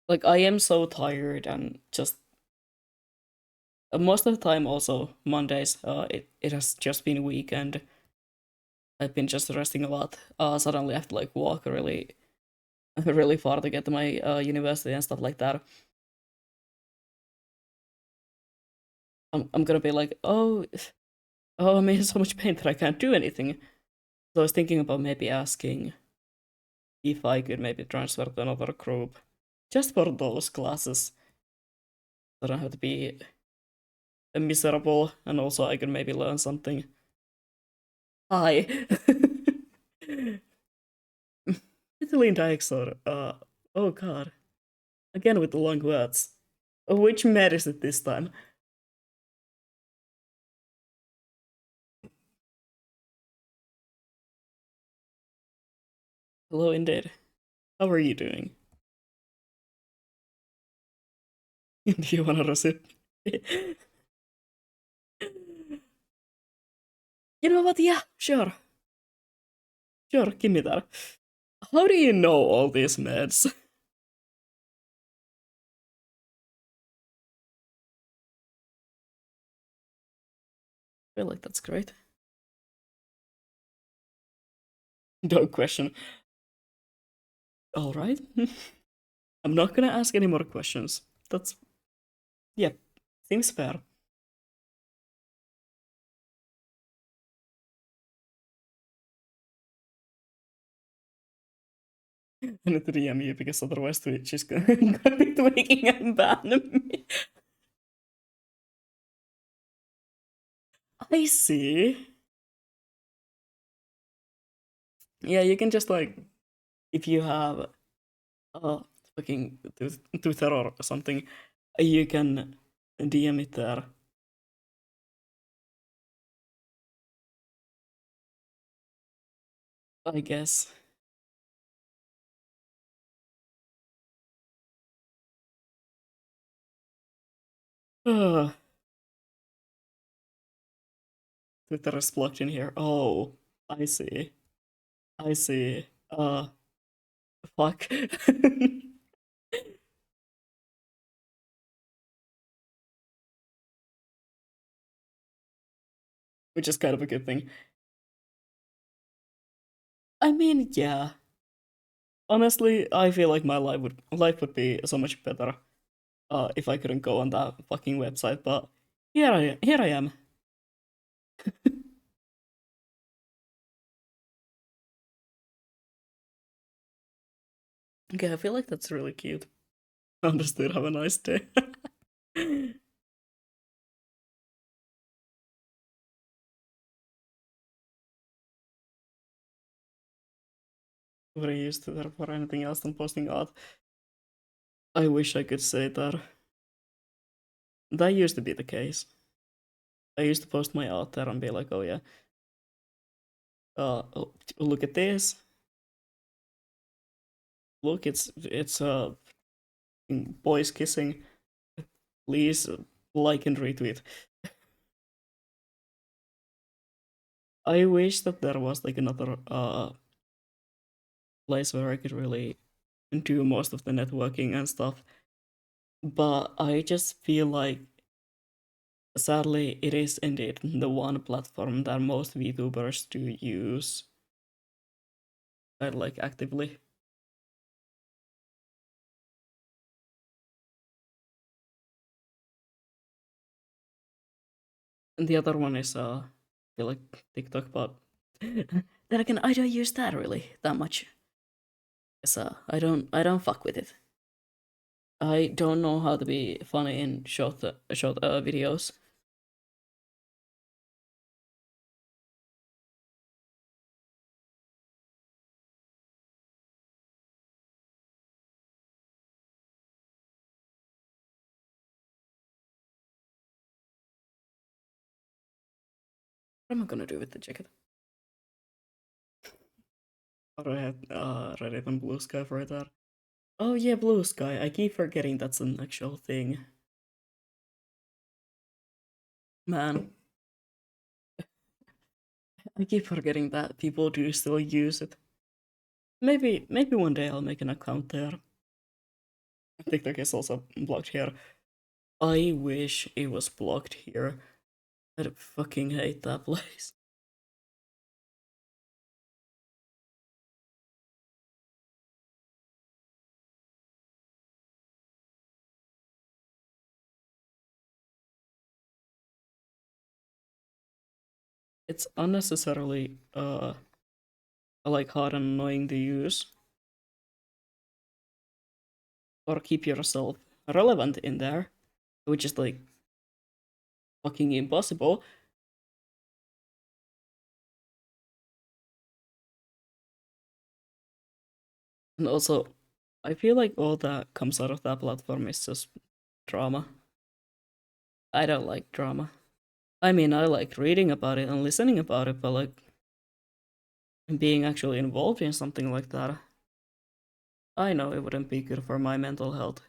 Like I am so tired and just most of the time also Mondays it has just been weekend. I've been just resting a lot. Suddenly I have to like walk really really far to get to my university and stuff like that. I'm gonna be like, oh, I'm in so much pain that I can't do anything. So I was thinking about maybe asking if I could maybe transfer to another group just for those classes. So I don't have to be miserable, and also I can maybe learn something. Hi. Italy Dixor. Oh god. Again with the long words. Which med is it this time? Hello, indeed. How are you doing? Do you want to receive? You know what? Yeah, sure. Sure, give me that. How do you know all these meds? I feel like that's great. No question. All right. I'm not gonna ask any more questions. That's, yeah, seems fair. I need to DM you because otherwise Twitch is gonna, gonna be tweaking and ban me. I see. Yeah, you can just like, if you have fucking Twitter or something, you can DM it there. I guess. Twitter is blocked in here. Oh, I see. I see. Fuck. Which is kind of a good thing. I mean, yeah. Honestly, I feel like my life would be so much better if I couldn't go on that fucking website, but here I am. Okay, I feel like that's really cute. Understood. Have a nice day. Very used to that for anything else than posting art. I wish I could say that. That used to be the case. I used to post my art there and be like, oh yeah, oh, look at this. Look, it's boys kissing. Please like and retweet. I wish that there was like another place where I could really do most of the networking and stuff. But I just feel like sadly it is indeed the one platform that most VTubers do use like actively. And the other one is I feel like TikTok, but then again I don't use that really that much. So I don't fuck with it. I don't know how to be funny in short videos. What am I gonna do with the jacket? How do I have Reddit and Blue Sky for that? Oh yeah, Blue Sky. I keep forgetting that's an actual thing. Man, I keep forgetting that people do still use it. Maybe one day I'll make an account there. TikTok is also blocked here. I wish it was blocked here. I fucking hate that place. It's unnecessarily like hard and annoying to use. Or keep yourself relevant in there, which is like fucking impossible. And also, I feel like all that comes out of that platform is just drama. I don't like drama. I mean, I like reading about it and listening about it, but like being actually involved in something like that, I know it wouldn't be good for my mental health.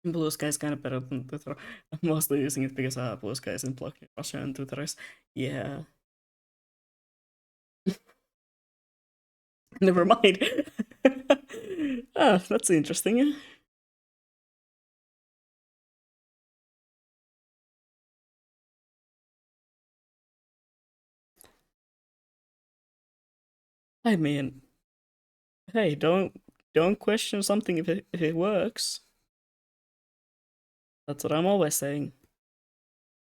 Blue Sky is kind of better than Twitter. I'm mostly using it because Blue Sky isn't blocked in Russia and Twitter is. Yeah. Never mind. That's interesting. I mean, hey, don't question something if it works. That's what I'm always saying.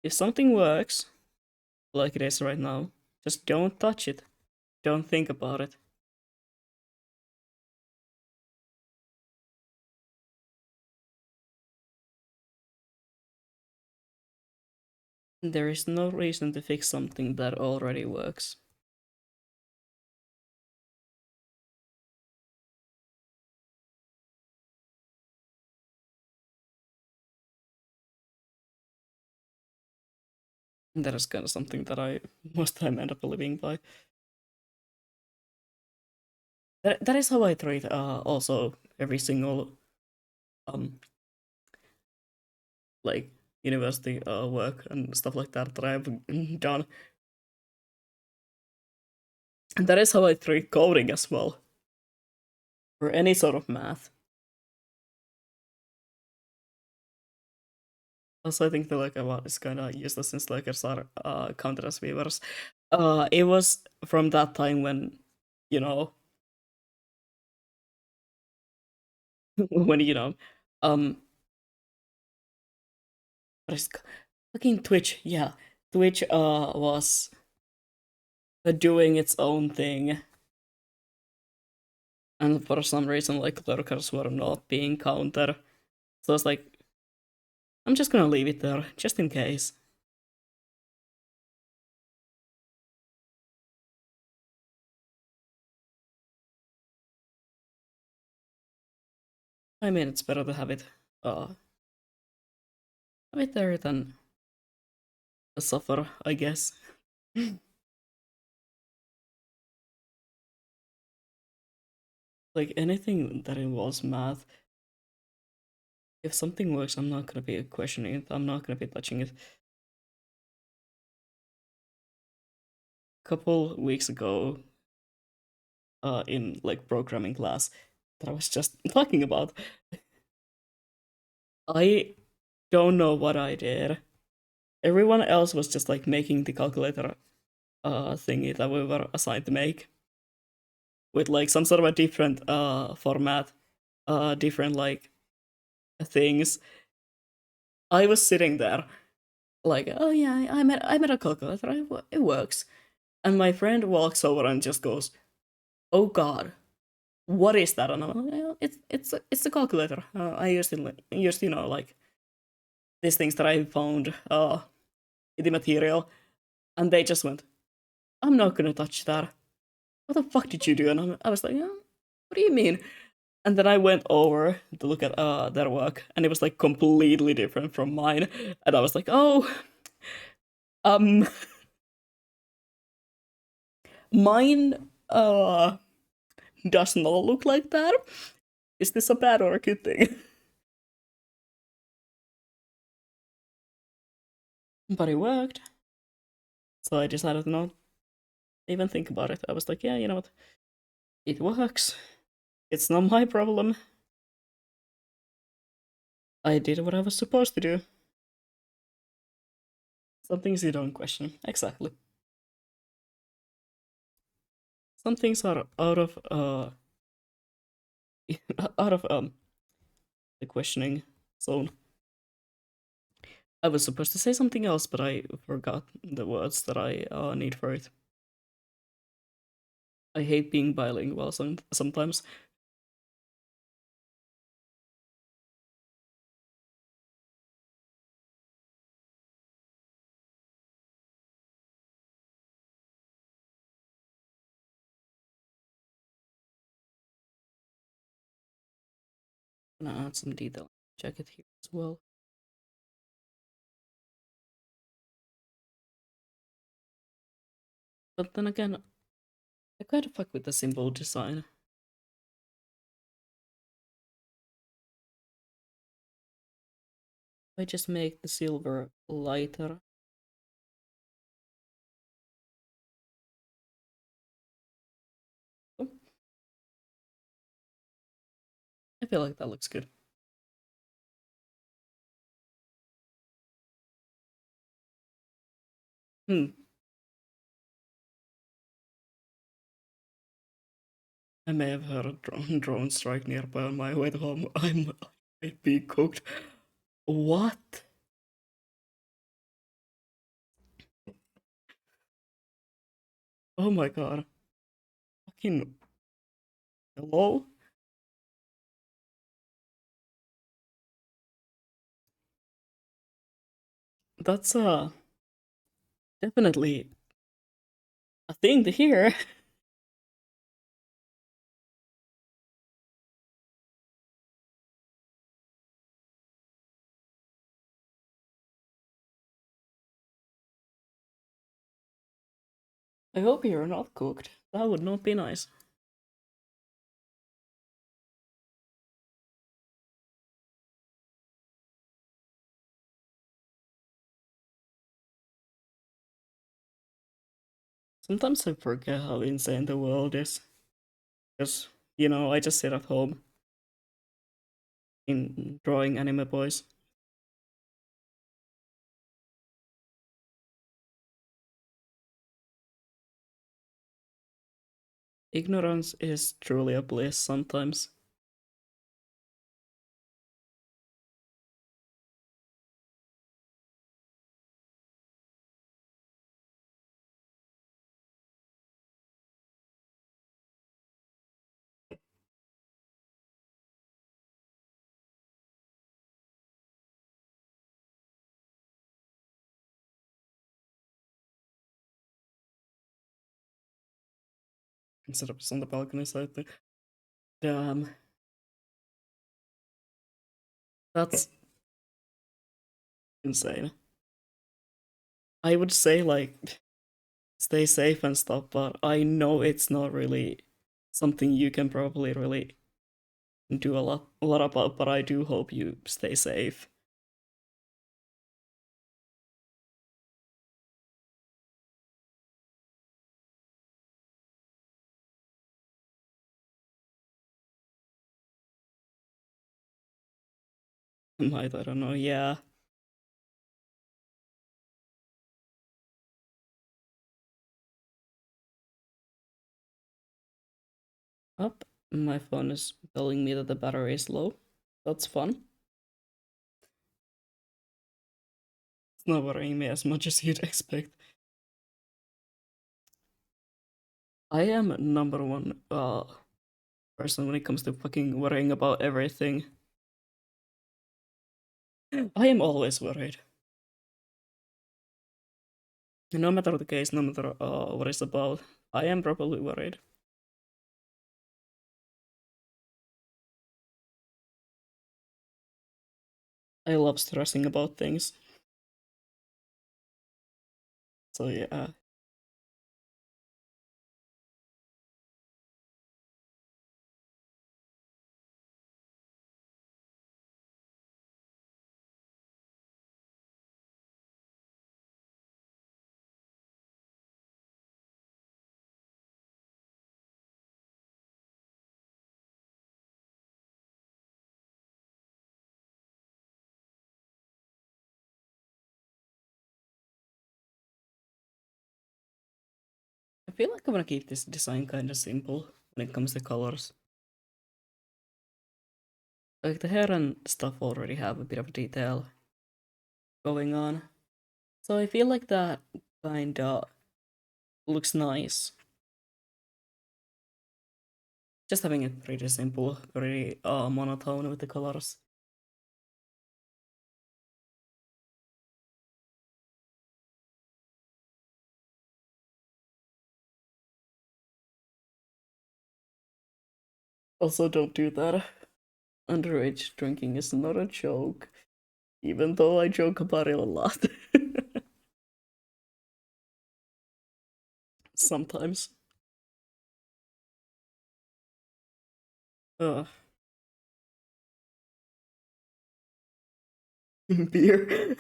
If something works, like it is right now, just don't touch it. Don't think about it. There is no reason to fix something that already works. That is kind of something that I most time end up living by. That is how I treat also every single um like university work and stuff like that that I've done. And that is how I treat coding as well, or any sort of math. Also, I think the like about is kind of useless since Lakers are counted as weavers. It was from that time when, you know, when um What is fucking Twitch? Yeah, Twitch was doing its own thing, and for some reason, like lurkers were not being counted. So I was like, I'm just gonna leave it there, just in case. I mean, it's better to have it there than suffer, I guess. Like anything that involves math, if something works, I'm not gonna be questioning it. I'm not gonna be touching it. A couple weeks ago, in like programming class that I was just talking about, I don't know what I did. Everyone else was just like making the calculator thingy that we were assigned to make with like some sort of a different format, different like things. I was sitting there like, oh yeah, I made a calculator. It works. And my friend walks over and just goes, "Oh God, what is that?" And I'm like, "Well, it's a calculator. I used like these things that I found in the material." And they just went, "I'm not gonna touch that. What the fuck did you do?" And I was like, "What do you mean?" And then I went over to look at their work, and it was like completely different from mine. And I was like, "Oh, um, mine does not look like that. Is this a bad or a good thing?" But it worked, so I decided to not even think about it. I was like, "Yeah, you know what? It works. It's not my problem. I did what I was supposed to do." Some things you don't question. Exactly. Some things are out of the questioning zone. I was supposed to say something else, but I forgot the words that I need for it. I hate being bilingual sometimes. I'm gonna add some detail. Check it here as well. But then again, I kind of fuck with the simple design. I just make the silver lighter. Oh, I feel like that looks good. Hmm. I may have heard a drone strike nearby on my way home. I might be cooked. What? Oh my god. Fucking hello? That's definitely a thing to hear. I hope you're not cooked. That would not be nice. Sometimes I forget how insane the world is. Because, I just sit at home in drawing anime boys. Ignorance is truly a bliss sometimes. instead of just on the balcony side thing. Damn. That's insane. I would say like stay safe and stuff, but I know it's not really something you can probably really do a lot about, but I do hope you stay safe. Might, I don't know, yeah. Up, my phone is telling me that the battery is low. That's fun. It's not worrying me as much as you'd expect. I am number one person when it comes to fucking worrying about everything. I am always worried. No matter the case, no matter what it's about, I am probably worried. I love stressing about things. So yeah. I feel like I'm gonna keep this design kind of simple when it comes to colors. Like the hair and stuff already have a bit of detail going on. So I feel like that kinda looks nice. Just having it pretty simple, pretty monotone with the colors. Also, don't do that. Underage drinking is not a joke, even though I joke about it a lot. Sometimes. Uh, beer.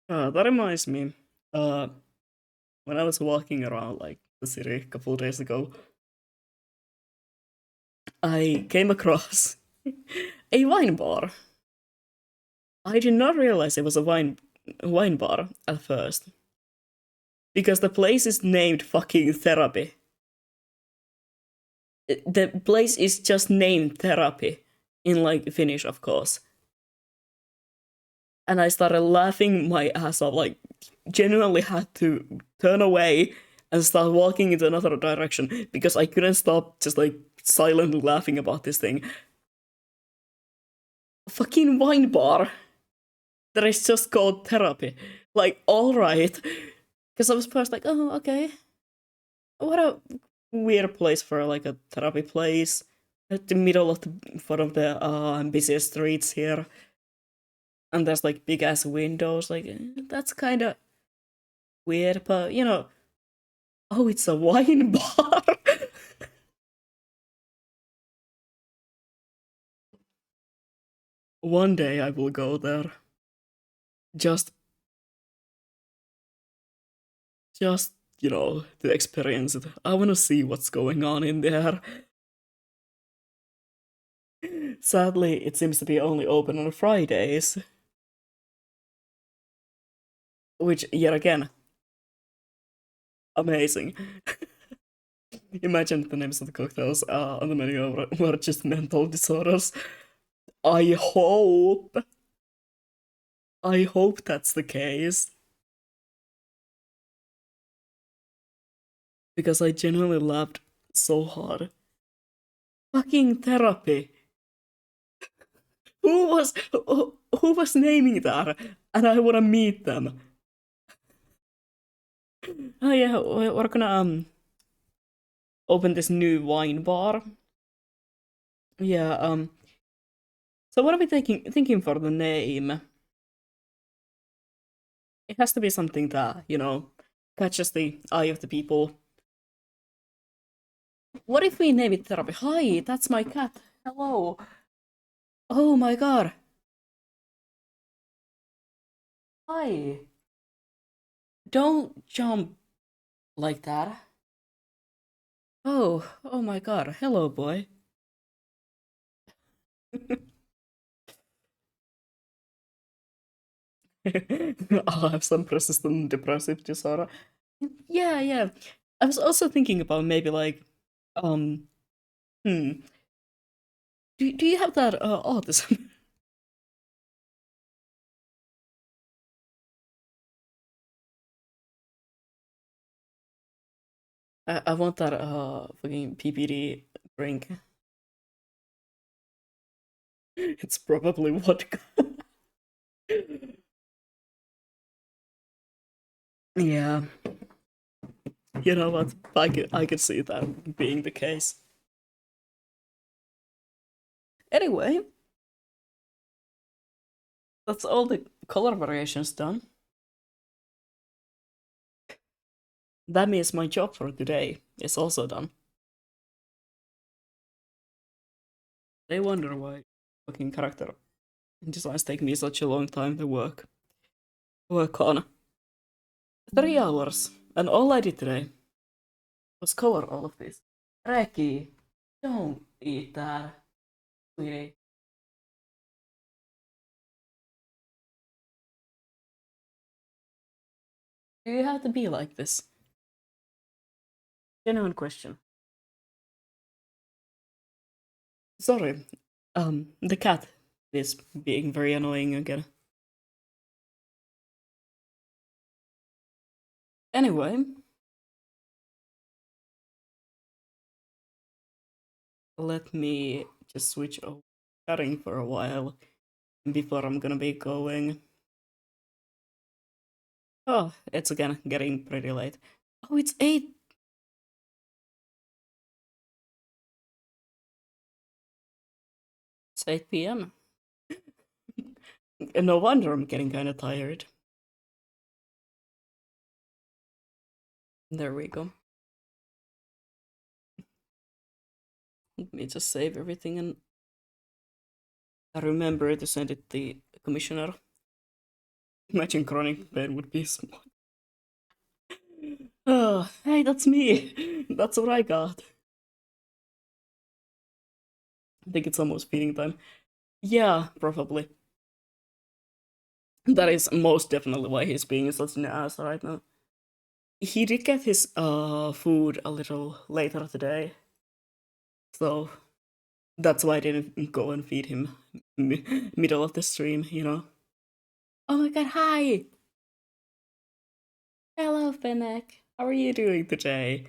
That reminds me. Uh, when I was walking around like the city a couple of days ago, I came across a wine bar. I did not realize it was a wine bar at first because the place is named fucking Therapy. The place is just named Therapy in like Finnish, of course. And I started laughing my ass off, like genuinely had to turn away and start walking into another direction because I couldn't stop just like silently laughing about this thing. Fucking wine bar that is just called Therapy. Like, alright. Because I was first like, oh, okay. What a weird place for like a therapy place. At the middle of the one of the busiest streets here. And there's like big ass windows, like that's kinda weird, but you know, oh, it's a wine bar. One day I will go there. Just just you know, to experience it. I wanna see what's going on in there. Sadly, it seems to be only open on Fridays. Which yet again, amazing. Imagine the names of the cocktails on the menu were just mental disorders. I hope. I hope that's the case. Because I genuinely laughed so hard. Fucking Therapy. Who was naming that? And I wanna meet them. Oh yeah, we're gonna open this new wine bar. Yeah, so what are we thinking for the name? It has to be something that, catches the eye of the people. What if we name it Therapy? Hi, that's my cat. Hello. Oh my god. Hi. Don't jump like that. Oh my god. Hello, boy. I have some persistent depressive disorder. Yeah, yeah. I was also thinking about maybe like, um, hmm. Do you have that autism? I want that fucking PPD drink. It's probably vodka. Yeah, you know what? I could see that being the case. Anyway, that's all the color variations done. That means my job for today is also done. They wonder why fucking character designs take me such a long time to work on. 3 hours, and all I did today was color all of this. Reki, don't eat that, sweetie. Do you have to be like this? Genuine question. Sorry, the cat is being very annoying again. Anyway, let me just switch over chatting for a while before I'm gonna be going. Oh, it's again getting pretty late. Oh, it's 8. It's 8 p.m. No wonder I'm getting kind of tired. There we go. Let me just save everything and remember to send it to the commissioner. Imagine chronic pain would be small. Oh, hey, that's me. That's what I got. I think it's almost feeding time. Yeah, probably. That is most definitely why he's being such an ass right now. He did get his food a little later today, so that's why I didn't go and feed him middle of the stream. Oh my god, hi! Hello, Finnick. How are you doing today?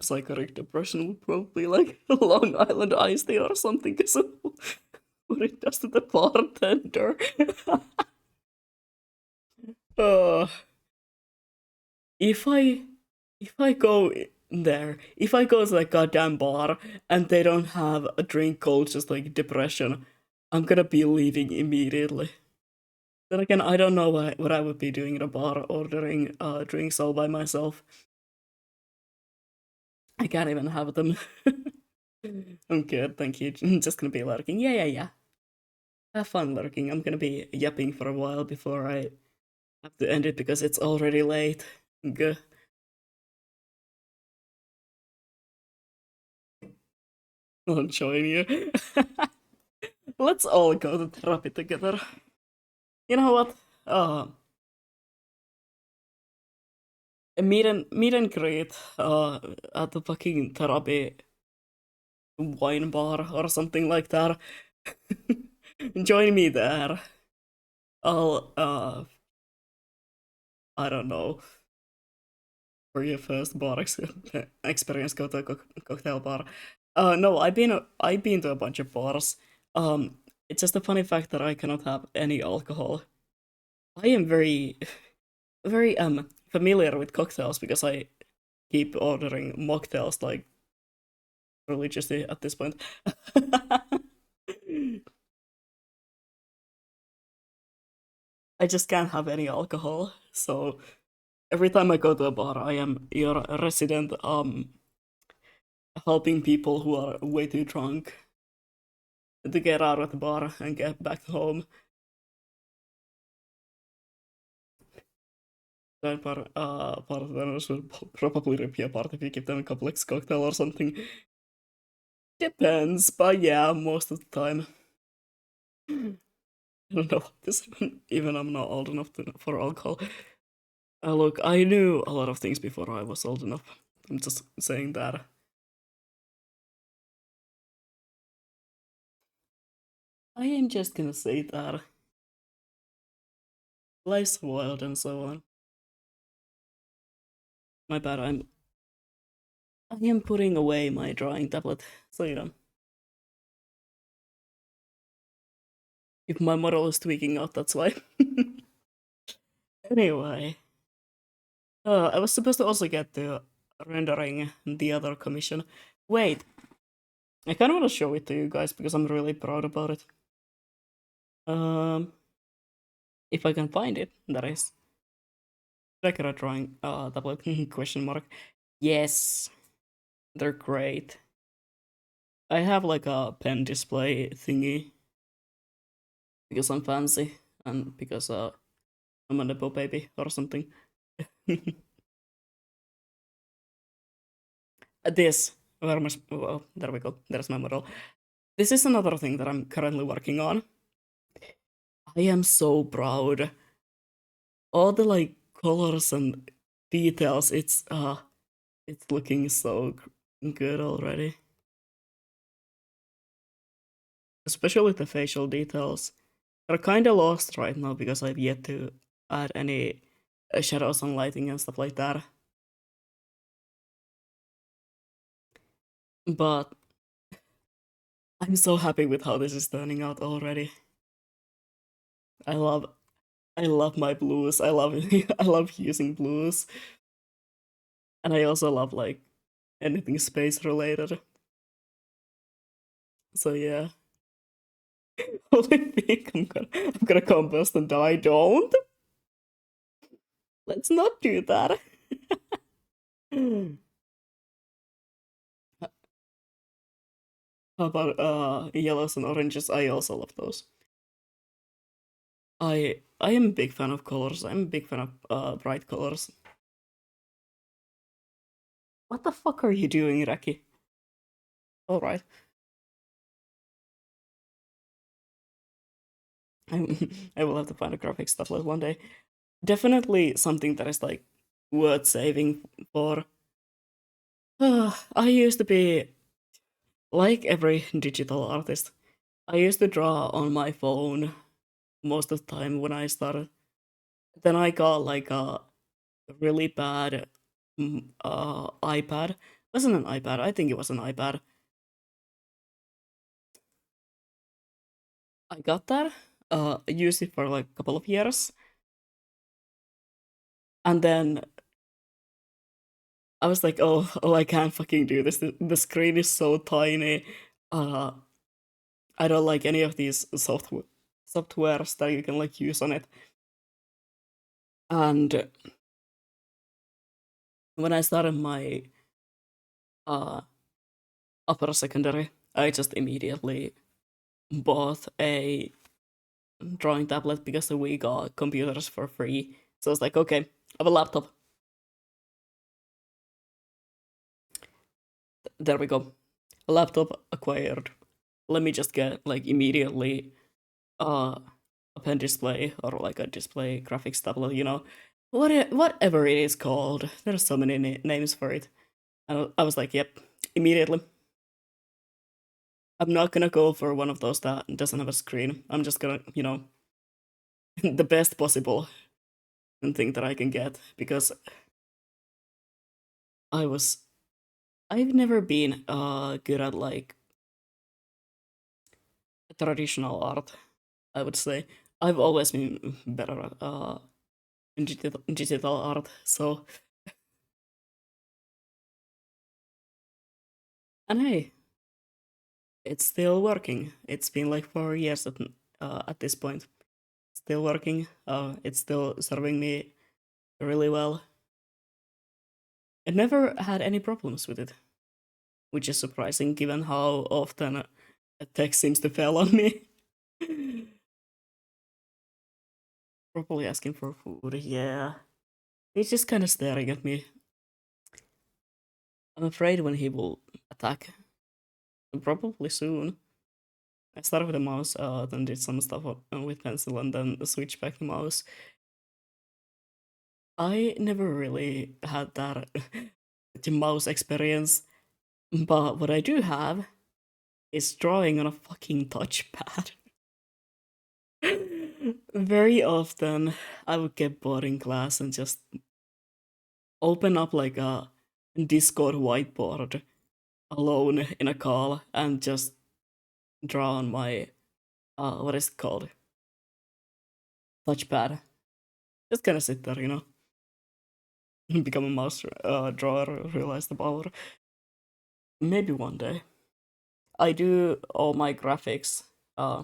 Psychotic depression would probably like Long Island iced tea or something because of what it does to the bartender. uh, if I if I go there, if I go to like goddamn bar and they don't have a drink called just like depression, I'm gonna be leaving immediately. Then again, I don't know what I would be doing in a bar ordering drinks all by myself. I can't even have them. I'm good, thank you. I'm just gonna be lurking. Yeah, yeah, yeah. Have fun lurking. I'm gonna be yapping for a while before I have to end it because it's already late. Good. I'll join you. Let's all go to therapy together. You know what? Uh, a meet and greet at the fucking therapy wine bar or something like that. Join me there. I'll I don't know, for your first bar experience, go to a cocktail bar. No, I've been to a bunch of bars. It's just a funny fact that I cannot have any alcohol. I am very very familiar with cocktails because I keep ordering mocktails like religiously at this point. I just can't have any alcohol, so every time I go to a bar, I am your resident helping people who are way too drunk to get out of the bar and get back home. That bartenders would probably rip you apart if you give them a complex cocktail or something. Depends, but yeah, most of the time. I don't know what this even I'm not old enough for alcohol. Look, I knew a lot of things before I was old enough. I'm just saying that. I am just gonna say that. Life's wild and so on. My bad, I am putting away my drawing tablet, so you know. If my model is tweaking out, that's why. Anyway, I was supposed to also get the rendering the other commission. Wait, I kind of want to show it to you guys because I'm really proud about it. Um, if I can find it, that is. Decorate drawing tablet question mark. Yes, they're great. I have like a pen display thingy because I'm fancy and because I'm a nepo baby or something. This, where my, well, there we go. There's my model. This is another thing that I'm currently working on. I am so proud. All the like colors and details. It's looking so good already. Especially the facial details. They're kind of lost right now because I've yet to add any shadows and lighting and stuff like that. But I'm so happy with how this is turning out already. I love I love my blues. I love I love using blues. And I also love like anything space related. So yeah. Holy think I'm gonna combust and die. Don't. Let's not do that. How about yellows and oranges? I also love those. I am a big fan of colors. I'm a big fan of bright colors. What the fuck are you doing, Raki? All right. I will have to find a graphics tablet one day. Definitely something that is like worth saving for. I used to be like every digital artist. I used to draw on my phone most of the time when I started. Then I got like a really bad iPad. It wasn't an iPad. I think it was an iPad. I got that. Used it for like a couple of years, and then I was like, oh, I can't fucking do this. The screen is so tiny. Uh, I don't like any of these softwares that you can like use on it. And when I started my uh upper secondary, I just immediately bought a drawing tablet because we got computers for free. So I was like, okay, I have a laptop. There we go. A laptop acquired. Let me just get like immediately uh a pen display or like a display graphics tablet, you know. Whatever it is called. There's so many names for it. And I was like, yep, immediately. I'm not gonna go for one of those that doesn't have a screen. I'm just gonna, you know, the best possible thing that I can get because I was I've never been good at like traditional art, I would say. I've always been better at digital art, so and hey, it's still working. It's been like 4 years at this point. Still working. It's still serving me really well. I never had any problems with it, which is surprising given how often a tech seems to fail on me. Probably asking for food, yeah. He's just kind of staring at me. I'm afraid when he will attack. Probably soon. I started with the mouse, then did some stuff with pencil, and then switched back to mouse. I never really had that the mouse experience, but what I do have is drawing on a fucking touchpad. Very often, I would get bored in class and just open up like a Discord whiteboard alone in a call and just draw on my what is it called? Touchpad. Just kind of sit there, become a mouse drawer, realize the power. Maybe one day. I do all my graphics uh,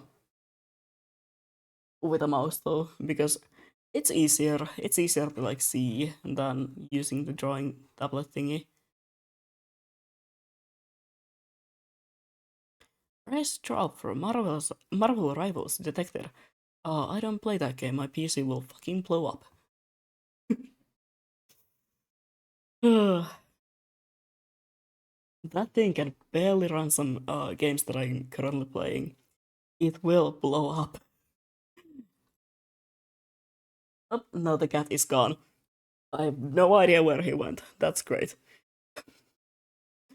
with a mouse though, because it's easier. It's easier to like see than using the drawing tablet thingy. Press drop for Marvel Rivals detected. I don't play that game. My PC will fucking blow up. That thing can barely run some games that I'm currently playing. It will blow up. Oh, no, the cat is gone. I have no idea where he went. That's great.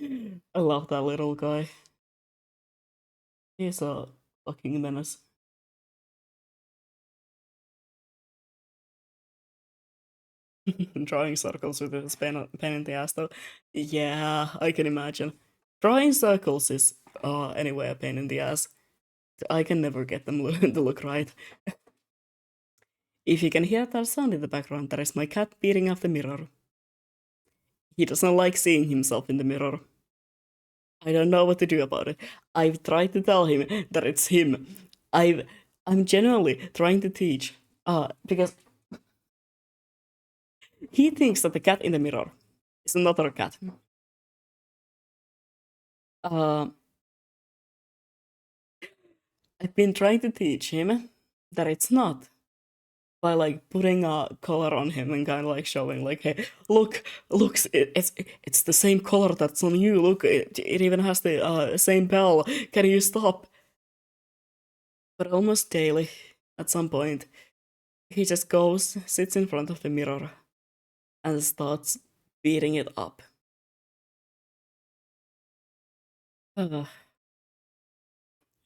I love that little guy. He's a fucking menace. Drawing circles with his pain in the ass, though. Yeah, I can imagine. Drawing circles is, anyway, a pain in the ass. I can never get them to look right. If you can hear that sound in the background, that is my cat beating off the mirror. He doesn't like seeing himself in the mirror. I don't know what to do about it. I've tried to tell him that it's him. I'm genuinely trying to teach. Because he thinks that the cat in the mirror is another cat. Uh, I've been trying to teach him that it's not by like putting a color on him and kind of like showing like, hey, look, it's the same color that's on you. Look, it even has the same bell. Can you stop? But almost daily, at some point, he just goes, sits in front of the mirror, and starts beating it up. I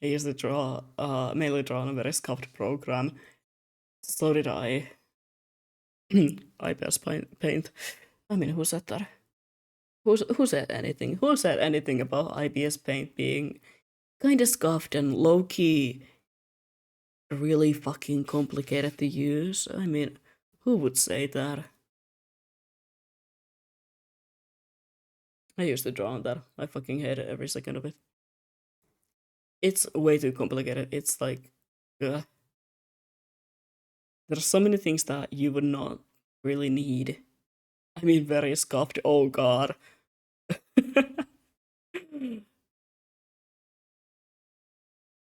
used to draw, mainly draw on a very scuffed program. So did I. IPS Paint. I mean, who said that? Who said anything? Who said anything about IPS Paint being kind of scuffed and low key really fucking complicated to use? I mean, who would say that? I used to draw on that. I fucking hate it every second of it. It's way too complicated. It's like, there's so many things that you would not really need. I mean, very scuffed. Oh god.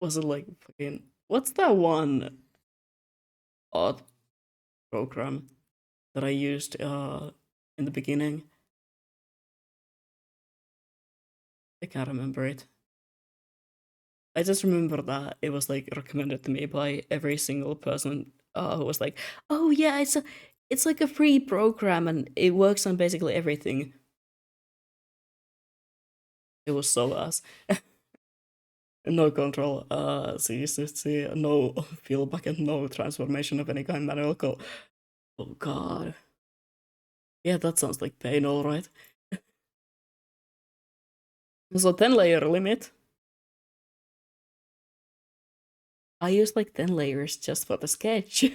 Was it like fucking? What's that one odd program that I used in the beginning? I can't remember it. I just remember that it was like recommended to me by every single person who was like, "Oh yeah, it's like a free program and it works on basically everything." It was so ass. No control, CSC, no feedback, and no transformation of any kind manual code. Oh god. Yeah, that sounds like pain, alright. So 10 layer limit. I use like 10 layers just for the sketch.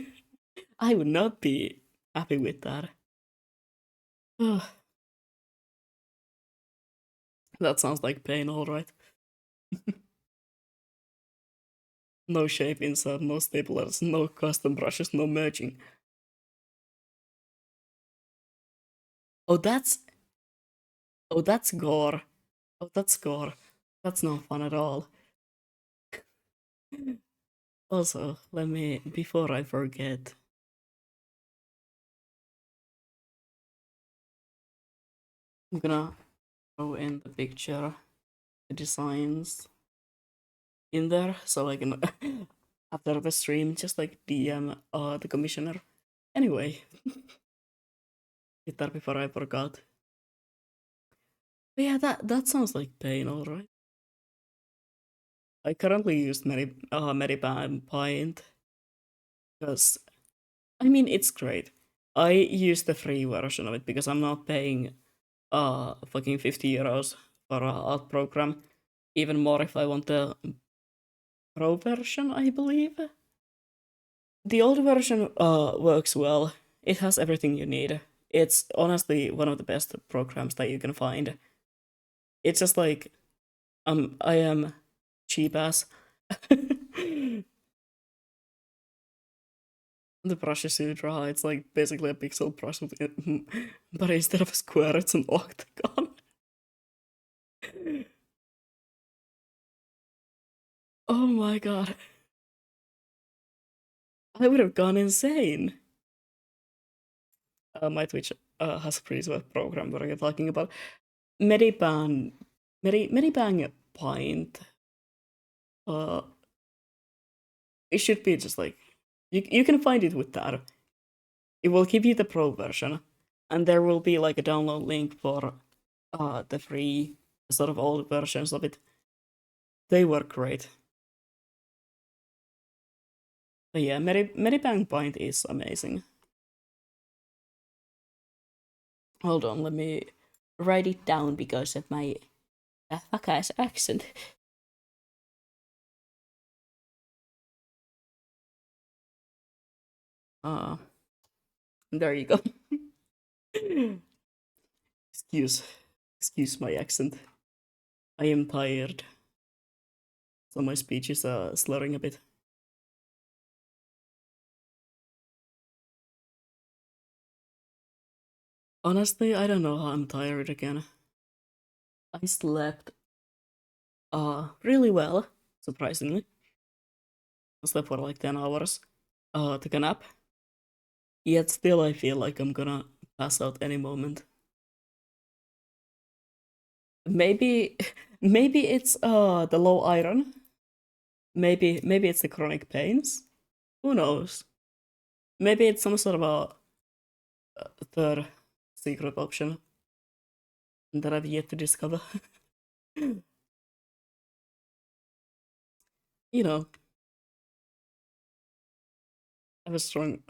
I would not be happy with that. Ugh, that sounds like pain, alright. No shape insert, no staplers, no custom brushes, no merging. Oh, that's gore. Oh, that's gore. That's not fun at all. Also, let me, before I forget, I'm gonna throw in the picture, the designs in there, so I can, after the stream, just like DM the commissioner. Anyway, did that before I forgot. But yeah, that sounds like pain, alright. I currently use Mediband Paint because I mean it's great. I use the free version of it because I'm not paying fucking 50 euros for a art program. Even more if I want the pro version, I believe. The old version works well. It has everything you need. It's honestly one of the best programs that you can find. It's just like I am cheap ass. The brush is too dry. It's like basically a pixel brush, but instead of a square, it's an octagon. Oh my god. I would have gone insane. My Twitch has a pretty sweet program. What are you talking about? Medibang, Medibang Paint. Uh, it should be just like you can find it with that. It will give you the pro version, and there will be like a download link for the free sort of old versions of it. They work great. But yeah, Medibang Paint is amazing. Hold on, let me write it down because of my fuck ass accent. Uh, there you go. excuse, excuse my accent. I am tired, so my speech is slurring a bit. Honestly, I don't know how I'm tired again. I slept really well, surprisingly. I slept for like 10 hours. Took a nap. Yet still I feel like I'm gonna pass out any moment. Maybe maybe it's the low iron. Maybe it's the chronic pains. Who knows? Maybe it's some sort of a third secret option that I've yet to discover. You know, I have a strong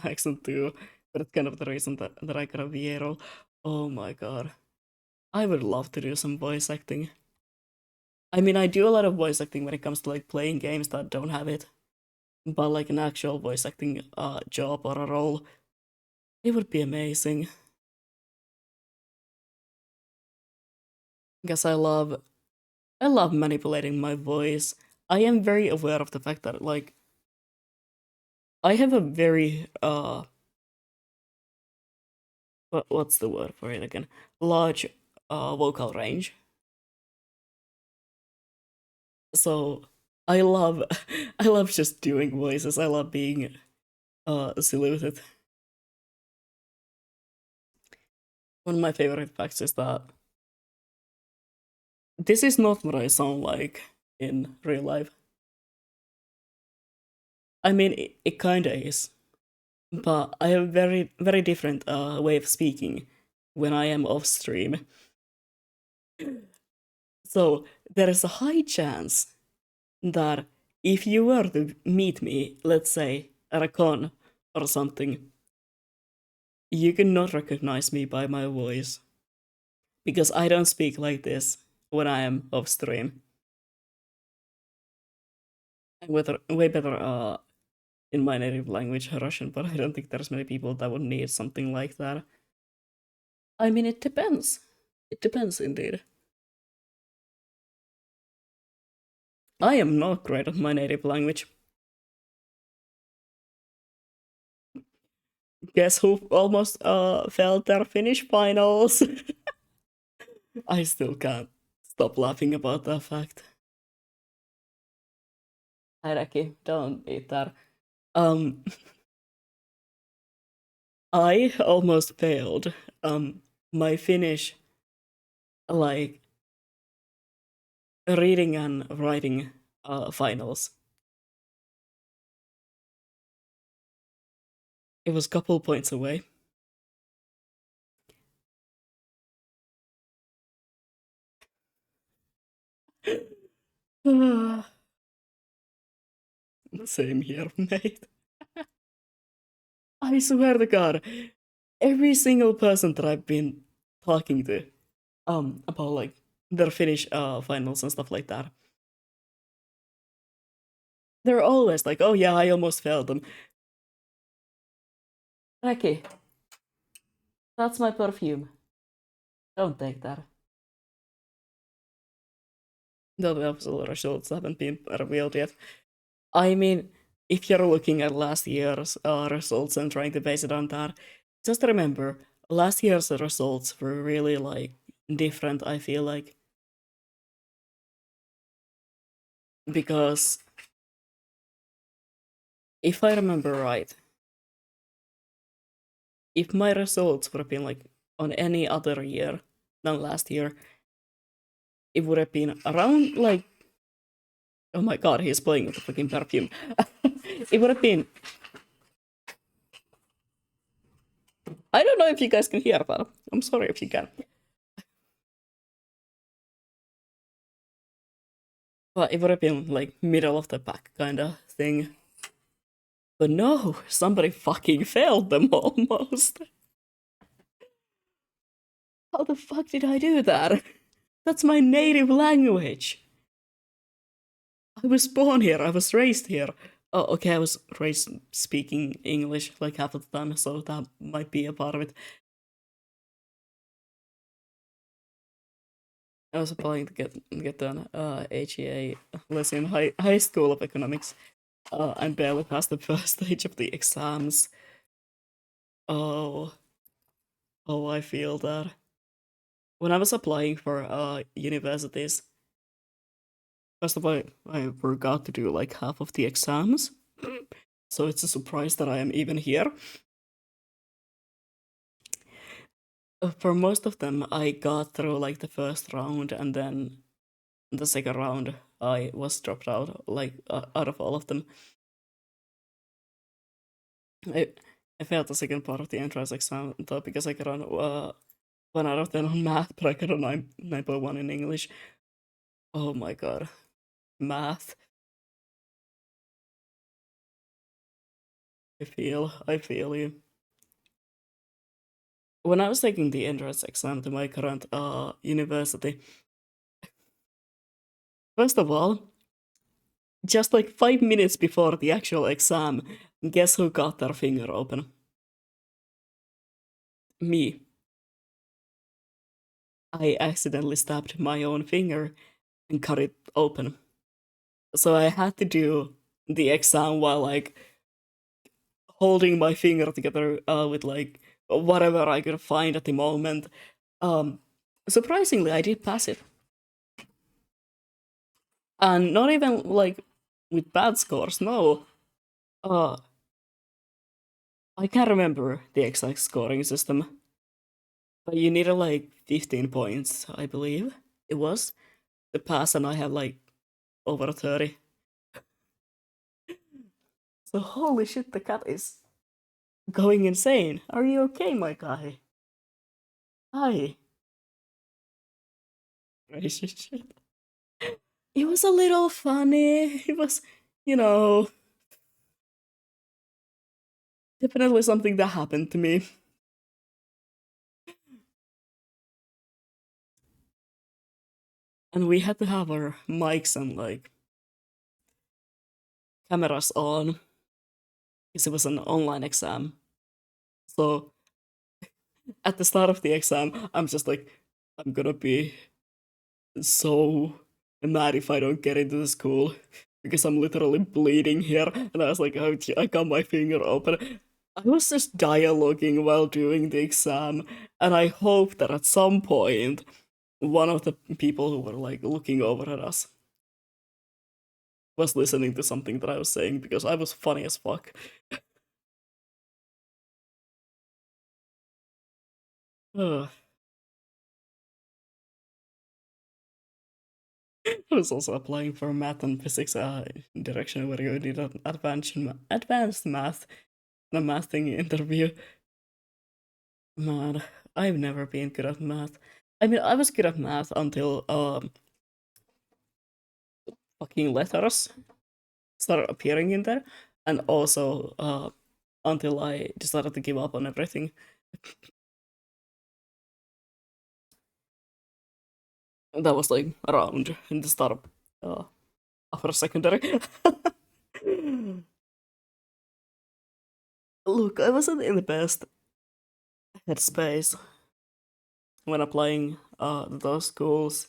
accent too, but it's kind of the reason that I got a VA role. Oh my god. I would love to do some voice acting. I mean, I do a lot of voice acting when it comes to like playing games that don't have it, but like an actual voice acting job or a role, it would be amazing. Because I love manipulating my voice. I am very aware of the fact that like I have a very what's the word for it again? Large vocal range. So I love I love just doing voices. I love being silly with it. One of my favorite facts is that this is not what I sound like in real life. I mean, it kinda is, but I have very different way of speaking when I am off stream. So there is a high chance that if you were to meet me, let's say at a con or something, you cannot recognize me by my voice because I don't speak like this when I am off stream. way better in my native language, Russian, but I don't think there's many people that would need something like that. I mean, it depends. It depends indeed. I am not great at my native language. Guess who almost failed their Finnish finals? I still can't stop laughing about that fact. Heidaki, don't eat that. Um, I almost failed my Finnish, like, reading and writing finals. It was a couple points away. Same here, mate. I swear to God, every single person that I've been talking to, about like their Finnish finals and stuff like that, they're always like, "Oh yeah, I almost failed them." Becky, that's my perfume. Don't take that. No, the official results haven't been revealed yet. I mean, if you're looking at last year's results and trying to base it on that, just remember last year's results were really like different. I feel like because if I remember right, if my results would have been like on any other year than last year, it would have been around like, oh my god, he's playing with the fucking perfume. It would have been, I don't know if you guys can hear that. I'm sorry if you can. But it would have been like middle of the pack kind of thing. But no, somebody fucking failed them almost. How the fuck did I do that? That's my native language. I was born here, I was raised here. Oh, okay, I was raised speaking English like half of the time, so that might be a part of it. I was applying to get an HEA lesson in high school of economics, and barely passed the first stage of the exams. Oh, oh, I feel that. When I was applying for universities, first of all, I forgot to do like half of the exams, so it's a surprise that I am even here. For most of them, I got through like the first round, and then the second round, I was dropped out, like out of all of them. I, I failed the second part of the entrance exam though because I got on 1 out of 10 on math, but I got a 9.1 in English. Oh my god, math! I feel you. When I was taking the entrance exam to my current university, first of all, just like 5 minutes before the actual exam, guess who got their finger open? Me. I accidentally stabbed my own finger and cut it open. So I had to do the exam while like holding my finger together with like whatever I could find at the moment. Um, Surprisingly, I did pass it, and not even like with bad scores. No, uh, I can't remember the exact scoring system, but you needed like 15 points, I believe it was to pass, and I had like over 30. So holy shit, the cat is going insane. Are you okay, my guy? Hi. Crazy shit. It was a little funny. It was, you know, definitely something that happened to me. And we had to have our mics and like cameras on because it was an online exam. So at the start of the exam, I'm just like, I'm gonna be so mad if I don't get into the school because I'm literally bleeding here. And I was like, oh, I got my finger open. I was just dialoguing while doing the exam, and I hope that at some point, one of the people who were like looking over at us was listening to something that I was saying because I was funny as fuck. Ugh. I was also applying for math and physics direction where you did an advanced math, a math thing interview. Man, I've never been good at math. I mean, I was good at math until fucking letters started appearing in there, and also until I decided to give up on everything. That was like around in the start of upper secondary. Look, I wasn't in the best headspace when applying to those schools,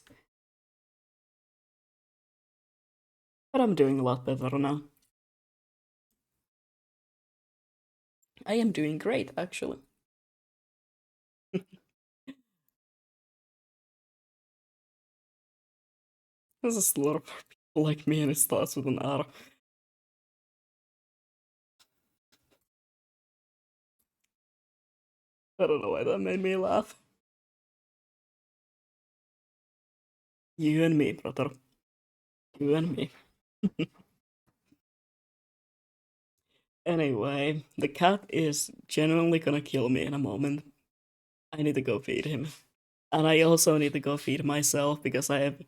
but I'm doing a lot better now. I am doing great, actually. This is a lot of people like me, and it starts with an R. I don't know why that made me laugh. You and me, brother. You and me. Anyway, the cat is genuinely gonna kill me in a moment. I need to go feed him. And I also need to go feed myself because I have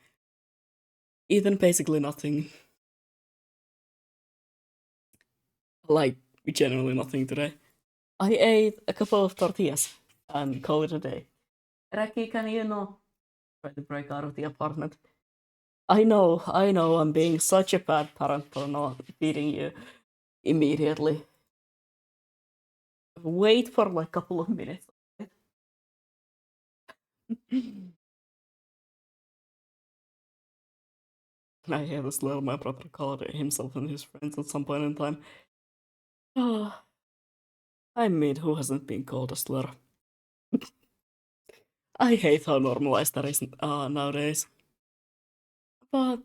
eaten basically nothing. Like, genuinely nothing today. I ate a couple of tortillas and call it a day. Raki, can you not try to break out of the apartment? I know, I'm being such a bad parent for not feeding you immediately. Wait for like a couple of minutes. I hear this little my brother called himself and his friends at some point in time. Oh, I mean, who hasn't been called a slur? I hate how normalized that is nowadays. But,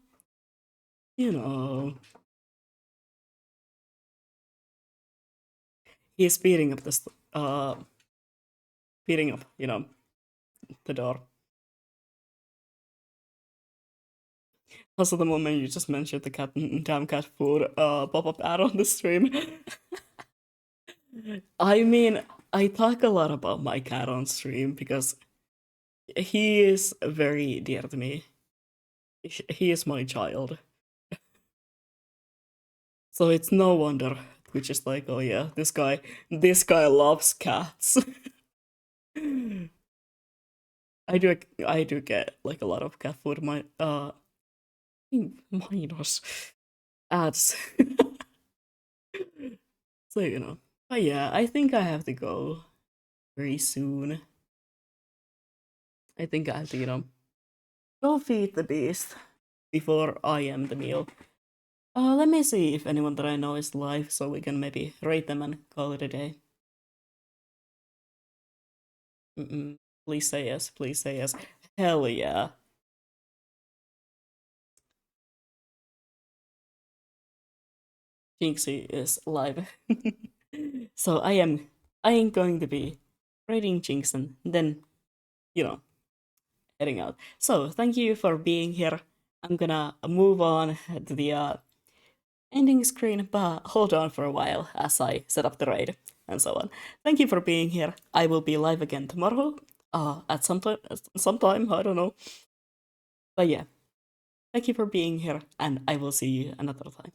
you know, he's speeding up this, speeding up, the door. Also, the moment you just mentioned the cat, damn cat food pop-up ad on the stream. I mean, I talk a lot about my cat on stream because he is very dear to me. He is my child. So it's no wonder Twitch is like, oh yeah, this guy loves cats. I do get like a lot of cat food minus ads. So but yeah, I think I have to go very soon. I think I have to go feed the beast before I am the meal. Let me see if anyone that I know is live so we can maybe rate them and call it a day. Please say yes, please say yes. Hell yeah. Jinxie is live. So I am going to be rating Jinx and then, heading out. So thank you for being here. I'm gonna move on to the ending screen, but hold on for a while as I set up the raid and so on. Thank you for being here. I will be live again tomorrow. At sometime, I don't know. But yeah, thank you for being here, and I will see you another time.